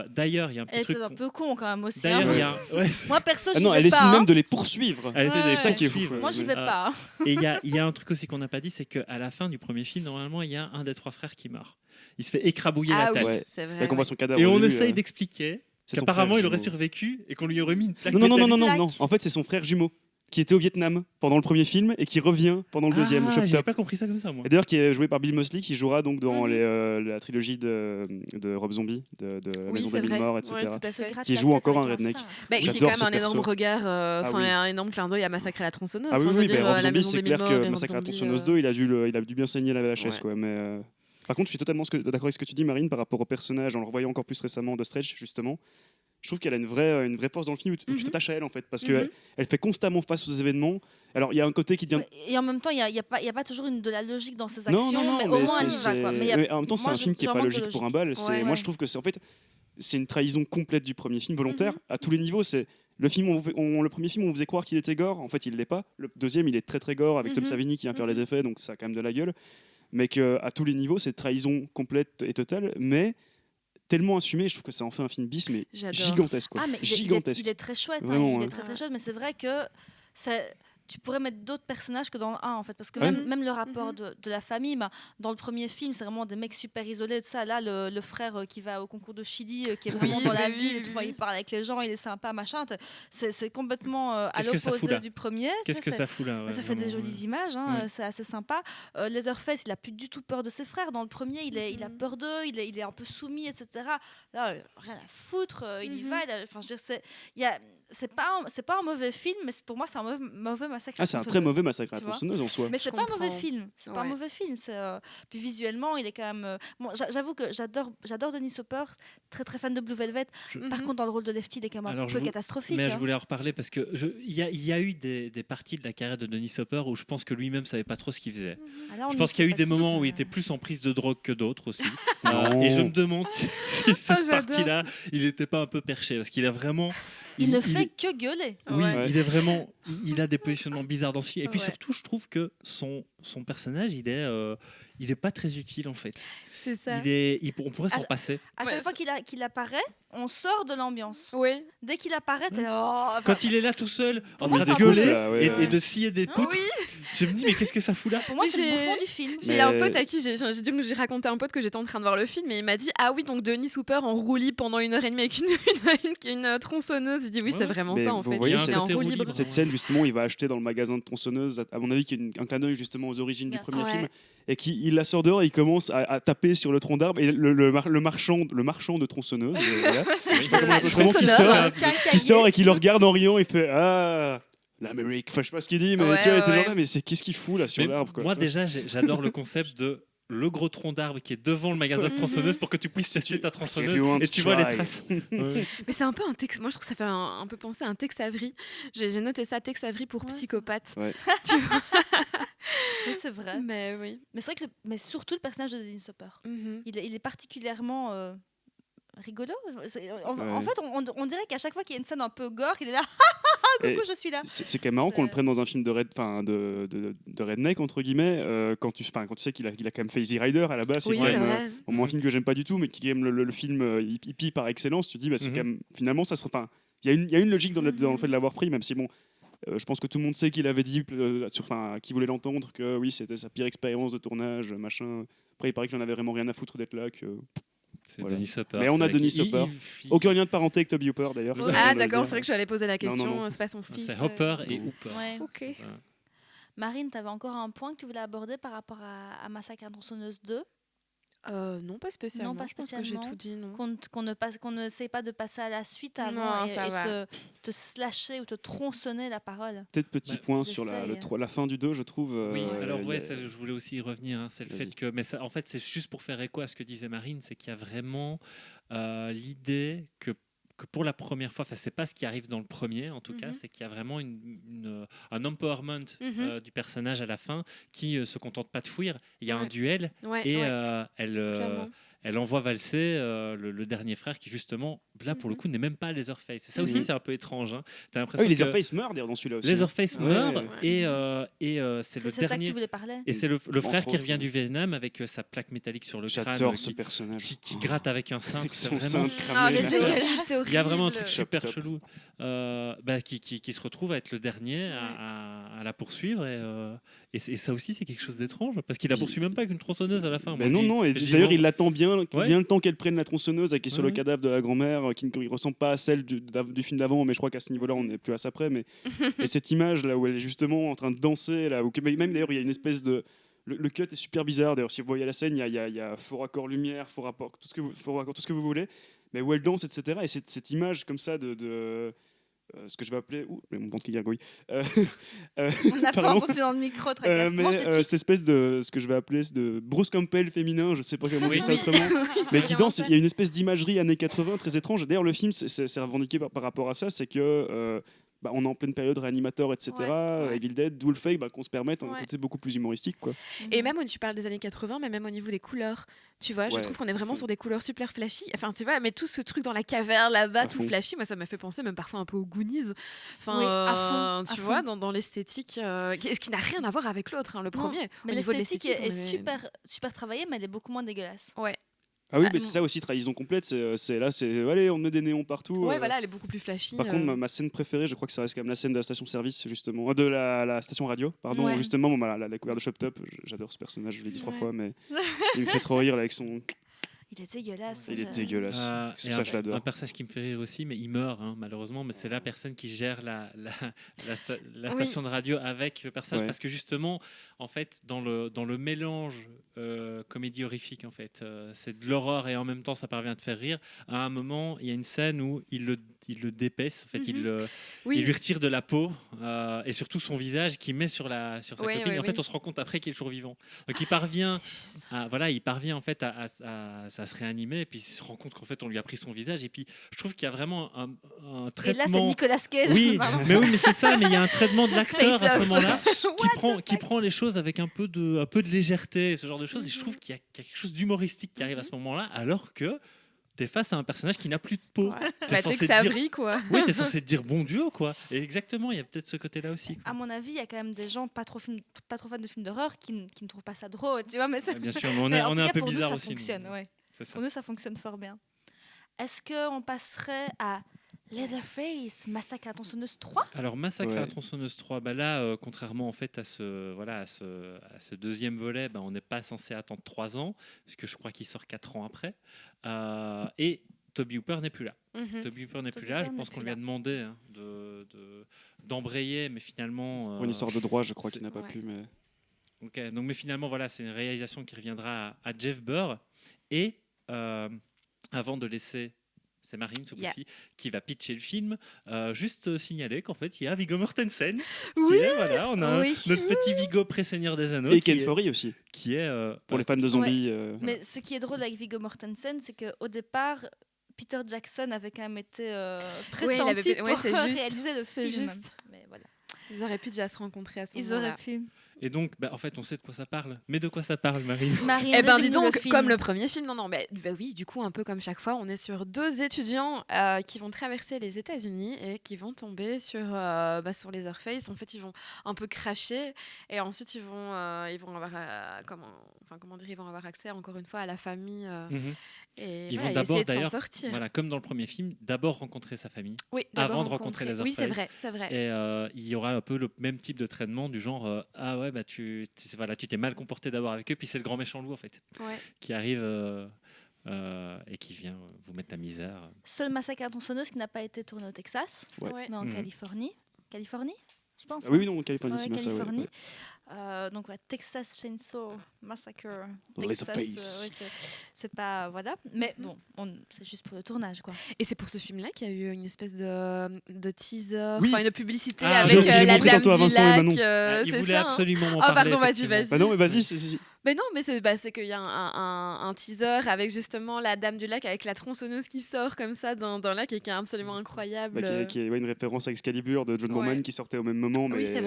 S2: D'ailleurs, il y a un petit
S1: Elle
S2: truc.
S1: était un peu con quand même aussi.
S2: D'ailleurs,
S1: hein.
S2: il y a ouais,
S1: Moi perso,
S3: Ah
S1: j'y
S3: non,
S1: vais
S3: elle
S1: pas.
S3: décide
S1: hein.
S3: même de les poursuivre.
S2: elle était
S1: Ouais,
S2: des
S1: ouais.
S3: C'est ça qui est fou.
S2: poursuivre.
S1: Moi, j'y vais
S2: Ah.
S1: pas. hein.
S2: Et il y a un truc aussi qu'on n'a pas dit, c'est qu'à la fin du premier film, normalement, il y a un des trois frères qui meurt. Il se fait écrabouiller
S4: Ah
S2: la
S4: oui,
S2: tête.
S3: Ouais.
S4: c'est vrai.
S3: Là, qu'on voit son cadavre.
S2: Et
S3: au
S2: on
S3: début,
S2: essaye d'expliquer
S3: c'est son
S2: qu'apparemment
S3: frère
S2: il aurait
S3: jumeau.
S2: survécu et qu'on lui aurait mis une plaque.
S3: Non, non, non,
S2: de
S3: non, non,
S1: plaque.
S3: non, non. En fait, c'est son frère jumeau qui était au Vietnam pendant le premier film et qui revient pendant le deuxième. Shop
S2: J'avais
S3: Top.
S2: pas compris ça comme ça, moi.
S3: Et d'ailleurs, qui est joué par Bill Moseley, qui jouera donc dans
S1: Mhm.
S3: la trilogie de Rob Zombie, de la
S4: Oui,
S3: Maison
S4: c'est
S3: des Mille
S4: vrai.
S3: Morts, etc.
S4: Ouais, tout à
S1: Elle se
S4: fait.
S1: gratte
S3: Qui
S1: la
S3: joue
S1: tête
S3: encore
S1: avec
S3: un redneck.
S1: cintre.
S4: Bah, il fait
S3: J'adore
S4: quand
S3: ce
S4: même un énorme
S3: perso.
S4: regard,
S3: Ah oui.
S4: un énorme clin d'œil à Massacrer la tronçonneuse.
S3: Ah oui,
S4: Enfin, je veux
S3: oui,
S4: dire,
S3: mais Rob
S4: la
S3: Zombie,
S4: Maison
S3: c'est
S4: des
S3: clair
S4: Mille Morts et
S3: que
S4: Rob
S3: Massacre à la
S4: Zombie,
S3: tronçonneuse 2, il a dû bien saigner la VHS.
S4: Ouais.
S3: Quoi, mais, par contre, je suis totalement d'accord avec ce que tu dis, Marine, par rapport au personnage, en le revoyant encore plus récemment de Stretch, justement. Je trouve qu'elle a une vraie force dans le film où tu
S4: Mhm.
S3: t'attaches à elle, en fait, parce
S4: Mhm.
S3: qu'elle fait constamment face aux événements. Alors, il y a un côté qui devient.
S1: Ouais, et en même temps, il n'y a pas toujours de la logique dans ses
S3: Non,
S1: actions,
S3: non, non,
S1: mais au
S3: mais
S1: moins elle y
S3: c'est.
S1: va. Quoi. Mais il y a-
S3: Mais en même temps, c'est
S1: moi,
S3: un film qui est
S1: j'ai
S3: pas
S1: un manque de
S3: logique pour un
S1: logique.
S3: bal.
S1: Ouais,
S3: Moi,
S1: ouais.
S3: je trouve que c'est une trahison complète du premier film, volontaire,
S1: Mhm.
S3: à tous les niveaux. C'est. Le premier film, on faisait croire qu'il était gore. En fait, il l'est pas. Le deuxième, il est très très gore avec Tom
S1: Mhm.
S3: Savini qui vient faire les
S1: Mhm.
S3: effets, donc ça a quand même de la gueule. Mais qu'à tous les niveaux, c'est trahison complète et totale, mais tellement assumé. Je trouve que ça en fait un film bis, mais
S4: J'adore.
S3: gigantesque. Quoi.
S1: Ah, mais
S3: Gigantesque.
S1: il est très chouette. hein,
S3: Vraiment,
S1: il
S3: ouais.
S1: est très très chouette, mais c'est vrai que tu pourrais mettre d'autres personnages que dans le 1 en fait, parce que
S3: Ouais.
S1: même le rapport
S4: Mhm.
S1: de la famille, bah, dans le premier film, c'est vraiment des mecs super isolés de ça. Là, le frère qui va au concours de Chili, qui est vraiment
S4: Oui,
S1: dans la
S4: oui,
S1: ville,
S4: oui,
S1: tu vois,
S4: oui.
S1: il parle avec les gens, il est sympa, machin. C'est complètement à
S2: Qu'est-ce que ça fout
S1: l'opposé
S2: là
S1: du premier. tu
S2: Qu'est-ce
S1: vois,
S2: que
S1: c'est-
S2: ça fout là
S1: mais
S2: ouais,
S1: ça fait des
S2: vraiment,
S1: jolies
S2: ouais.
S1: images, hein,
S2: Oui.
S1: c'est assez sympa. Leatherface, il a plus du tout peur de ses frères. Dans le premier, il a
S4: Mhm.
S1: peur d'eux, il est un peu soumis, etc. Là, rien à foutre, il y
S4: Mhm.
S1: va. Enfin, je veux dire, c'est pas un mauvais film, mais pour moi, c'est un mauvais massacre.
S3: Ah, c'est un très mauvais massacre à la
S1: tu vois.
S3: tronçonneuse en soi.
S1: Mais c'est pas un mauvais
S4: comprends.
S1: film. C'est pas un
S4: Ouais.
S1: mauvais film. Puis visuellement, il est quand même. Bon, j'avoue que j'adore Denis Hopper, très très fan de Blue Velvet. Par
S4: Mhm.
S1: contre, dans le rôle de Lefty, il est quand même
S2: Alors,
S1: un
S2: je
S1: peu
S2: vous-
S1: catastrophique.
S2: Mais
S1: hein.
S2: je voulais en reparler parce que il y a eu des parties de la carrière de Denis Hopper où je pense que lui-même savait pas trop ce qu'il faisait.
S1: Ah, là, on
S2: Je
S1: y
S2: pense qu'il y a eu
S1: sait
S2: des
S1: pas
S2: moments
S1: trop,
S2: où il
S1: mais-
S2: était plus en prise de drogue que d'autres aussi.
S3: Non.
S2: Et je me demande si cette
S4: j'adore.
S2: partie-là, il n'était pas un peu perché parce qu'il a vraiment.
S1: Il ne
S2: il
S1: fait
S2: est-
S1: que gueuler.
S2: Oui,
S4: Ouais.
S2: il est vraiment. Il a des positionnements bizarres dans ce film. Et puis
S1: Ouais.
S2: surtout, je trouve que son personnage, il est pas très utile en fait.
S4: C'est ça.
S2: On pourrait s'en
S1: Ah,
S2: passer.
S1: À chaque fois qu'il apparaît, on sort de l'ambiance.
S4: Oui.
S1: Dès qu'il apparaît, t'es là, oh,
S2: Quand il est là tout seul, en
S1: moi,
S2: train
S1: c'est
S2: de
S1: un peu
S2: gueuler
S3: le- ouais, ouais.
S2: et de scier des poutres, je me dis mais qu'est-ce que ça fout là?
S1: pour moi, c'est le
S4: J'ai-
S1: bouffon du film.
S4: J'ai
S3: Mais-
S4: un pote à qui j'ai raconté à un pote que j'étais en train de voir le film et il m'a dit ah oui donc Denis Hooper en roue libre pendant 1h30 avec une tronçonneuse. Je dis oui
S2: Ouais,
S4: c'est vraiment
S3: mais
S4: ça en
S3: vous
S4: fait.
S3: voyez,
S4: Il
S3: c'est
S4: est en
S2: côté
S4: roue
S2: roue
S4: libre.
S2: libre.
S3: Cette scène, justement, il va acheter dans le magasin de tronçonneuse, à mon avis, qui est un clin d'œil justement aux origines du
S1: Bien
S3: premier
S4: sûr.
S3: film,
S4: Ouais.
S3: et il la sort dehors et il commence à taper sur le tronc d'arbre, et le marchand de tronçonneuses, voilà, je sais pas comment on appelle vraiment, qui sort et qui le regarde en riant, il fait ah l'Amérique, enfin je sais pas ce qu'il dit, mais
S4: Ouais,
S3: tu vois, il
S4: ouais,
S3: était genre
S4: ouais.
S3: là, mais c'est qu'est-ce qu'il fout là sur
S2: Mais
S3: l'arbre quoi.
S2: moi déjà j'adore le concept de le gros tronc d'arbre qui est devant le magasin de tronçonneuse pour que tu puisses tester ta
S3: If
S2: tronçonneuse
S3: you want
S2: et
S3: to
S2: tu vois les
S3: try.
S2: traces. Ouais.
S4: Mais c'est un peu un Tex. Moi je trouve que ça fait un peu penser à un Tex Avery. J'ai noté ça Tex Avery pour
S1: Ouais, c'est
S4: psychopathe.
S3: Ouais.
S1: Oui, c'est vrai.
S4: Mais oui.
S1: Mais c'est vrai que, mais surtout le personnage de Dennis Hopper.
S4: Mhm.
S1: Il est particulièrement rigolo. En
S3: Ouais.
S1: fait, on dirait qu'à chaque fois qu'il y a une scène un peu gore, il est là.
S3: Et
S1: Coucou, je suis là.
S3: c'est quand même marrant qu'on le
S1: C'est-
S3: prenne dans un film de redneck entre guillemets, quand tu sais qu'il a quand même fait Easy Rider à la base, c'est
S4: Oui
S3: quand
S4: c'est
S3: même
S4: vrai.
S3: au moins un film que j'aime pas du tout, mais qui est quand même le film hippie par excellence. Tu te dis, bah, c'est
S2: Mhm.
S3: quand même, finalement, ça se. Enfin, il y a une logique dans dans le
S1: Mhm.
S3: fait de l'avoir pris, même si bon, je pense que tout le monde sait qu'il avait dit, qu'il voulait l'entendre, que oui, c'était sa pire expérience de tournage, machin. Après, il paraît qu'il en avait vraiment rien à foutre d'être là.
S2: C'est
S3: Voilà.
S2: Denis Hopper.
S3: Mais on a
S2: c'est vrai
S3: Denis
S2: qu'il-
S3: Hopper.
S2: il-
S3: Aucun lien de parenté avec Toby Hooper d'ailleurs.
S1: Ouais.
S3: c'est
S4: Ah
S3: important de le
S4: d'accord
S3: dire.
S4: c'est vrai que je allais poser la question.
S3: non.
S4: C'est pas son fils.
S2: C'est Hopper et
S3: non.
S2: Hooper.
S1: Ouais.
S4: Ok.
S1: Marine, tu avais encore un point que tu voulais aborder par rapport à Massacre à la tronçonneuse 2
S4: Non pas spécialement.
S1: Non, pas
S4: Je pense que j'ai
S1: spécialement.
S4: tout dit non.
S1: qu'on ne sait pas de passer à la suite avant
S4: Non,
S1: et
S4: ça va.
S1: te slasher ou te tronçonner la parole.
S3: Peut-être petit
S2: Ouais.
S3: point sur
S1: J'essaye.
S3: la fin du 2, je trouve.
S2: Oui, alors
S3: il y
S2: ouais,
S3: a-
S2: ça, je voulais aussi y revenir. Hein, c'est le
S3: Vas-y.
S2: fait que, mais ça, en fait, c'est juste pour faire écho à ce que disait Marine, c'est qu'il y a vraiment l'idée que pour la première fois, enfin c'est pas ce qui arrive dans le premier en tout cas,
S1: Mhm.
S2: c'est qu'il y a vraiment un empowerment
S4: Mhm.
S2: du personnage à la fin qui se contente pas de fuir. Il y a un
S4: Ouais.
S2: duel
S4: Ouais.
S2: et
S4: ouais,
S2: elle elle envoie valser le dernier frère qui justement là pour le
S4: Mhm.
S2: coup n'est même pas Leatherface. Et ça
S3: Mhm.
S2: aussi c'est un peu étrange. Hein. T'as
S3: Ah
S2: l'impression
S3: oui, les
S2: que
S3: Leatherface meurt d'ailleurs dans celui-là aussi.
S2: Leatherface
S3: Ouais.
S2: meurt
S3: Ouais.
S2: et c'est le
S1: C'est ça que
S2: dernier.
S1: tu voulais parler.
S2: Et c'est le frère
S3: Entre
S2: qui
S3: autres,
S2: revient du Vietnam avec sa plaque métallique sur le crâne
S3: J'adore ce
S2: qui,
S3: personnage.
S2: qui gratte avec un cintre.
S3: Avec
S2: C'est
S3: son
S2: vraiment
S3: cintre
S4: Ah,
S3: cramé.
S4: mais
S3: là.
S4: c'est horrible.
S2: il y a vraiment un truc
S3: Chop
S2: super
S3: top.
S2: chelou qui se retrouve à être le dernier à la poursuivre et ça aussi c'est quelque chose d'étrange parce qu'il la poursuit même pas avec une tronçonneuse à la fin.
S3: Ben
S2: Moi,
S3: non,
S2: je dis-
S3: non, et
S2: je dis
S3: d'ailleurs
S2: non.
S3: il l'attend bien,
S2: Ouais.
S3: bien le temps qu'elle prenne la tronçonneuse qui est sur le
S2: Ouais.
S3: cadavre de la grand-mère, qui ne ressemble pas à celle du film d'avant, mais je crois qu'à ce niveau-là on n'est plus à ça près. Mais et cette image là où elle est justement en train de danser, là, même d'ailleurs il y a une espèce de. Le cut est super bizarre d'ailleurs, si vous voyez la scène, il y a faux raccord lumière, faux raccord, tout ce que vous voulez, mais où elle danse, etc. Et cette image comme ça de ce que je vais appeler. Ouh, mon ventre qui gargouille.
S1: On n'a pas
S3: Pardon.
S1: entendu dans le micro, tracasse.
S3: Mais
S1: Mange des chips.
S3: cette espèce de ce que je vais appeler de Bruce Campbell féminin, je sais pas comment
S2: Oui.
S3: dire ça
S2: Oui.
S3: autrement, mais qui
S4: vraiment
S3: danse.
S4: ça.
S3: Il y a une espèce d'imagerie années 80 très étrange. D'ailleurs, le film c'est revendiqué par rapport à ça, c'est que on est en pleine période réanimateur, etc.
S1: Ouais.
S3: Evil Dead, d'où le fait qu'on se permette un
S4: Ouais.
S3: côté beaucoup plus humoristique, quoi.
S4: Et même tu parles des années 80, mais même au niveau des couleurs, tu vois, je
S3: Ouais,
S4: trouve qu'on est vraiment
S3: à fond.
S4: sur des couleurs super flashy. Enfin, tu vois, mais tout ce truc dans la caverne là-bas,
S3: À
S4: tout
S3: fond.
S4: flashy, moi ça m'a fait penser même parfois un peu aux Goonies. Enfin,
S1: Oui, à fond,
S4: tu
S1: à
S4: vois,
S1: fond.
S4: dans l'esthétique, ce qui n'a rien à voir avec l'autre, hein, le
S1: Non,
S4: premier.
S1: Mais
S4: Au niveau de
S1: l'esthétique
S4: l'esthétique,
S1: est
S4: on
S1: super, super travaillée, mais elle est beaucoup moins dégueulasse.
S4: Ouais.
S3: Ah oui,
S4: Ah,
S3: mais c'est ça aussi, trahison complète. C'est là, allez, on met des néons partout.
S4: Ouais, voilà, elle est beaucoup plus flashy.
S3: Par contre, ma scène préférée, je crois que ça reste quand même la scène de la station-service, justement, de la station radio, pardon,
S1: Ouais.
S3: justement, bon, la découverte de Shop Top, j'adore ce personnage, je l'ai dit 3
S1: Ouais.
S3: fois, mais il me fait trop rire là, avec son.
S1: Il est dégueulasse.
S3: Il est
S1: j'ai-
S3: dégueulasse. C'est
S2: Et
S3: pour ça que je
S2: un
S3: l'adore.
S2: personnage qui me fait rire aussi, mais il meurt hein, malheureusement, mais c'est la personne qui gère la
S4: Oui.
S2: station de radio avec le personnage,
S3: Ouais.
S2: parce que justement, en fait, dans le mélange comédie horrifique, en fait, c'est de l'horreur et en même temps ça parvient à te faire rire. À un moment, il y a une scène où il le dépaisse, en fait,
S4: Mhm.
S2: il
S4: Oui,
S2: lui retire de la peau et surtout son visage qu'il met sur sa
S4: Ouais,
S2: copine.
S4: ouais,
S2: Et en fait,
S4: oui.
S2: on se rend compte après qu'il est toujours vivant. Donc il parvient
S4: c'est juste.
S2: il parvient en fait à se réanimer et puis il se rend compte qu'en fait on lui a pris son visage et puis je trouve qu'il y a vraiment un
S1: Et
S2: traitement.
S1: là, c'est Nicolas Cage.
S2: Oui,
S1: Pardon.
S2: mais c'est ça, mais il y a un traitement de l'acteur à ce
S1: Face-off.
S2: moment-là
S1: What
S2: qui prend les choses avec un peu de légèreté, ce genre de choses. Et je
S1: Mhm.
S2: trouve qu'il y a quelque chose d'humoristique qui arrive à ce moment-là, alors que t'es face à un personnage qui n'a plus de peau.
S4: Ouais.
S2: T'es
S4: Bah,
S2: censé
S4: que ça
S2: dire-
S4: brille, quoi.
S2: Oui, t'es censé te dire bon Dieu, quoi. Et exactement, il y a peut-être ce côté-là aussi. quoi.
S1: À mon avis, il y a quand même des gens pas trop fans de films d'horreur qui ne trouvent pas ça drôle, tu vois. Mais
S2: Ouais, bien sûr, mais on
S1: mais
S2: est,
S1: en
S2: on
S1: tout
S2: est un
S1: cas,
S2: peu
S1: pour nous,
S2: bizarre
S1: ça
S2: aussi.
S1: fonctionne,
S2: nous.
S1: ouais.
S2: C'est ça.
S1: Pour nous, ça fonctionne fort bien. Est-ce qu'on passerait à Leatherface, Massacre à la tronçonneuse 3?
S2: Alors, Massacre à
S3: Ouais.
S2: la tronçonneuse 3, bah là, contrairement en fait à ce deuxième volet, bah, on n'est pas censé attendre 3 ans, puisque je crois qu'il sort 4 ans après. Et Toby Hooper n'est plus là.
S4: Mhm.
S2: Toby Hooper n'est
S1: Toby
S2: plus là.
S1: Hooper
S2: Je
S1: n'est
S2: pense qu'on
S1: plus
S2: lui a
S1: là.
S2: demandé d'embrayer, mais finalement.
S3: Pour une histoire de droit, je crois
S2: c'est-
S3: qu'il n'a pas
S4: ouais.
S3: pu. Mais...
S2: Ok, donc, mais finalement, voilà, c'est une réalisation qui reviendra à Jeff Burr. Et avant de laisser. C'est Marine, ce
S4: Yeah.
S2: coup-ci, qui va pitcher le film. Juste signaler qu'en fait, il y a Viggo Mortensen.
S4: Oui.
S2: Qui est, voilà, on a
S4: Oui.
S2: notre petit Viggo pré-seigneur des Anneaux.
S3: Et
S2: qui
S3: Ken
S2: est-
S3: Foree aussi,
S2: qui est
S3: pour les fans de zombies.
S1: Mais ce qui est drôle avec Viggo Mortensen, c'est qu'au départ, Peter Jackson avait quand même été
S4: Oui, il avait-
S1: pressenti
S4: ouais,
S1: pour
S4: c'est juste.
S1: réaliser le
S4: C'est
S1: film.
S4: juste.
S1: Mais voilà.
S4: Ils auraient pu déjà se rencontrer à ce
S1: Ils
S4: moment-là.
S1: auraient pu.
S2: Et donc, bah, en fait, on sait de quoi ça parle. Mais de quoi ça parle, Marine
S1: Marine,
S4: Eh ben, dis
S1: résume-nous
S4: donc,
S1: le film.
S4: comme le premier film, non, bah oui, du coup, un peu comme chaque fois, on est sur 2 étudiants qui vont traverser les États-Unis et qui vont tomber sur Leatherface. En fait, ils vont un peu cracher et ensuite ils vont avoir ils vont avoir accès encore une fois à la famille
S2: Mhm.
S4: et
S2: Ils
S4: voilà,
S2: vont d'abord,
S4: essayer de s'en
S2: d'ailleurs,
S4: sortir.
S2: Voilà, comme dans le premier film, d'abord rencontrer sa famille.
S4: Oui,
S2: avant
S4: d'abord
S2: de rencontrer
S4: rencontrer. Oui,
S2: Leatherface.
S4: c'est vrai.
S2: Et il y aura un peu le même type de traitement du genre ah ouais, bah tu t'es mal comporté d'abord avec eux, puis c'est le grand méchant loup en fait
S4: Ouais.
S2: qui arrive et qui vient vous mettre la misère.
S1: Seul Massacre à la tronçonneuse qui n'a pas été tourné au Texas,
S3: Ouais.
S4: Ouais.
S1: mais en
S2: Mhm.
S1: Californie. Californie, je pense.
S3: Ah oui, non, Californie,
S1: Ouais,
S3: c'est bien ça. Ouais,
S1: Californie.
S3: ouais.
S1: Donc ouais, Texas Chainsaw Massacre.
S3: Dans
S1: Texas,
S3: Leatherface.
S1: ouais, c'est pas voilà, mais bon, c'est juste pour le tournage quoi.
S4: Et c'est pour ce film-là qu'il y a eu une espèce de teaser,
S3: Oui.
S4: enfin une publicité
S2: Ah,
S4: avec
S2: je l'ai
S4: la
S3: montré
S4: dame
S3: tantôt à
S4: du
S3: Vincent et
S4: lac.
S3: Manon.
S2: Il
S4: c'est
S2: voulait
S4: ça, hein.
S2: absolument m'en
S4: Ah,
S2: parler.
S4: pardon, vas-y,
S2: effectivement.
S4: vas-y.
S3: Bah non, mais vas-y,
S4: Mais non, mais c'est qu'il y a un teaser avec justement la dame du lac avec la tronçonneuse qui sort comme ça dans le lac et qui est absolument incroyable.
S3: bah, qui est ouais, une référence à Excalibur de John
S4: Ouais.
S3: Boorman qui sortait au même moment. Mais
S4: Oui, c'est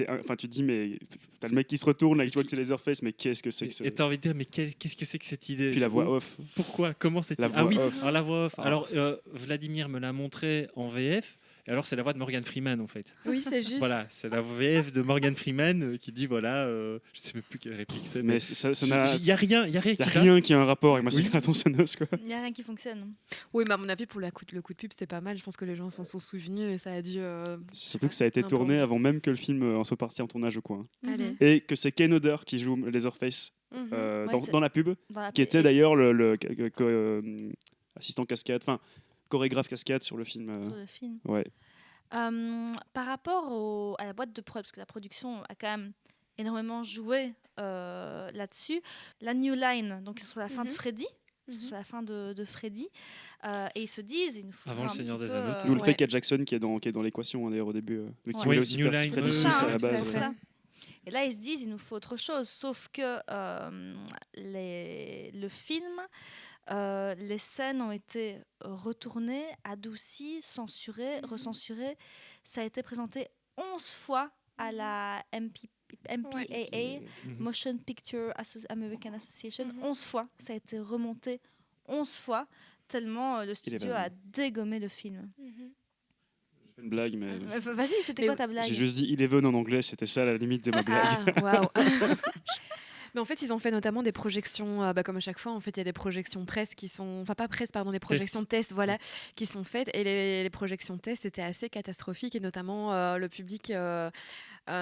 S4: vrai.
S3: enfin, tu te dis, mais t'as le mec qui se retourne, là, tu vois que c'est Leatherface, mais qu'est-ce que c'est que ce.
S2: Et t'as envie de dire mais qu'est-ce que c'est que cette idée
S3: Puis la voix
S2: Où-
S3: off.
S2: Pourquoi Comment c'est
S3: La
S2: Ah
S3: voix
S2: oui,
S3: off.
S2: alors la voix off.
S3: Ah.
S2: Alors Vladimir me l'a montré en VF. Et alors c'est la voix de Morgan Freeman en fait.
S4: Oui, c'est juste.
S2: Voilà, c'est la VF de Morgan Freeman qui dit voilà, je sais même plus quelle réplique c'est.
S3: Mais ça n'a.
S2: il y a rien
S3: Y a
S2: qui va.
S3: rien qui a un rapport avec Massacre à la tronçonneuse, quoi.
S1: Il n'y a rien qui fonctionne.
S4: Oui, mais à mon avis, pour le coup de pub, c'est pas mal. Je pense que les gens s'en sont souvenus et ça a dû.
S3: Surtout que ça a été
S4: un peu
S3: tourné
S4: en-
S3: avant même que le film en soit parti en tournage au coin.
S4: Allez.
S1: Mhm.
S3: Et que c'est Ken Hodder qui joue Leatherface
S4: Mhm.
S1: Ouais,
S3: dans,
S1: c'est-
S3: dans la pub,
S1: Dans la-
S3: qui était
S1: et-
S3: d'ailleurs le assistant cascade, enfin chorégraphe cascade sur le film.
S1: sur le film.
S3: Ouais.
S1: Par rapport à la boîte de prod, parce que la production a quand même énormément joué là-dessus, la New Line, donc sur la fin de
S4: Mhm.
S1: Freddy,
S4: Mhm.
S1: sur la fin de Freddy, et ils se disent, il nous faut
S2: Avant
S1: un
S2: le Seigneur
S1: petit
S2: des
S1: peu,
S2: Anneaux.
S3: D'où le
S1: ouais.
S3: fait qu'il y a Jackson qui est dans l'équation, hein, d'ailleurs au début, vu qu'il
S1: Ouais.
S3: voulait
S2: Oui,
S3: aussi
S2: New
S3: faire
S2: Line,
S3: Freddy
S2: oui,
S3: 6
S2: oui,
S3: à
S2: oui,
S3: la
S2: tout à
S3: base.
S2: fait.
S1: Ça. Et là, ils se disent, il nous faut autre chose. Sauf que le film, les scènes ont été retournées, adoucies, censurées, recensurées. Ça a été présenté 11 fois à la MPAA,
S2: Mhm.
S1: Motion Picture American Association.
S4: Mhm.
S1: 11 fois. Ça a été remonté 11 fois, tellement le studio
S3: vraiment-
S1: a dégommé le film.
S4: Mhm.
S3: J'ai fait une blague, mais
S1: Vas-y, c'était
S4: Mais
S1: quoi ta blague?
S3: j'ai juste dit Eleven en anglais, c'était ça la limite de ma blague.
S4: Ah, waouh. Mais en fait, ils ont fait notamment des projections, comme à chaque fois, en fait, il y a des projections presse qui sont, enfin pas presse, pardon, des projections tests, voilà, qui sont faites. Et les projections tests étaient assez catastrophiques et notamment le public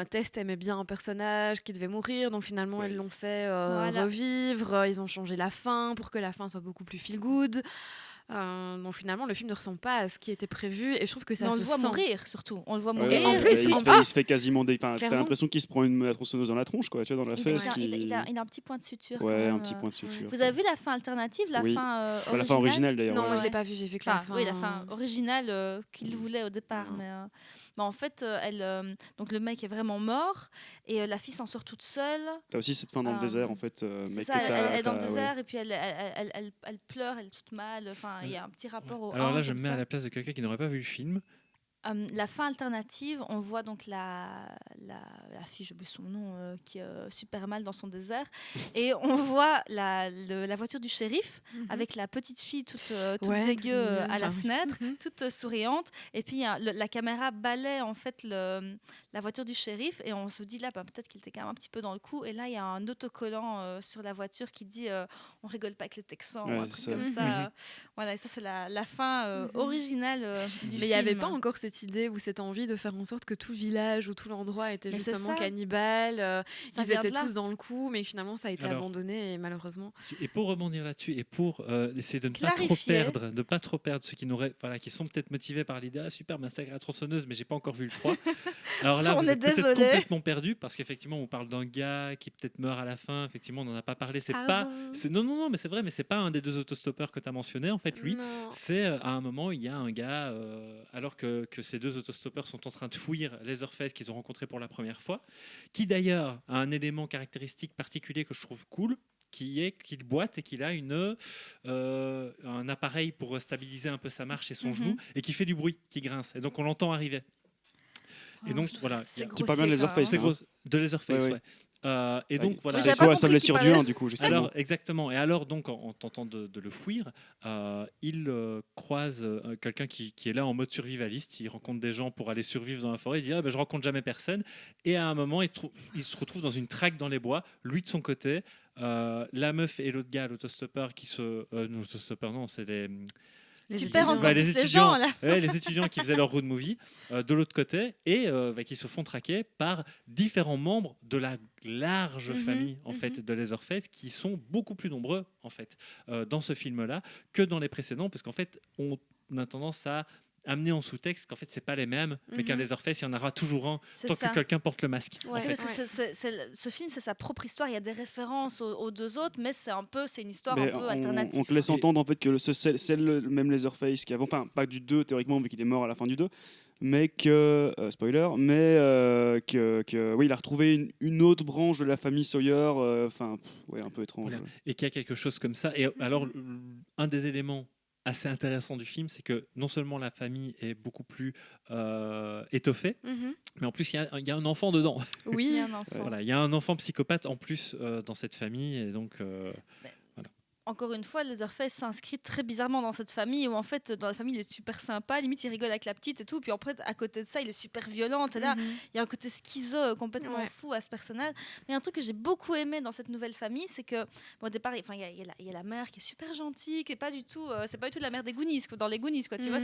S4: test aimait bien un personnage qui devait mourir, donc finalement
S3: Ouais.
S4: ils l'ont fait
S1: Voilà.
S4: revivre. Ils ont changé la fin pour que la fin soit beaucoup plus feel good. Donc finalement, le film ne ressemble pas à ce qui était prévu et je trouve que ça
S1: Mais on
S4: se
S1: le voit
S4: sent.
S1: mourir, surtout. On le voit
S3: Ouais,
S1: mourir.
S4: en
S3: ouais,
S4: plus,
S3: il se fait quasiment des. T'as
S4: Clairement.
S3: l'impression qu'il se prend la tronçonneuse dans la tronche, quoi, tu vois, dans la
S1: il,
S3: fesse.
S1: a, il, a,
S3: qui-
S1: il a- il a un petit point de suture. quand
S3: Ouais,
S1: même,
S3: un petit point de suture.
S1: Vous avez vu la fin alternative, la
S3: Oui.
S1: fin
S3: Bah, la fin originale d'ailleurs.
S4: Non,
S3: ouais.
S4: moi je
S1: Ouais.
S4: l'ai pas vu, j'ai vu que la
S1: Enfin,
S4: fin.
S1: oui, la fin originale qu'il voulait au départ.
S3: Non.
S1: Mais en fait, donc le mec est vraiment mort et la fille s'en sort toute seule.
S3: T'as aussi cette fin dans le désert en fait.
S1: C'est
S3: mec,
S1: ça,
S3: que
S1: elle est dans le
S3: ouais.
S1: désert et puis elle pleure, elle est toute mal. Enfin, il y a un petit rapport au.
S2: Alors là,
S1: un
S2: je me
S1: comme
S2: mets à
S1: ça.
S2: la place de quelqu'un qui n'aurait pas vu le film.
S1: La fin alternative, on voit donc la fille, j'ai oublié son nom, qui est super mal dans son désert, et on voit la voiture du shérif avec la petite fille toute
S4: Ouais,
S1: dégueu
S4: toute mignonne,
S1: à la
S4: enfin, oui.
S1: fenêtre, toute souriante, et puis la caméra balaie en fait la voiture du shérif, et on se dit là, peut-être qu'il était quand même un petit peu dans le coup, et là il y a un autocollant sur la voiture qui dit on rigole pas avec les Texans,
S3: Ouais,
S1: ou un
S3: c'est
S1: truc
S3: ça.
S1: comme ça. Voilà, et ça c'est la fin originale du film.
S4: Mais il n'y avait pas encore cette idée ou cette envie de faire en sorte que tout le village ou tout l'endroit était
S1: Mais c'est
S4: justement
S1: ça.
S4: cannibale,
S1: Ça
S4: qu'ils
S1: vient de
S4: étaient
S1: là.
S4: tous dans le coup, mais finalement ça a été
S2: Alors-
S4: abandonné et malheureusement.
S2: Et pour rebondir là-dessus et pour essayer de ne
S1: Clarifier.
S2: pas trop perdre ceux qui sont peut-être motivés par l'idée super massacre à la tronçonneuse, mais j'ai pas encore vu le 3. Alors là,
S1: On
S2: vous
S1: est
S2: êtes peut-être
S1: désolé.
S2: complètement perdu parce qu'effectivement, on parle d'un gars qui peut-être meurt à la fin. Effectivement, on n'en a pas parlé. C'est
S4: Ah
S2: pas,
S4: bon
S2: c'est non, mais c'est vrai, mais c'est pas un des deux autostoppeurs que tu as mentionné en fait. Lui,
S4: Non.
S2: c'est à un moment, il y a un gars, alors que ces deux autostoppeurs sont en train de fouiller Leatherface qu'ils ont rencontré pour la première fois, qui d'ailleurs a un élément caractéristique particulier que je trouve cool, qui est qu'il boite et qu'il a un appareil pour stabiliser un peu sa marche et son genou, et qui fait du bruit, qui grince. Et donc on l'entend arriver. Et donc, voilà,
S1: c'est
S3: Tu parles bien de Leatherface,
S2: C'est
S3: hein.
S2: gros, de Leatherface,
S3: Ouais,
S2: ouais. Et donc voilà.
S1: Oui,
S3: Des
S1: j'avais
S3: fois,
S1: pas
S3: ça
S1: compris
S3: blesse
S1: qu'il
S3: sur
S1: parlait.
S3: Dieu, hein, du coup, justement.
S2: Alors, exactement. Et alors, donc, en tentant de le fuir, il croise quelqu'un qui est là en mode survivaliste. Il rencontre des gens pour aller survivre dans la forêt. Il dit je rencontre jamais personne. Et à un moment, il se retrouve dans une traque dans les bois. Lui de son côté, la meuf et l'autre gars, l'autostoppeur, l'autostoppeur, non, c'est
S1: Tu perds encore
S2: Ouais,
S1: plus les gens, là.
S2: ouais, les étudiants qui faisaient leur road movie de l'autre côté et qui se font traquer par différents membres de la large famille en fait de Leatherface qui sont beaucoup plus nombreux en fait dans ce film-là que dans les précédents parce qu'en fait on a tendance à amener en sous-texte qu'en fait c'est pas les mêmes mais qu'un Leatherface il y en aura toujours un
S1: C'est
S2: tant
S1: ça.
S2: que quelqu'un porte le masque en
S1: Ouais,
S2: fait.
S1: parce que ce film, c'est sa propre histoire. Il y a des références aux deux autres, mais c'est une histoire
S3: Mais
S1: un peu alternative.
S3: on te laisse
S2: quoi.
S3: entendre en fait que c'est le même Leatherface qui avant, enfin pas du 2 théoriquement vu qu'il est mort à la fin du 2, mais spoiler, mais oui, il a retrouvé une autre branche de la famille Sawyer, enfin ouais, un peu étrange.
S2: Voilà. Et qu'il y a quelque chose comme ça. Et alors, un des éléments assez intéressants du film, c'est que non seulement la famille est beaucoup plus étoffée, mais en plus, il y a un enfant dedans.
S1: Il y
S4: Oui.
S1: a un enfant.
S2: Voilà, il y a un enfant psychopathe en plus dans cette famille. Et donc,
S1: Encore une fois, Leatherface s'inscrit très bizarrement dans cette famille où en fait, dans la famille, il est super sympa, limite il rigole avec la petite et tout, puis après, à côté de ça, il est super violent. Et là, il y a un côté schizo complètement
S4: Ouais.
S1: fou à ce personnage. Mais un truc que j'ai beaucoup aimé dans cette nouvelle famille, c'est que au départ, il y a la mère qui est super gentille, qui est pas du tout, c'est pas du tout la mère des Goonies, dans les Goonies, quoi. Tu vois,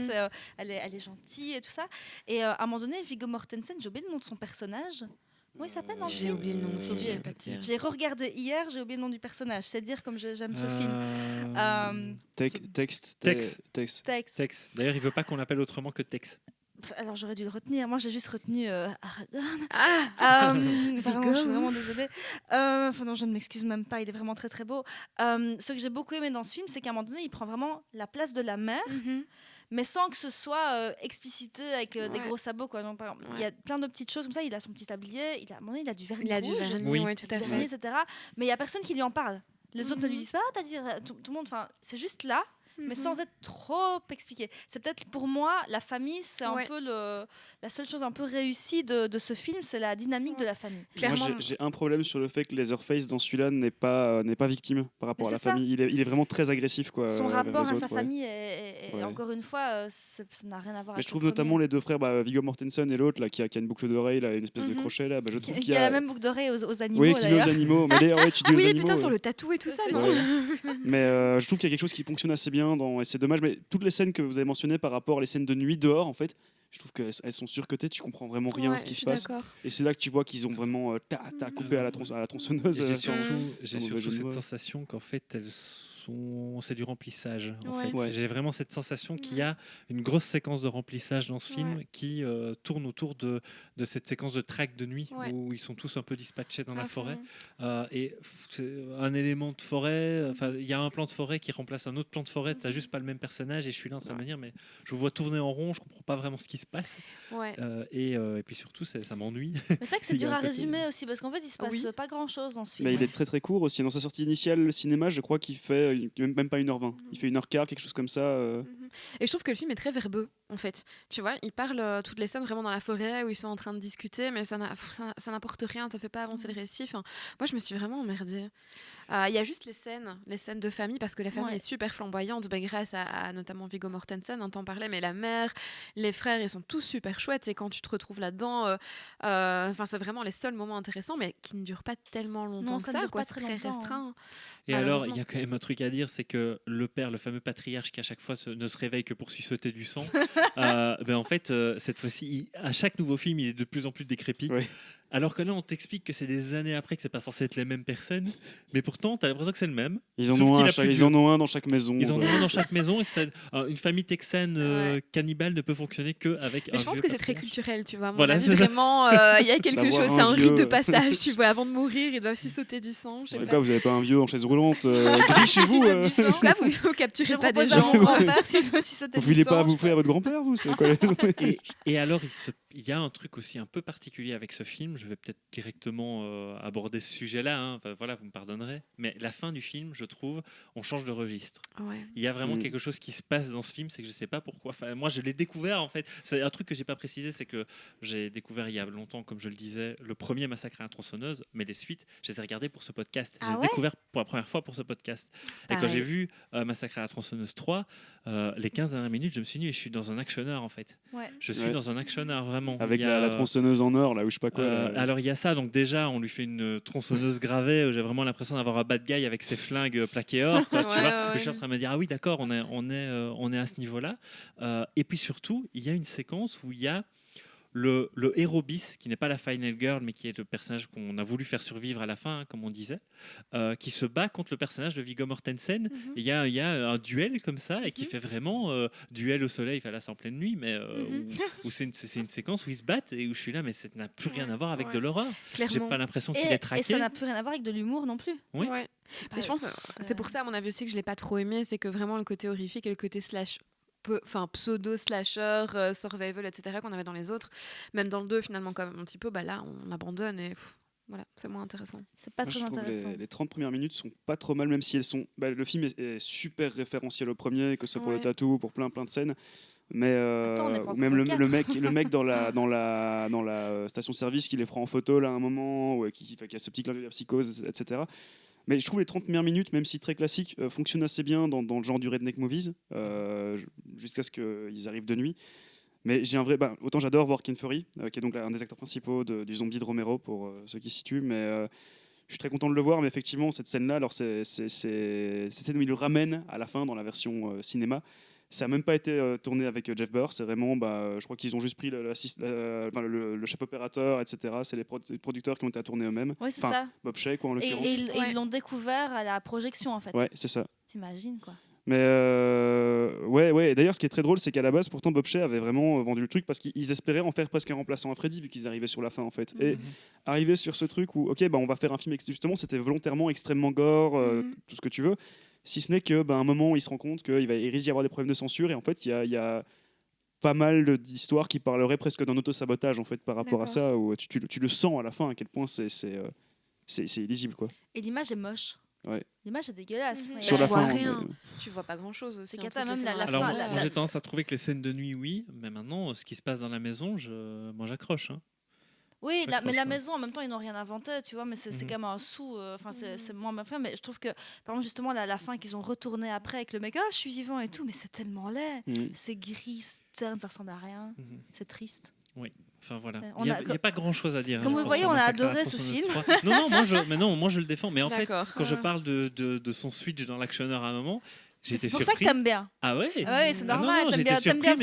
S1: elle est gentille et tout ça. Et à un moment donné, Viggo Mortensen, j'ai oublié le nom de son personnage. Comment il s'appelle dans le
S4: J'ai
S1: film
S4: oublié le nom aussi,
S1: oublié.
S4: je vais pas te dire.
S1: J'ai regardé hier, j'ai oublié le nom du personnage. C'est dire comme j'aime ce film.
S3: Texte.
S1: Tex.
S2: D'ailleurs, il veut pas qu'on l'appelle autrement que Tex.
S1: Alors j'aurais dû le retenir. Moi j'ai juste retenu Aradon.
S4: Ah,
S1: Vraiment, je suis vraiment désolée. Non, je ne m'excuse même pas. Il est vraiment très très beau. Ce que j'ai beaucoup aimé dans ce film, c'est qu'à un moment donné, il prend vraiment la place de la mère, mais sans que ce soit explicité avec des
S4: Ouais.
S1: gros sabots, quoi. Donc, par exemple, il y a plein de petites choses comme ça. Il a son petit tablier. À un moment donné, il a du vernis
S4: il a du
S1: rouge,
S4: vernis,
S2: Oui.
S4: ouais, tout
S1: du
S4: à
S1: vernis,
S4: fait.
S1: etc. Mais il y a personne qui lui en parle. Les autres ne lui disent pas, t'as du vernis. Tout le monde. Enfin, c'est juste là. Mais sans être trop expliqué. C'est peut-être pour moi, la famille, c'est un
S4: Ouais.
S1: peu la seule chose un peu réussie de ce film, c'est la dynamique de la famille.
S4: Clairement.
S3: Moi, j'ai un problème sur le fait que Leatherface dans celui-là n'est pas victime par rapport
S1: Mais
S3: à la
S1: c'est ça.
S3: famille. Il est vraiment très agressif, quoi.
S1: Son
S3: vers
S1: rapport
S3: les
S1: à
S3: autres,
S1: sa
S3: ouais.
S1: famille est
S3: Ouais.
S1: encore une fois, ça n'a rien à voir
S3: Mais
S1: avec
S3: je trouve
S1: le
S3: notamment
S1: premier.
S3: les deux frères, Viggo Mortensen et l'autre là, qui a une boucle d'oreille, là, une espèce de crochet là. Je trouve
S1: Il
S3: qu'il
S1: y a la même boucle d'oreille aux animaux,
S3: oui, qui met aux
S1: d'ailleurs.
S3: animaux. Mais d'ailleurs, ouais, tu dis
S4: Ah
S3: aux
S4: oui,
S3: animaux.
S4: putain,
S3: ouais.
S4: sur le tatou et tout ça, non
S3: Ouais. Mais je trouve qu'il y a quelque chose qui fonctionne assez bien et c'est dommage. Mais toutes les scènes que vous avez mentionnées par rapport à les scènes de nuit dehors, en fait, je trouve qu'elles sont surcotées. Tu comprends vraiment rien à ce qui se passe. Et c'est là que tu vois qu'ils ont vraiment coupé à la tronçonneuse.
S2: Et j'ai
S3: sans-
S2: j'ai
S3: sans mauvais
S2: surtout
S3: jeu de
S2: cette
S3: mots.
S2: sensation qu'en fait c'est du remplissage. En
S4: Ouais.
S2: fait.
S3: Ouais.
S2: J'ai vraiment cette sensation qu'il y a une grosse séquence de remplissage dans ce film
S4: Ouais.
S2: qui tourne autour de cette séquence de traque de nuit
S4: Ouais.
S2: où ils sont tous un peu dispatchés dans
S4: À
S2: la
S4: fond.
S2: forêt. Et c'est un élément de forêt, enfin il y a un plan de forêt qui remplace un autre plan de forêt, t'as juste pas le même personnage et je suis là en train de me dire mais je vous vois tourner en rond, je comprends pas vraiment ce qui se passe.
S4: Ouais.
S2: Et puis surtout ça m'ennuie.
S1: Mais c'est vrai que c'est
S3: Il y a
S1: dur
S3: un
S1: à
S3: côté-
S1: résumer aussi, parce qu'en fait, il se passe
S4: Oui.
S1: pas grand-chose dans ce film.
S3: Mais il est très très court aussi. Dans sa sortie initiale, le cinéma, je crois qu'il fait même pas 1h20. Il fait 1h15, quelque chose comme ça.
S4: Et je trouve que le film est très verbeux. en fait. Tu vois, ils parlent toutes les scènes vraiment dans la forêt où ils sont en train de discuter, mais ça n'apporte rien, ça fait pas avancer le récit. Enfin, moi, je me suis vraiment emmerdée. Il y a juste les scènes de famille, parce que la famille est super flamboyante, grâce à notamment Viggo Mortensen, on t'en parlait, mais la mère, les frères, ils sont tous super chouettes, et quand tu te retrouves là-dedans, c'est vraiment les seuls moments intéressants, mais qui ne durent pas tellement longtemps que ça, quoi, c'est très restreint.
S2: Et alors, il y a quand même un truc à dire, c'est que le père, le fameux patriarche qui à chaque fois ne se réveille que pour sucer du sang, en fait, cette fois-ci, à chaque nouveau film, il est de plus en plus décrépit.
S3: Ouais.
S2: Alors que là, on t'explique que c'est des années après, que c'est pas censé être les mêmes personnes, mais pourtant, tu as l'impression que c'est le même.
S3: Ils en ont un dans chaque maison.
S2: Ils en ont un dans chaque maison, et une famille texane cannibale ne peut fonctionner qu'avec un.
S4: Mais je pense que c'est très culturel, tu vois.
S2: Voilà,
S4: vraiment, il y a quelque chose, c'est un rite de passage, tu vois. Avant de mourir, ils doivent sauter du sang.
S3: En tout cas, vous n'avez pas un vieux en chaise roulante gris chez vous.
S4: Là, vous capturez pas des
S1: Je
S4: gens.
S1: propose à mon grand-père s'il veut sucer
S3: Vous filez pas à bouffer à votre grand-père, vous c'est quoi
S2: Et alors, il y a un truc aussi un peu particulier avec ce film. Je vais peut-être directement aborder ce sujet-là. Hein. Enfin, voilà, vous me pardonnerez. Mais la fin du film, je trouve, on change de registre.
S4: Ouais.
S2: Il y a vraiment quelque chose qui se passe dans ce film, c'est que je sais pas pourquoi. Enfin, moi, je l'ai découvert en fait. C'est un truc que j'ai pas précisé, c'est que j'ai découvert il y a longtemps, comme je le disais, le premier Massacre à la tronçonneuse, mais les suites, je les ai regardées pour ce podcast. Je les ai découvert pour la première fois pour ce podcast. Et quand j'ai vu Massacre à la tronçonneuse 3, les 15 dernières minutes, je me suis dit, je suis dans un actionneur en fait.
S1: Ouais.
S2: Je suis dans un actionneur vraiment.
S3: Avec la tronçonneuse en or, là où je sais pas quoi.
S2: Alors il y a ça, donc déjà on lui fait une tronçonneuse gravée, j'ai vraiment l'impression d'avoir un bad guy avec ses flingues plaqués or. Quoi, tu vois. Je suis en train de me dire, ah oui d'accord, on est à ce niveau-là. Et puis surtout, il y a une séquence où il y a le héros bis, qui n'est pas la Final Girl, mais qui est le personnage qu'on a voulu faire survivre à la fin, hein, comme on disait, qui se bat contre le personnage de Viggo Mortensen. Il y a un duel comme ça, et qui fait vraiment duel au soleil, enfin là c'est en pleine nuit, mais où c'est une séquence où ils se battent, et où je suis là, mais ça n'a plus rien à voir avec de l'horreur. J'ai pas l'impression qu'il est traqué.
S1: Et ça n'a plus rien à voir avec de l'humour non plus.
S2: Oui.
S4: Ouais. Je pense c'est pour ça, à mon avis aussi, que je l'ai pas trop aimé, c'est que vraiment le côté horrifique et le côté pseudo-slasher, survival, etc., qu'on avait dans les autres, même dans le 2 finalement, comme un petit peu, là on abandonne et voilà, c'est moins intéressant.
S1: C'est pas très intéressant.
S3: Les 30 premières minutes sont pas trop mal, même si elles sont. Le film est super référentiel au premier, que ce soit pour le tatou, pour plein de scènes. Mais même le mec dans la station-service qui les prend en photo là à un moment, qui a ce petit clin d'œil à Psychose, etc. Mais je trouve les 30 premières minutes, même si très classiques, fonctionnent assez bien dans le genre du redneck movies, jusqu'à ce qu'ils arrivent de nuit. Mais j'ai un vrai. Autant j'adore voir Ken Fury, qui est donc un des acteurs principaux du zombie de Romero, pour ceux qui se situent, mais je suis très content de le voir. Mais effectivement, cette scène-là, alors c'est scène où il le ramène à la fin dans la version cinéma. Ça n'a même pas été tourné avec Jeff Burr, c'est vraiment, je crois qu'ils ont juste pris le chef opérateur, etc. C'est les producteurs qui ont été à tourner eux-mêmes.
S1: Oui, c'est ça.
S3: Bob Shaye, en l'occurrence.
S1: Et ils l'ont découvert à la projection, en fait.
S3: Ouais, c'est ça.
S1: T'imagines, quoi.
S3: Mais ouais. Et d'ailleurs, ce qui est très drôle, c'est qu'à la base, pourtant, Bob Shaye avait vraiment vendu le truc parce qu'ils espéraient en faire presque un remplaçant à Freddy, vu qu'ils arrivaient sur la fin, en fait. Et arriver sur ce truc où, on va faire un film, justement, c'était volontairement extrêmement gore, tout ce que tu veux. Si ce n'est qu'à un moment, il se rend compte qu'il risque d'y avoir des problèmes de censure. Et en fait, il y a pas mal d'histoires qui parleraient presque d'un autosabotage en fait, par rapport à ça, où tu le sens à la fin, à quel point c'est illisible. Quoi.
S1: Et l'image est moche.
S3: Ouais.
S1: L'image est dégueulasse.
S3: Sur la fin,
S4: tu vois pas grand chose aussi.
S1: C'est cata, même la
S2: Alors,
S1: fin.
S2: moi, j'ai tendance à trouver que les scènes de nuit, oui, mais maintenant, ce qui se passe dans la maison, moi j'accroche. Hein.
S1: Oui, mais la maison, en même temps, ils n'ont rien inventé, tu vois, mais c'est quand même un sou. C'est moins bien fait, mais je trouve que, par exemple, justement, la fin qu'ils ont retourné après avec le mec, je suis vivant et tout, mais c'est tellement laid. C'est gris, terne, ça ressemble à rien. C'est triste.
S2: Oui. Enfin voilà, il n'y a pas grand chose à dire.
S1: Comme vous voyez, on a adoré ce film.
S2: Non, moi je le défends. Mais en fait, quand je parle de son switch dans l'actionneur à un moment, j'étais surpris.
S1: C'est pour ça que t'aimes bien.
S2: Ah ouais.
S1: Ouais, c'est normal. T'aimes bien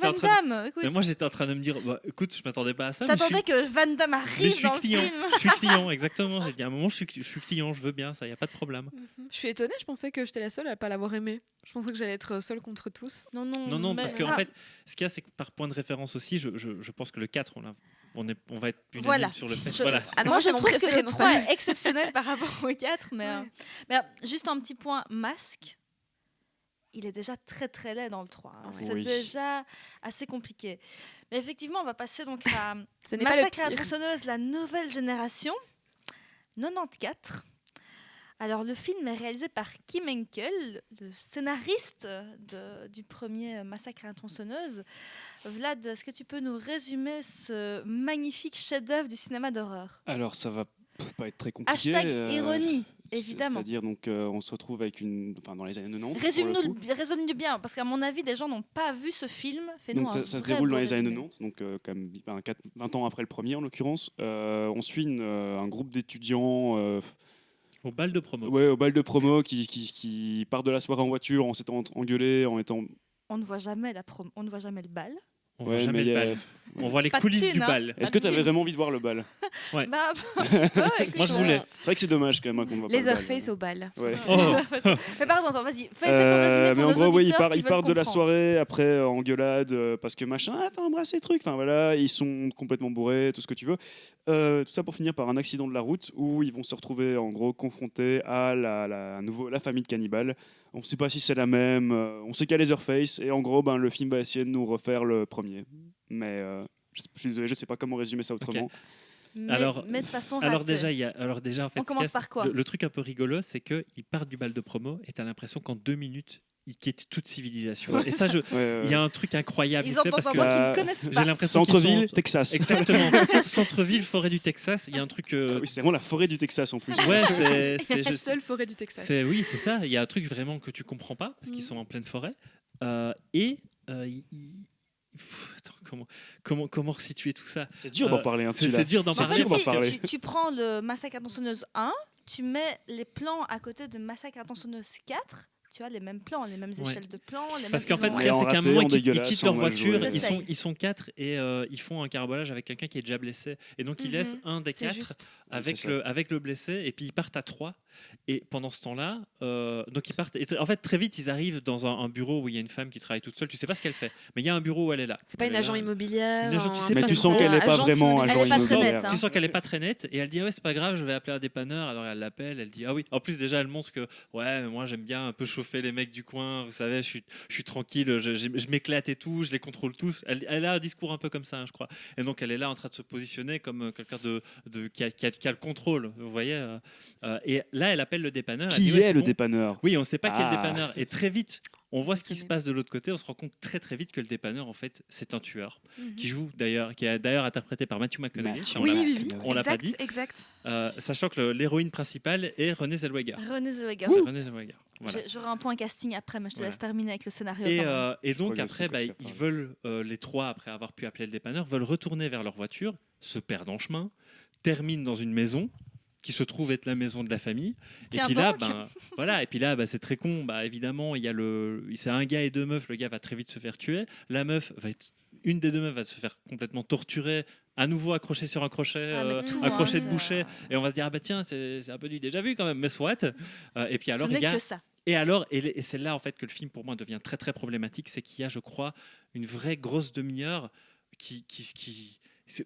S1: Van Damme.
S2: Mais moi, j'étais en train de me dire, écoute, je m'attendais pas à ça.
S1: T'attendais que Van Damme arrive dans le film.
S2: Je suis client, exactement. J'ai dit à un moment, je suis client, je veux bien, ça, il y a pas de problème.
S4: Je suis étonnée. Je pensais que j'étais la seule à pas l'avoir aimé. Je pensais que j'allais être seule contre tous.
S2: Non, parce qu'en fait, ce qu'il y a, c'est que par point de référence aussi, je pense que le 4, on va être unanime sur le fait.
S1: Moi, je trouve que le 3 est exceptionnel par rapport au 4. Mais juste un petit point, Masque. Il est déjà très très laid dans le 3. C'est déjà assez compliqué. Mais effectivement, on va passer donc à Massacre à la tronçonneuse, la nouvelle génération, 94. Alors, le film est réalisé par Kim Henkel, le scénariste du premier Massacre à la tronçonneuse. Vlad, est-ce que tu peux nous résumer ce magnifique chef-d'œuvre du cinéma d'horreur?
S3: Alors, ça va pas être très compliqué.
S1: Ironie, évidemment.
S3: C'est-à-dire, donc, on se retrouve avec dans les années 90.
S1: Résume-nous bien, parce qu'à mon avis, des gens n'ont pas vu ce film.
S3: Donc, ça se déroule dans les années 90, donc quand même 20 ans après le premier en l'occurrence. On suit un groupe d'étudiants.
S2: Au bal de promo.
S3: Ouais, au bal de promo qui part de la soirée en voiture en s'étant engueulés, en étant.
S1: On ne voit jamais le bal.
S2: On voit jamais le bal. On voit les
S1: Pas de
S2: coulisses
S1: thune,
S2: du
S1: hein.
S2: bal.
S3: Est-ce que tu avais vraiment envie de voir le bal?
S2: Ouais.
S1: Bah, un petit peu, écoute,
S2: Moi, je voulais.
S3: C'est vrai que c'est dommage quand même qu'on ne voit pas
S4: Les
S3: le bal.
S4: Earthface au bal.
S3: Ouais.
S2: Oh.
S1: Mais pardon, attends, vas-y, fais ton résumé pour
S3: Mais en
S1: nos
S3: gros, oui,
S1: auditeurs qui
S3: ils
S1: veulent
S3: partent de la
S1: comprendre.
S3: soirée après en gueulade parce que machin, t'as embrassé truc. Enfin voilà, ils sont complètement bourrés, tout ce que tu veux. Tout ça pour finir par un accident de la route où ils vont se retrouver en gros confrontés à la famille de cannibales. On ne sait pas si c'est la même. On sait qu'il y a les Earthface et en gros, le film va essayer de nous refaire le premier. Mais je suis désolé, je ne sais pas comment résumer ça autrement.
S2: Ok.
S1: Mais,
S2: Alors,
S1: mais de façon
S2: Alors
S1: ratée.
S2: déjà, en fait,
S1: On commence par quoi?
S2: le truc un peu rigolo, c'est qu'ils partent du bal de promo et t'as l'impression qu'en 2 minutes, ils quittent toute civilisation. Et ça, il y a un truc incroyable.
S1: Ils
S2: il se fait
S1: entrent
S2: parce
S1: dans un
S2: que
S1: endroit qu'ils ne connaissent pas.
S2: j'ai l'impression qu'ils
S3: Centre-ville,
S2: sont-
S3: Texas.
S2: Exactement. Centre-ville, forêt du Texas. Il y a un truc.
S3: Ah oui, c'est vraiment la forêt du Texas en plus.
S2: Ouais,
S4: C'est la seule forêt du Texas.
S2: oui, c'est ça. Il y a un truc vraiment que tu comprends pas parce qu'ils sont en pleine forêt. Attends, comment resituer tout ça?
S3: C'est dur d'en parler.
S2: C'est dur d'en
S3: C'est
S1: En
S2: parler.
S1: fait,
S3: dur d'en
S1: si,
S3: parler.
S1: tu prends le Massacre à la tronçonneuse 1, tu mets les plans à côté de Massacre à la tronçonneuse 4, tu as les mêmes plans, les mêmes
S2: Ouais.
S1: échelles de plans. Les
S2: Parce
S1: mêmes
S2: qu'en fait, ce
S1: horizons.
S2: qu'il y a,
S3: en
S2: c'est qu'à un
S3: raté,
S2: moment,
S3: en
S2: ils
S3: dégueulasse,
S2: quittent leur
S3: en mal
S2: voiture,
S3: joué.
S1: Ils
S2: ils sont 4 et ils font un carabolage avec quelqu'un qui est déjà blessé. Et donc, ils
S1: Mhm.
S2: laissent un des
S4: C'est
S2: 4
S4: juste.
S2: avec,
S3: c'est ça.
S2: avec le blessé et puis ils partent à 3. Et pendant ce temps-là, donc ils partent. En fait, très vite, ils arrivent dans un bureau où il y a une femme qui travaille toute seule. Tu sais pas ce qu'elle fait, mais il y a un bureau où elle est là.
S4: C'est pas
S2: Elle
S4: une
S2: est
S4: agent
S2: là.
S4: immobilière.
S2: Une agent, tu
S4: un
S2: sais
S3: Mais
S2: pas
S3: tu
S2: trop.
S3: sens qu'elle n'est pas
S4: agente
S3: vraiment
S4: immobilière.
S3: agent
S1: Elle est pas très
S3: immobilière.
S1: nette, hein.
S2: Tu sens qu'elle est pas très nette et elle dit ah ouais c'est pas grave, je vais appeler un dépanneur. Alors elle l'appelle, elle dit ah oui. En plus déjà elle montre que ouais mais moi j'aime bien un peu chauffer les mecs du coin, vous savez je suis tranquille, je m'éclate et tout, je les contrôle tous. Elle a un discours un peu comme ça hein, je crois. Et donc elle est là en train de se positionner comme quelqu'un qui a le contrôle, vous voyez. Et là elle appelle le dépanneur. Elle dit,
S3: Qui
S2: ouais,
S3: est
S2: c'est
S3: le
S2: bon.
S3: dépanneur?
S2: Oui, on ne sait pas quel
S3: Ah.
S2: dépanneur. Et très vite, on voit ce qui
S4: connaît
S2: se passe de l'autre côté. On se rend compte très très vite que le dépanneur, en fait, c'est un tueur
S4: Mhm.
S2: qui est d'ailleurs interprété par Matthew McConaughey.
S3: Matthew
S2: si on
S4: Oui,
S2: l'a-
S4: oui, oui.
S2: on l'a pas
S4: Exact,
S2: dit.
S4: exact.
S2: Sachant que l'héroïne principale est Renée Zellweger.
S1: Renée Zellweger.
S2: Renée Zellweger. Voilà.
S1: J'aurai un point casting après, mais je te
S2: Voilà.
S1: laisse terminer avec le scénario.
S2: Et,
S1: pardon.
S2: et donc
S3: Regarde,
S2: après,
S3: c'est quoi ce
S2: ils
S3: qu'il y a
S2: veulent, les trois, après avoir pu appeler le dépanneur, veulent retourner vers leur voiture, se perdent en chemin, terminent dans une maison qui se trouve être la maison de la famille.
S1: Tiens
S2: Et puis là,
S1: donc.
S2: voilà. Et puis là, c'est très con. Évidemment, c'est un gars et 2 meufs. Le gars va très vite se faire tuer. La meuf une des 2 meufs va se faire complètement torturer, à nouveau accrochée sur un crochet,
S1: Ah, mais tout,
S2: un crochet de
S1: c'est-
S2: boucher. Et on va se dire ah bah tiens, c'est un peu du déjà vu quand même. Mais soit. Et puis alors
S1: Ce
S2: il
S1: n'est
S2: y a
S1: que ça.
S2: et c'est là en fait que le film pour moi devient très très problématique, c'est qu'il y a, je crois, une vraie grosse demi-heure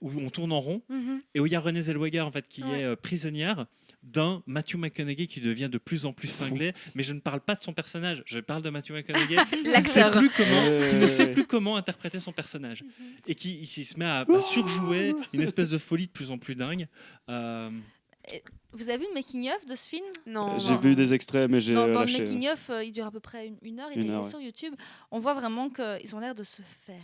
S2: où on tourne en rond
S4: Mhm.
S2: et où il y a Renée Zellweger en fait qui
S1: Ouais.
S2: est prisonnière d'un Matthew McConaughey qui devient de plus en plus cinglé. Mais je ne parle pas de son personnage, je parle de Matthew McConaughey
S4: L'acteur.
S2: qui ne sait
S3: Ouais.
S2: plus comment interpréter son personnage et qui se met à surjouer une espèce de folie de plus en plus dingue.
S1: Vous avez vu le making-of de ce film?
S4: Non.
S3: J'ai
S1: non.
S3: vu des extraits, mais j'ai
S1: Dans le
S3: lâché.
S1: making-of, il dure à peu près une heure, il
S3: Une
S1: est
S3: heure, ouais.
S1: sur YouTube. On voit vraiment qu'ils ont l'air de se faire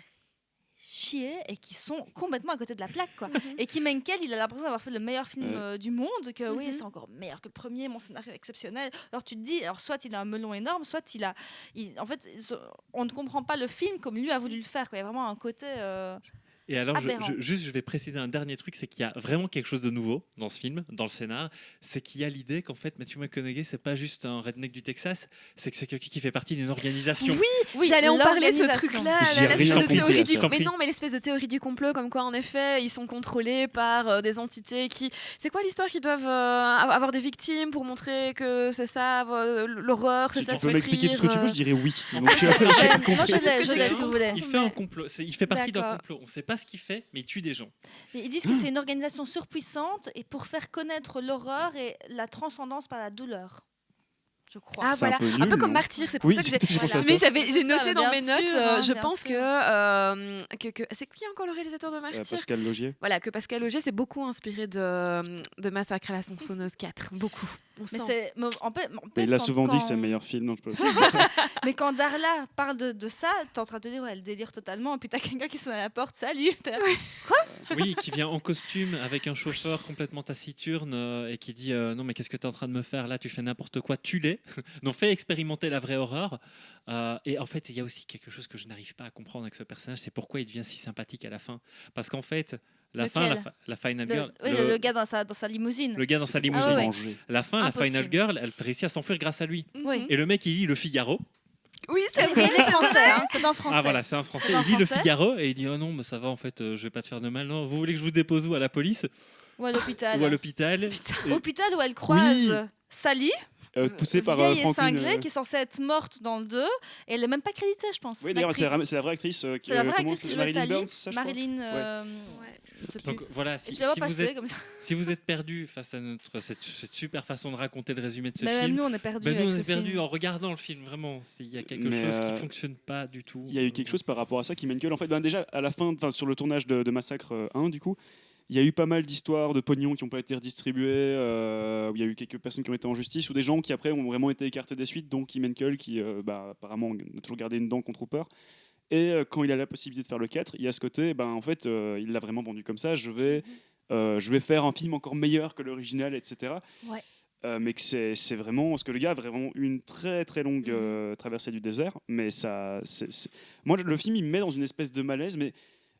S1: chier et qu'ils sont complètement à côté de la plaque. Quoi. Et Kim Henkel, il a l'impression d'avoir fait le meilleur film
S3: Ouais.
S1: du monde, que oui,
S4: Mhm.
S1: c'est encore meilleur que le premier, mon scénario est exceptionnel. Alors tu te dis, alors soit il a un melon énorme, soit en fait, on ne comprend pas le film comme lui a voulu le faire. Quoi. Il y a vraiment un côté...
S2: Et alors,
S1: Aberrant.
S2: je vais préciser un dernier truc, c'est qu'il y a vraiment quelque chose de nouveau dans ce film, dans le scénar, c'est qu'il y a l'idée qu'en fait Matthew McConaughey, c'est pas juste un redneck du Texas, c'est que c'est quelqu'un qui fait partie d'une organisation.
S1: Oui,
S4: J'allais en parler de ce
S1: l'organisation.
S4: truc-là,
S3: J'y
S4: l'espèce
S3: arrive,
S4: de
S3: je t'en prie,
S4: théorie
S3: Priya,
S4: du
S3: je t'en
S4: mais
S2: prie.
S4: non, mais l'espèce de théorie du complot, comme quoi en effet ils sont contrôlés par des entités qui. C'est quoi l'histoire qu'ils doivent avoir des victimes pour montrer que c'est ça l'horreur, c'est
S3: Si
S4: ça
S3: tu peux m'expliquer tout ce que tu veux, je
S4: souffrir,
S3: dirais oui. Donc,
S1: Moi, je
S4: C'est ce que
S1: l'ai,
S4: j'ai
S1: si vous voulez.
S2: Il fait un complot, il fait partie d'un
S1: D'accord.
S2: complot. On ne sait pas ce qu'il fait, mais il tue des gens.
S1: Ils disent que c'est une organisation surpuissante et pour faire connaître l'horreur et la transcendance par la douleur. je crois.
S4: Ah
S3: C'est un
S4: voilà,
S3: peu
S4: un
S3: nul,
S4: peu comme
S3: non
S4: Martyr, c'est pour
S3: Oui,
S4: ça que j'ai...
S3: j'ai pensé à
S4: Mais
S3: ça.
S4: j'ai
S1: Ça,
S4: noté dans
S1: bien
S4: mes notes,
S1: sûr, hein,
S4: je
S1: bien
S4: pense
S1: sûr.
S4: que... C'est qui encore le réalisateur de Martyr
S3: Pascal Logier.
S4: Voilà, que Pascal Logier s'est beaucoup inspiré de Massacre à la tronçonneuse 4. Beaucoup. On
S1: Mais
S4: sent.
S1: c'est
S3: Mais il l'a
S1: quand-
S3: souvent dit que c'est
S1: quand-
S3: le meilleur film. Non, je peux...
S1: Mais quand Darla parle de ça, t'es en train de te dire, ouais, elle délire totalement. Et puis t'as quelqu'un qui sonne à la porte, salut. T'es là,
S2: Oui, qui vient en costume avec un chauffeur complètement taciturne et qui dit non mais qu'est-ce que tu es en train de me faire là, tu fais n'importe quoi, tue-les. Donc fais expérimenter la vraie horreur. Et en fait il y a aussi quelque chose que je n'arrive pas à comprendre avec ce personnage, c'est pourquoi il devient si sympathique à la fin. Parce qu'en fait la fin,
S1: Lequel
S2: la Final
S1: Le,
S2: Girl,
S1: oui, le gars dans sa limousine.
S2: le gars dans sa
S3: C'était pour
S2: limousine,
S1: Ah
S3: se
S1: ouais.
S3: venger.
S2: la fin, la
S1: Impossible.
S2: Final Girl, elle réussit à s'enfuir grâce à lui.
S4: Mhm.
S1: Oui.
S2: Et le mec il lit le Figaro.
S4: Oui,
S1: C'est
S4: c'est vrai.
S1: il est français, hein, c'est en français.
S2: Ah voilà, c'est un français.
S1: C'est en
S2: Il lit le
S1: français.
S2: Figaro et il dit oh non mais ça va en fait, je vais pas te faire de mal. Non, vous voulez que je vous dépose où, à la police
S1: Ou à l'hôpital.
S2: ou à l'hôpital? Et-
S1: Hôpital où elle croise Sally,
S3: Poussé par
S1: vieille et
S3: Franklin.
S1: cinglée, qui est censée être morte dans le 2. Et elle est même pas créditée, je pense.
S3: Oui, d'ailleurs,
S1: l'actrice.
S3: c'est la vraie actrice.
S1: C'est la vraie
S3: comment
S1: actrice qui
S3: c'est
S1: jouait
S3: Marilyn
S1: Sally.
S3: Burns, c'est ça, je crois
S1: Marilyn.
S4: Ouais.
S1: je sais plus.
S2: Donc voilà,
S1: Et
S2: si,
S1: tu la vois
S2: si vous
S1: passer
S2: êtes,
S1: comme ça.
S2: si vous êtes perdu face à cette super façon de raconter le résumé de ce
S1: Mais même
S2: film,
S1: nous, on est perdus.
S2: ben nous
S1: avec
S2: on
S1: ce
S2: est perdu
S1: film.
S2: en regardant le film, vraiment. Il y a quelque
S3: Mais,
S2: chose qui fonctionne pas du tout.
S3: Il y a eu quelque chose par rapport à ça qui mène que, en fait, ben déjà à la fin, sur le tournage de Massacre 1, du coup, il y a eu pas mal d'histoires de pognon qui n'ont pas été redistribués, où il y a eu quelques personnes qui ont été en justice, ou des gens qui après ont vraiment été écartés des suites, dont Kim Henkel qui apparemment a toujours gardé une dent contre Hooper. Et quand il a la possibilité de faire le 4, il y a ce côté, en fait, il l'a vraiment vendu comme ça, je vais faire un film encore meilleur que l'original, etc.
S1: Ouais.
S3: Mais que c'est vraiment, parce que le gars a vraiment eu une très très longue traversée du désert, mais moi le film il me met dans une espèce de malaise, mais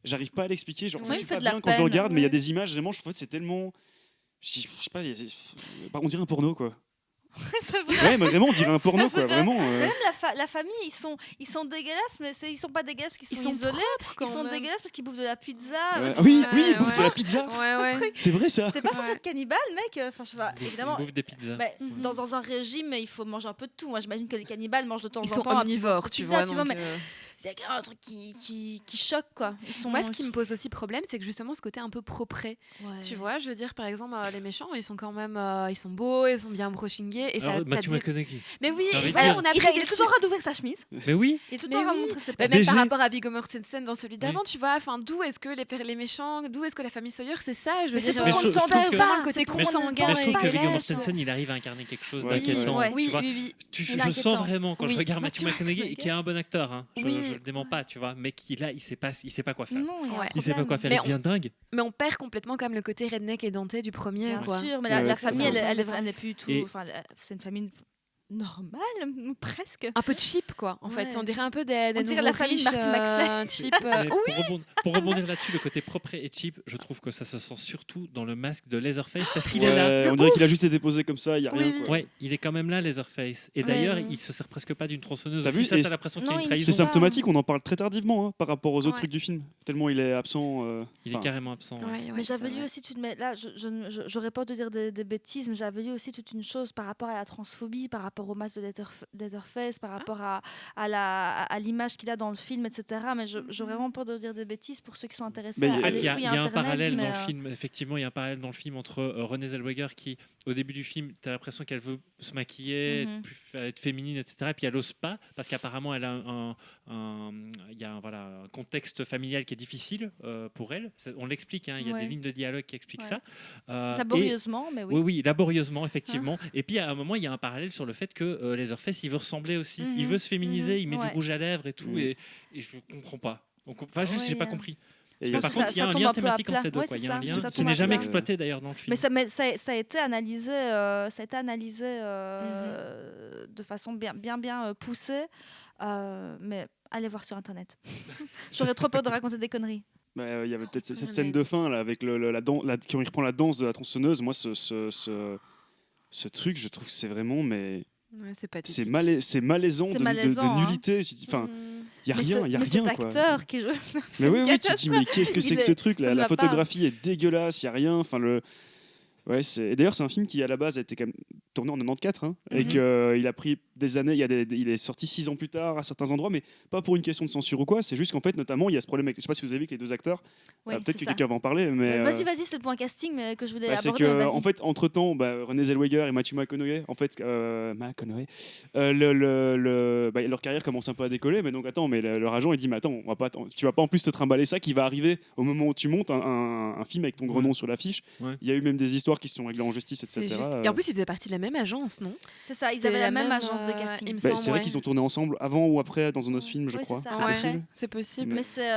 S3: j'arrive pas à l'expliquer, genre
S1: Ouais,
S3: je
S1: il
S3: suis
S1: fait
S3: pas
S1: de la
S3: bien quand je le
S1: peine,
S3: regarde, mais il y a
S1: ouais.
S3: des images vraiment, je trouve que c'est tellement, je sais pas, on dirait un porno quoi.
S1: C'est vrai.
S3: Ouais, mais vraiment on dirait un porno quoi, vraiment.
S1: Même la famille, ils sont dégueulasses, mais ils sont pas dégueulasses parce qu'ils sont isolés. Ils sont dégueulasses parce qu'ils bouffent de la pizza.
S3: Ouais.
S1: C'est-
S3: Oui,
S4: Ouais,
S3: il bouffe
S4: ouais.
S3: de la pizza,
S4: Ouais, ouais.
S3: c'est vrai ça.
S1: T'es pas censé
S4: Ouais.
S1: être cannibale, mec. Enfin, je sais pas.
S2: Bouffe-
S1: Évidemment.
S2: bouffe des pizzas.
S1: Bah,
S4: Mhm.
S1: dans un régime, il faut manger un peu de tout. Moi, j'imagine que les cannibales mangent de temps
S4: Ils
S1: en
S4: sont
S1: temps un petit
S4: omnivores,
S1: morceau de
S4: tu
S1: pizza,
S4: vois. donc,
S1: mais il y a quand même un truc qui choque, quoi. Ils sont,
S4: Moi, ce qui me pose aussi problème, c'est que justement ce côté un peu propre.
S1: Ouais.
S4: Tu vois, je veux dire, par exemple, les méchants, ils sont quand même, ils sont beaux, ils sont bien brushingés. Et ça,
S2: Alors,
S4: t'as
S2: Matthew
S4: des-
S2: McConaughey.
S4: Mais oui,
S2: J'ai envie de
S4: voilà,
S2: dire.
S4: on a
S1: Il
S4: pris
S1: est tout en train d'ouvrir sa chemise.
S2: Mais oui.
S1: Il est tout
S4: Mais
S1: en train de
S4: oui.
S1: montrer ses
S4: Bah,
S1: pecs.
S4: même par
S2: BG.
S4: rapport à Viggo Mortensen dans celui d'avant, tu vois, enfin, d'où est-ce que les méchants, d'où est-ce que la famille Sawyer, c'est ça, je veux
S1: Mais c'est
S4: dire,
S1: pour
S2: Mais
S1: qu'on
S2: je-
S1: ne
S2: je trouve
S1: s'endort
S2: que-
S1: pas.
S4: le côté
S1: c'est pour
S4: cru
S1: qu'on ne
S4: sanguin,
S2: Mais je trouve
S1: pense
S2: que
S1: pas
S2: Viggo
S1: l'être.
S2: Mortensen, il arrive à incarner quelque chose
S3: Ouais,
S2: d'inquiétant.
S1: ouais.
S2: tu
S4: Oui,
S2: vois.
S4: oui, oui.
S2: Je
S1: Il est
S2: sens
S1: inquiétant.
S2: vraiment quand je
S4: Oui.
S2: regarde Matthew
S1: Matthew
S2: McConaughey,
S1: McConaughey.
S2: qui est un bon acteur, hein. je
S4: Oui.
S2: le dément pas, tu vois, mais qui là, il sait pas quoi faire.
S1: Non, il y a un
S4: Ouais.
S2: Il sait pas
S1: problème.
S2: quoi faire,
S4: Mais
S2: il devient dingue.
S4: Mais on perd complètement quand même le côté redneck et denté du premier,
S1: Bien
S4: quoi.
S1: sûr, mais
S3: Ouais,
S1: la
S3: c'est
S1: famille,
S3: ça.
S1: elle est plus du tout.
S2: Et-
S1: Enfin, c'est une famille normale, ou presque.
S4: Un peu cheap, quoi, en fait.
S1: Ouais.
S4: On dirait un peu des
S1: On dirait
S4: nouveaux
S1: la famille de
S4: riches,
S1: Marty McFly.
S4: cheap.
S2: Mais
S4: Oui,
S2: pour rebondir là-dessus, le côté propre et cheap, je trouve que ça se sent surtout dans le masque de Leatherface parce qu'il
S3: Ouais,
S2: est là.
S3: on dirait qu'il a juste été posé comme ça, il y a
S4: Oui,
S3: rien
S4: oui.
S3: quoi.
S2: Ouais, il est quand même là, Leatherface. Et
S1: Ouais,
S2: d'ailleurs,
S1: ouais.
S2: il se sert presque pas d'une tronçonneuse.
S3: T'as
S2: Aussi,
S3: vu
S2: ça,
S3: Et
S2: t'as l'impression qu'il y a
S1: non,
S2: une
S1: il-
S2: trahison.
S3: C'est
S1: Ils ont
S3: symptomatique, on en parle très tardivement par rapport aux autres
S4: Ouais.
S3: trucs du film, tellement il est absent.
S2: Il est
S3: enfin,
S2: carrément absent. ouais.
S4: Ouais, ouais,
S1: Mais j'avais
S4: c'est
S1: lu
S4: vrai.
S1: aussi mais là, j'aurais peur de dire des bêtises, mais j'avais lu aussi toute une chose par rapport à la transphobie, par rapport au masque de Leatherface, par rapport à l'image qu'il a dans le film, etc. Mais j'aurais vraiment peur de dire des bêtises pour ceux qui sont intéressés
S3: Mais
S1: à
S3: en fait,
S1: aller
S2: Il y a,
S1: fouiller
S2: il y a un
S1: Internet,
S2: parallèle
S1: mais,
S2: dans le film, effectivement, il y a un parallèle dans le film entre Renée Zellweger qui, au début du film, tu as l'impression qu'elle veut se maquiller,
S1: Mhm.
S2: être féminine, etc. Et puis elle n'ose pas parce qu'apparemment elle a il y a un contexte familial qui est difficile pour elle. On l'explique, hein, il y a
S1: Ouais.
S2: des lignes de dialogue qui expliquent
S1: Ouais.
S2: ça. Et-
S1: laborieusement, mais oui.
S2: oui, oui, laborieusement, effectivement. Et puis à un moment, il y a un parallèle sur le fait que Leatherface, il veut ressembler aussi. Il
S4: Mhm,
S2: veut se féminiser,
S1: mhm,
S2: il met
S1: ouais.
S2: du rouge à lèvres et tout.
S3: Mhm.
S2: Et je comprends pas. Donc, enfin, juste,
S1: Ouais,
S2: j'ai pas compris.
S3: et il y
S2: Mais
S3: a
S2: par
S1: pense
S3: aussi-
S1: que
S2: contre, il y a
S1: ça
S2: un
S1: tombe
S2: lien
S1: un peu à
S2: thématique
S1: plat.
S2: entre les deux.
S1: Ouais,
S2: quoi. Il y
S1: c'est
S2: a un
S1: ça,
S2: lien
S1: ça
S2: qui
S1: tombe
S2: n'est
S1: à
S2: jamais
S1: plat.
S2: exploité d'ailleurs dans le film.
S1: Mais ça a été analysé, de façon bien poussée. Mais allez voir sur Internet. J'aurais trop peur de raconter des conneries.
S3: il y avait peut-être cette
S1: Mais-
S3: scène de fin là avec quand il reprend la danse de la tronçonneuse. Moi, ce truc, je trouve que c'est vraiment, mais
S4: Ouais, c'est
S3: c'est
S4: pathétique.
S3: c'est malaisant,
S1: C'est
S3: de
S1: malaisant, hein.
S3: nullité. Enfin,
S4: Mm.
S3: il y a
S1: Mais
S3: rien, il y a
S1: mais
S3: rien
S1: cet
S3: quoi.
S1: acteur qui joue.
S3: Mais oui,
S1: une
S3: oui, tu te dis mais qu'est-ce que c'est
S1: Il
S3: que ce
S1: est-
S3: truc
S1: ça
S3: là?
S1: ne
S3: La
S1: va pas.
S3: photographie est dégueulasse, il y a rien. Enfin le, ouais, et d'ailleurs c'est un film qui à la base a été quand même tourné en 94 et qu'il a pris des années. Il est sorti 6 ans plus tard à certains endroits, mais pas pour une question de censure ou quoi. C'est juste qu'en fait, notamment, il y a ce problème. Je sais pas si vous avez vu que les 2 acteurs.
S1: Oui,
S3: Peut-être que
S1: c'est ça.
S3: quelqu'un va en parler, mais
S1: Vas-y, c'est le point casting mais que je voulais
S3: c'est
S1: aborder.
S3: que
S1: Vas-y.
S3: en fait, entre temps, René Zellweger et Matthew McConaughey, en fait, leur carrière commence un peu à décoller. Mais donc attends, mais leur agent il dit mais attends, tu vas pas en plus te trimballer ça qui va arriver au moment où tu montes un film avec ton gros nom sur l'affiche.
S2: Ouais.
S3: Il y a eu même des histoires qui se sont réglées en justice,
S4: C'est
S3: etc.
S4: juste. Et en plus, ils faisaient partie de la même agence, non?
S1: C'est ça, ils
S4: C'était
S1: avaient la même
S4: même,
S1: agence de casting.
S4: il me
S3: c'est
S4: semble,
S3: vrai
S4: ouais.
S3: qu'ils ont tourné ensemble avant ou après dans un autre film, je
S1: Oui,
S3: crois.
S1: c'est ça.
S3: C'est
S1: Ouais.
S3: possible,
S4: C'est possible.
S1: Mais c'est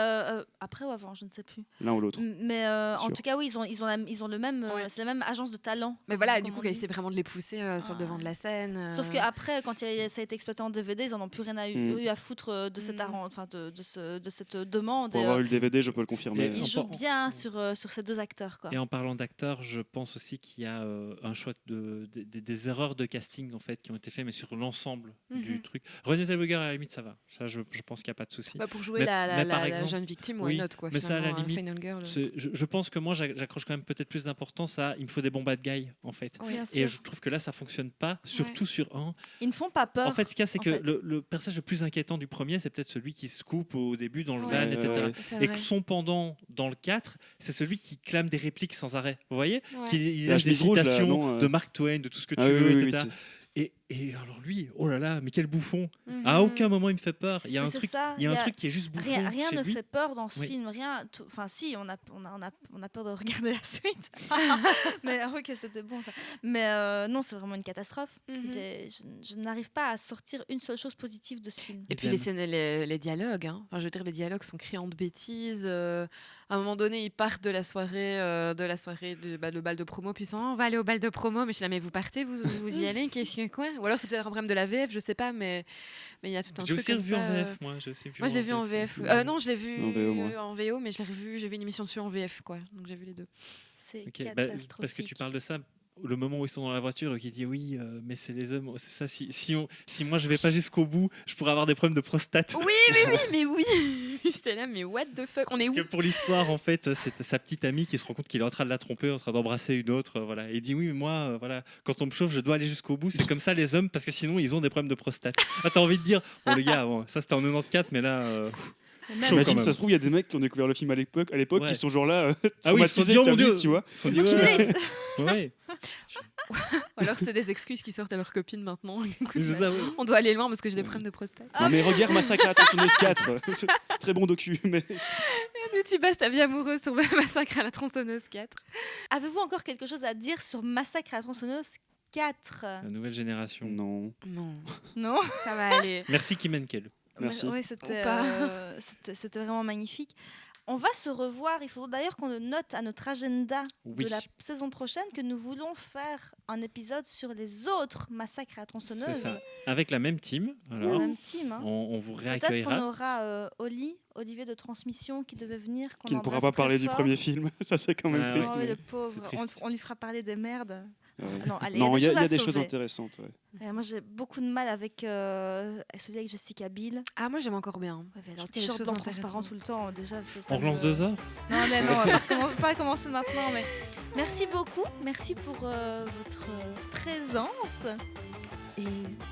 S1: après ou avant, je ne sais plus.
S3: l'un ou l'autre.
S1: Mais en
S3: Sûr.
S1: tout cas, oui, ils ont le même,
S4: Ouais.
S1: c'est la même agence de talent.
S4: Mais voilà,
S1: comme
S4: du coup,
S1: on
S4: ils
S1: dit.
S4: essaient vraiment de les pousser sur le devant de la scène.
S1: Sauf qu'après, quand ça a été exploité en DVD, ils en ont plus rien eu à foutre de cette de cette demande.
S3: Pour
S1: Et,
S3: avoir eu le DVD, je peux le confirmer.
S2: Et
S1: ils
S2: en-
S1: jouent bien sur ces 2 acteurs, quoi.
S2: Et en parlant d'acteurs, je pense aussi qu'il y a un choix des erreurs de casting en fait qui ont été faites, mais sur l'ensemble du truc. René Zellweger à la limite ça va. Ça, je pense qu'il n'y a pas de souci.
S4: Pour jouer
S2: Mais-
S4: la
S2: mais par
S4: la
S2: exemple-
S4: jeune victime,
S2: oui,
S4: why not, quoi.
S2: mais ça, à la
S4: finalement,
S2: limite,
S4: Final Girl.
S2: Je pense que moi j'accroche quand même peut-être plus d'importance à il me faut des bons bad guys en fait.
S1: Bien
S2: Et
S1: sûr.
S2: je trouve que là ça fonctionne pas, surtout sur un.
S1: Ils ne font pas peur.
S2: En fait, ce qu'il y a, c'est
S1: en
S2: que
S1: fait.
S2: le personnage le plus inquiétant du premier, c'est peut-être celui qui se coupe au début dans le
S4: Ouais,
S2: van, etc.
S3: ouais.
S4: C'est
S2: Et
S4: vrai.
S2: que son pendant dans le 4, c'est celui qui clame des répliques sans arrêt. Vous voyez
S4: Ouais.
S2: Il
S3: La
S2: a des
S3: chemise rouge, là,
S2: citations
S3: non,
S2: de Mark Twain, de tout ce que tu
S3: Ah oui,
S2: veux,
S3: oui, oui,
S2: etc.
S3: c'est-
S2: Et alors lui, oh là là, mais quel bouffon.
S4: Mhm.
S2: À aucun moment il me fait peur. Il y a
S1: Mais
S2: un
S1: c'est
S2: truc,
S1: ça,
S2: il y a un truc qui est juste bouffon.
S1: Rien
S2: chez
S1: ne
S2: lui.
S1: fait peur dans ce
S2: Oui.
S1: film, enfin si, on a peur de regarder la suite. Mais ok, c'était bon ça. Mais non, c'est vraiment une catastrophe.
S4: Mhm.
S1: Je n'arrive pas à sortir une seule chose positive de ce film.
S4: Et puis les dialogues, hein. Enfin, je veux dire, les dialogues sont criants de bêtises. À un moment donné, ils partent de la soirée, le bal de promo, puis ils sont, on va aller au bal de promo, mais je suis là, mais vous partez, vous y allez, qu'est-ce que quoi? Ou alors c'est peut-être un problème de la VF, je sais pas, mais il y a tout un
S2: J'ai
S4: truc
S2: aussi
S4: comme
S2: revu
S4: ça.
S2: en VF, moi. J'ai aussi vu
S4: Moi, je l'ai vu en VF. Non, je l'ai vu
S3: En VO, moi.
S4: en VO, mais je l'ai revu. J'ai vu une émission dessus en VF, quoi. Donc j'ai vu les deux.
S1: C'est
S2: Ok, bah,
S1: catastrophique.
S2: parce que tu parles de ça, le moment où ils sont dans la voiture et qui dit oui, mais c'est les hommes, c'est ça. Si moi je vais pas jusqu'au bout, je pourrais avoir des problèmes de prostate.
S4: Oui, mais oui. J'étais là, mais what the fuck? On est où?
S2: Parce que pour l'histoire, en fait, c'est sa petite amie qui se rend compte qu'il est en train de la tromper, en train d'embrasser une autre, voilà. Et il dit oui, mais moi, voilà, quand on me chauffe, je dois aller jusqu'au bout. C'est comme ça les hommes, parce que sinon ils ont des problèmes de prostate. Ah, t'as envie de dire, bon les gars, bon, ça c'était en 94, mais là,
S1: Mais même-
S2: chaud,
S3: J'imagine,
S2: quand
S3: ça
S2: même.
S3: se trouve, il y a des mecs qui ont découvert le film à l'époque
S2: Ouais.
S3: qui sont genre là,
S2: ah oui, ils se sont
S3: traumatisés
S2: dit, oh
S3: de ta
S2: mon
S3: vie,
S2: Dieu,
S3: tu vois.
S2: Ils se sont dit,
S1: Faut qu'ils
S2: ouais,
S1: finissent.
S2: ouais.
S4: Ou alors c'est des excuses qui sortent à leurs copines maintenant. Écoute,
S2: C'est ça, ouais.
S4: on doit aller loin parce que j'ai des problèmes de prostate.
S3: Non mais regarde Massacre à la tronçonneuse 4, c'est très bon docu, mais
S4: D'où tu passes ta vie amoureuse sur Massacre à la tronçonneuse 4?
S1: Avez-vous encore quelque chose à dire sur Massacre à la tronçonneuse 4?
S2: La nouvelle génération.
S3: non.
S4: Non,
S1: Non.
S4: ça va aller.
S2: Merci Kim Henkel.
S3: Merci.
S1: Oui,
S4: Ou pas.
S1: c'était vraiment magnifique. On va se revoir. Il faudra d'ailleurs qu'on le note à notre agenda
S2: Oui.
S1: de la saison prochaine que nous voulons faire un épisode sur les autres massacres à la
S2: C'est
S1: tronçonneuse.
S2: ça. Avec la même team.
S1: La
S2: Alors,
S1: même team. hein.
S2: on vous
S1: Peut-être qu'on
S2: réaccueillera.
S1: aura Olivier de Transmission qui devait venir. qu'on
S3: Qui ne pourra
S1: embrasse
S3: pas parler
S1: très
S3: du
S1: fort.
S3: premier film, ça c'est quand même
S2: Ah,
S3: triste.
S1: Oh, oui,
S3: mais-
S1: le pauvre.
S2: C'est triste.
S1: On lui fera parler des merdes.
S3: Ouais.
S1: Ah non, allez,
S3: Non, il y a
S1: à
S3: des choses
S1: sauver.
S3: intéressantes. Ouais.
S1: Moi, j'ai beaucoup de mal avec celui avec Jessica Biel.
S4: Ah, moi j'aime encore bien.
S1: Ouais,
S4: Je
S1: leur
S4: trouve qu'il y a des
S1: t-shirt
S4: choses
S1: blanc transparent
S4: intéressantes.
S1: tout le temps, déjà. Ça
S2: On relance
S1: me-
S2: 2 heures.
S1: Non, mais non, on va pas commencer maintenant. Mais merci beaucoup. Merci pour votre présence. Et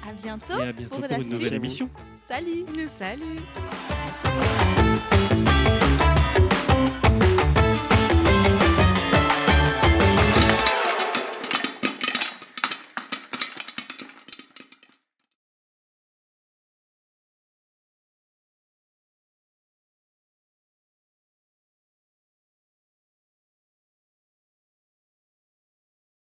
S1: à bientôt.
S2: Et à bientôt
S1: pour
S2: pour
S1: la
S2: une
S1: suite.
S2: nouvelle émission.
S1: Salut.
S4: Salut.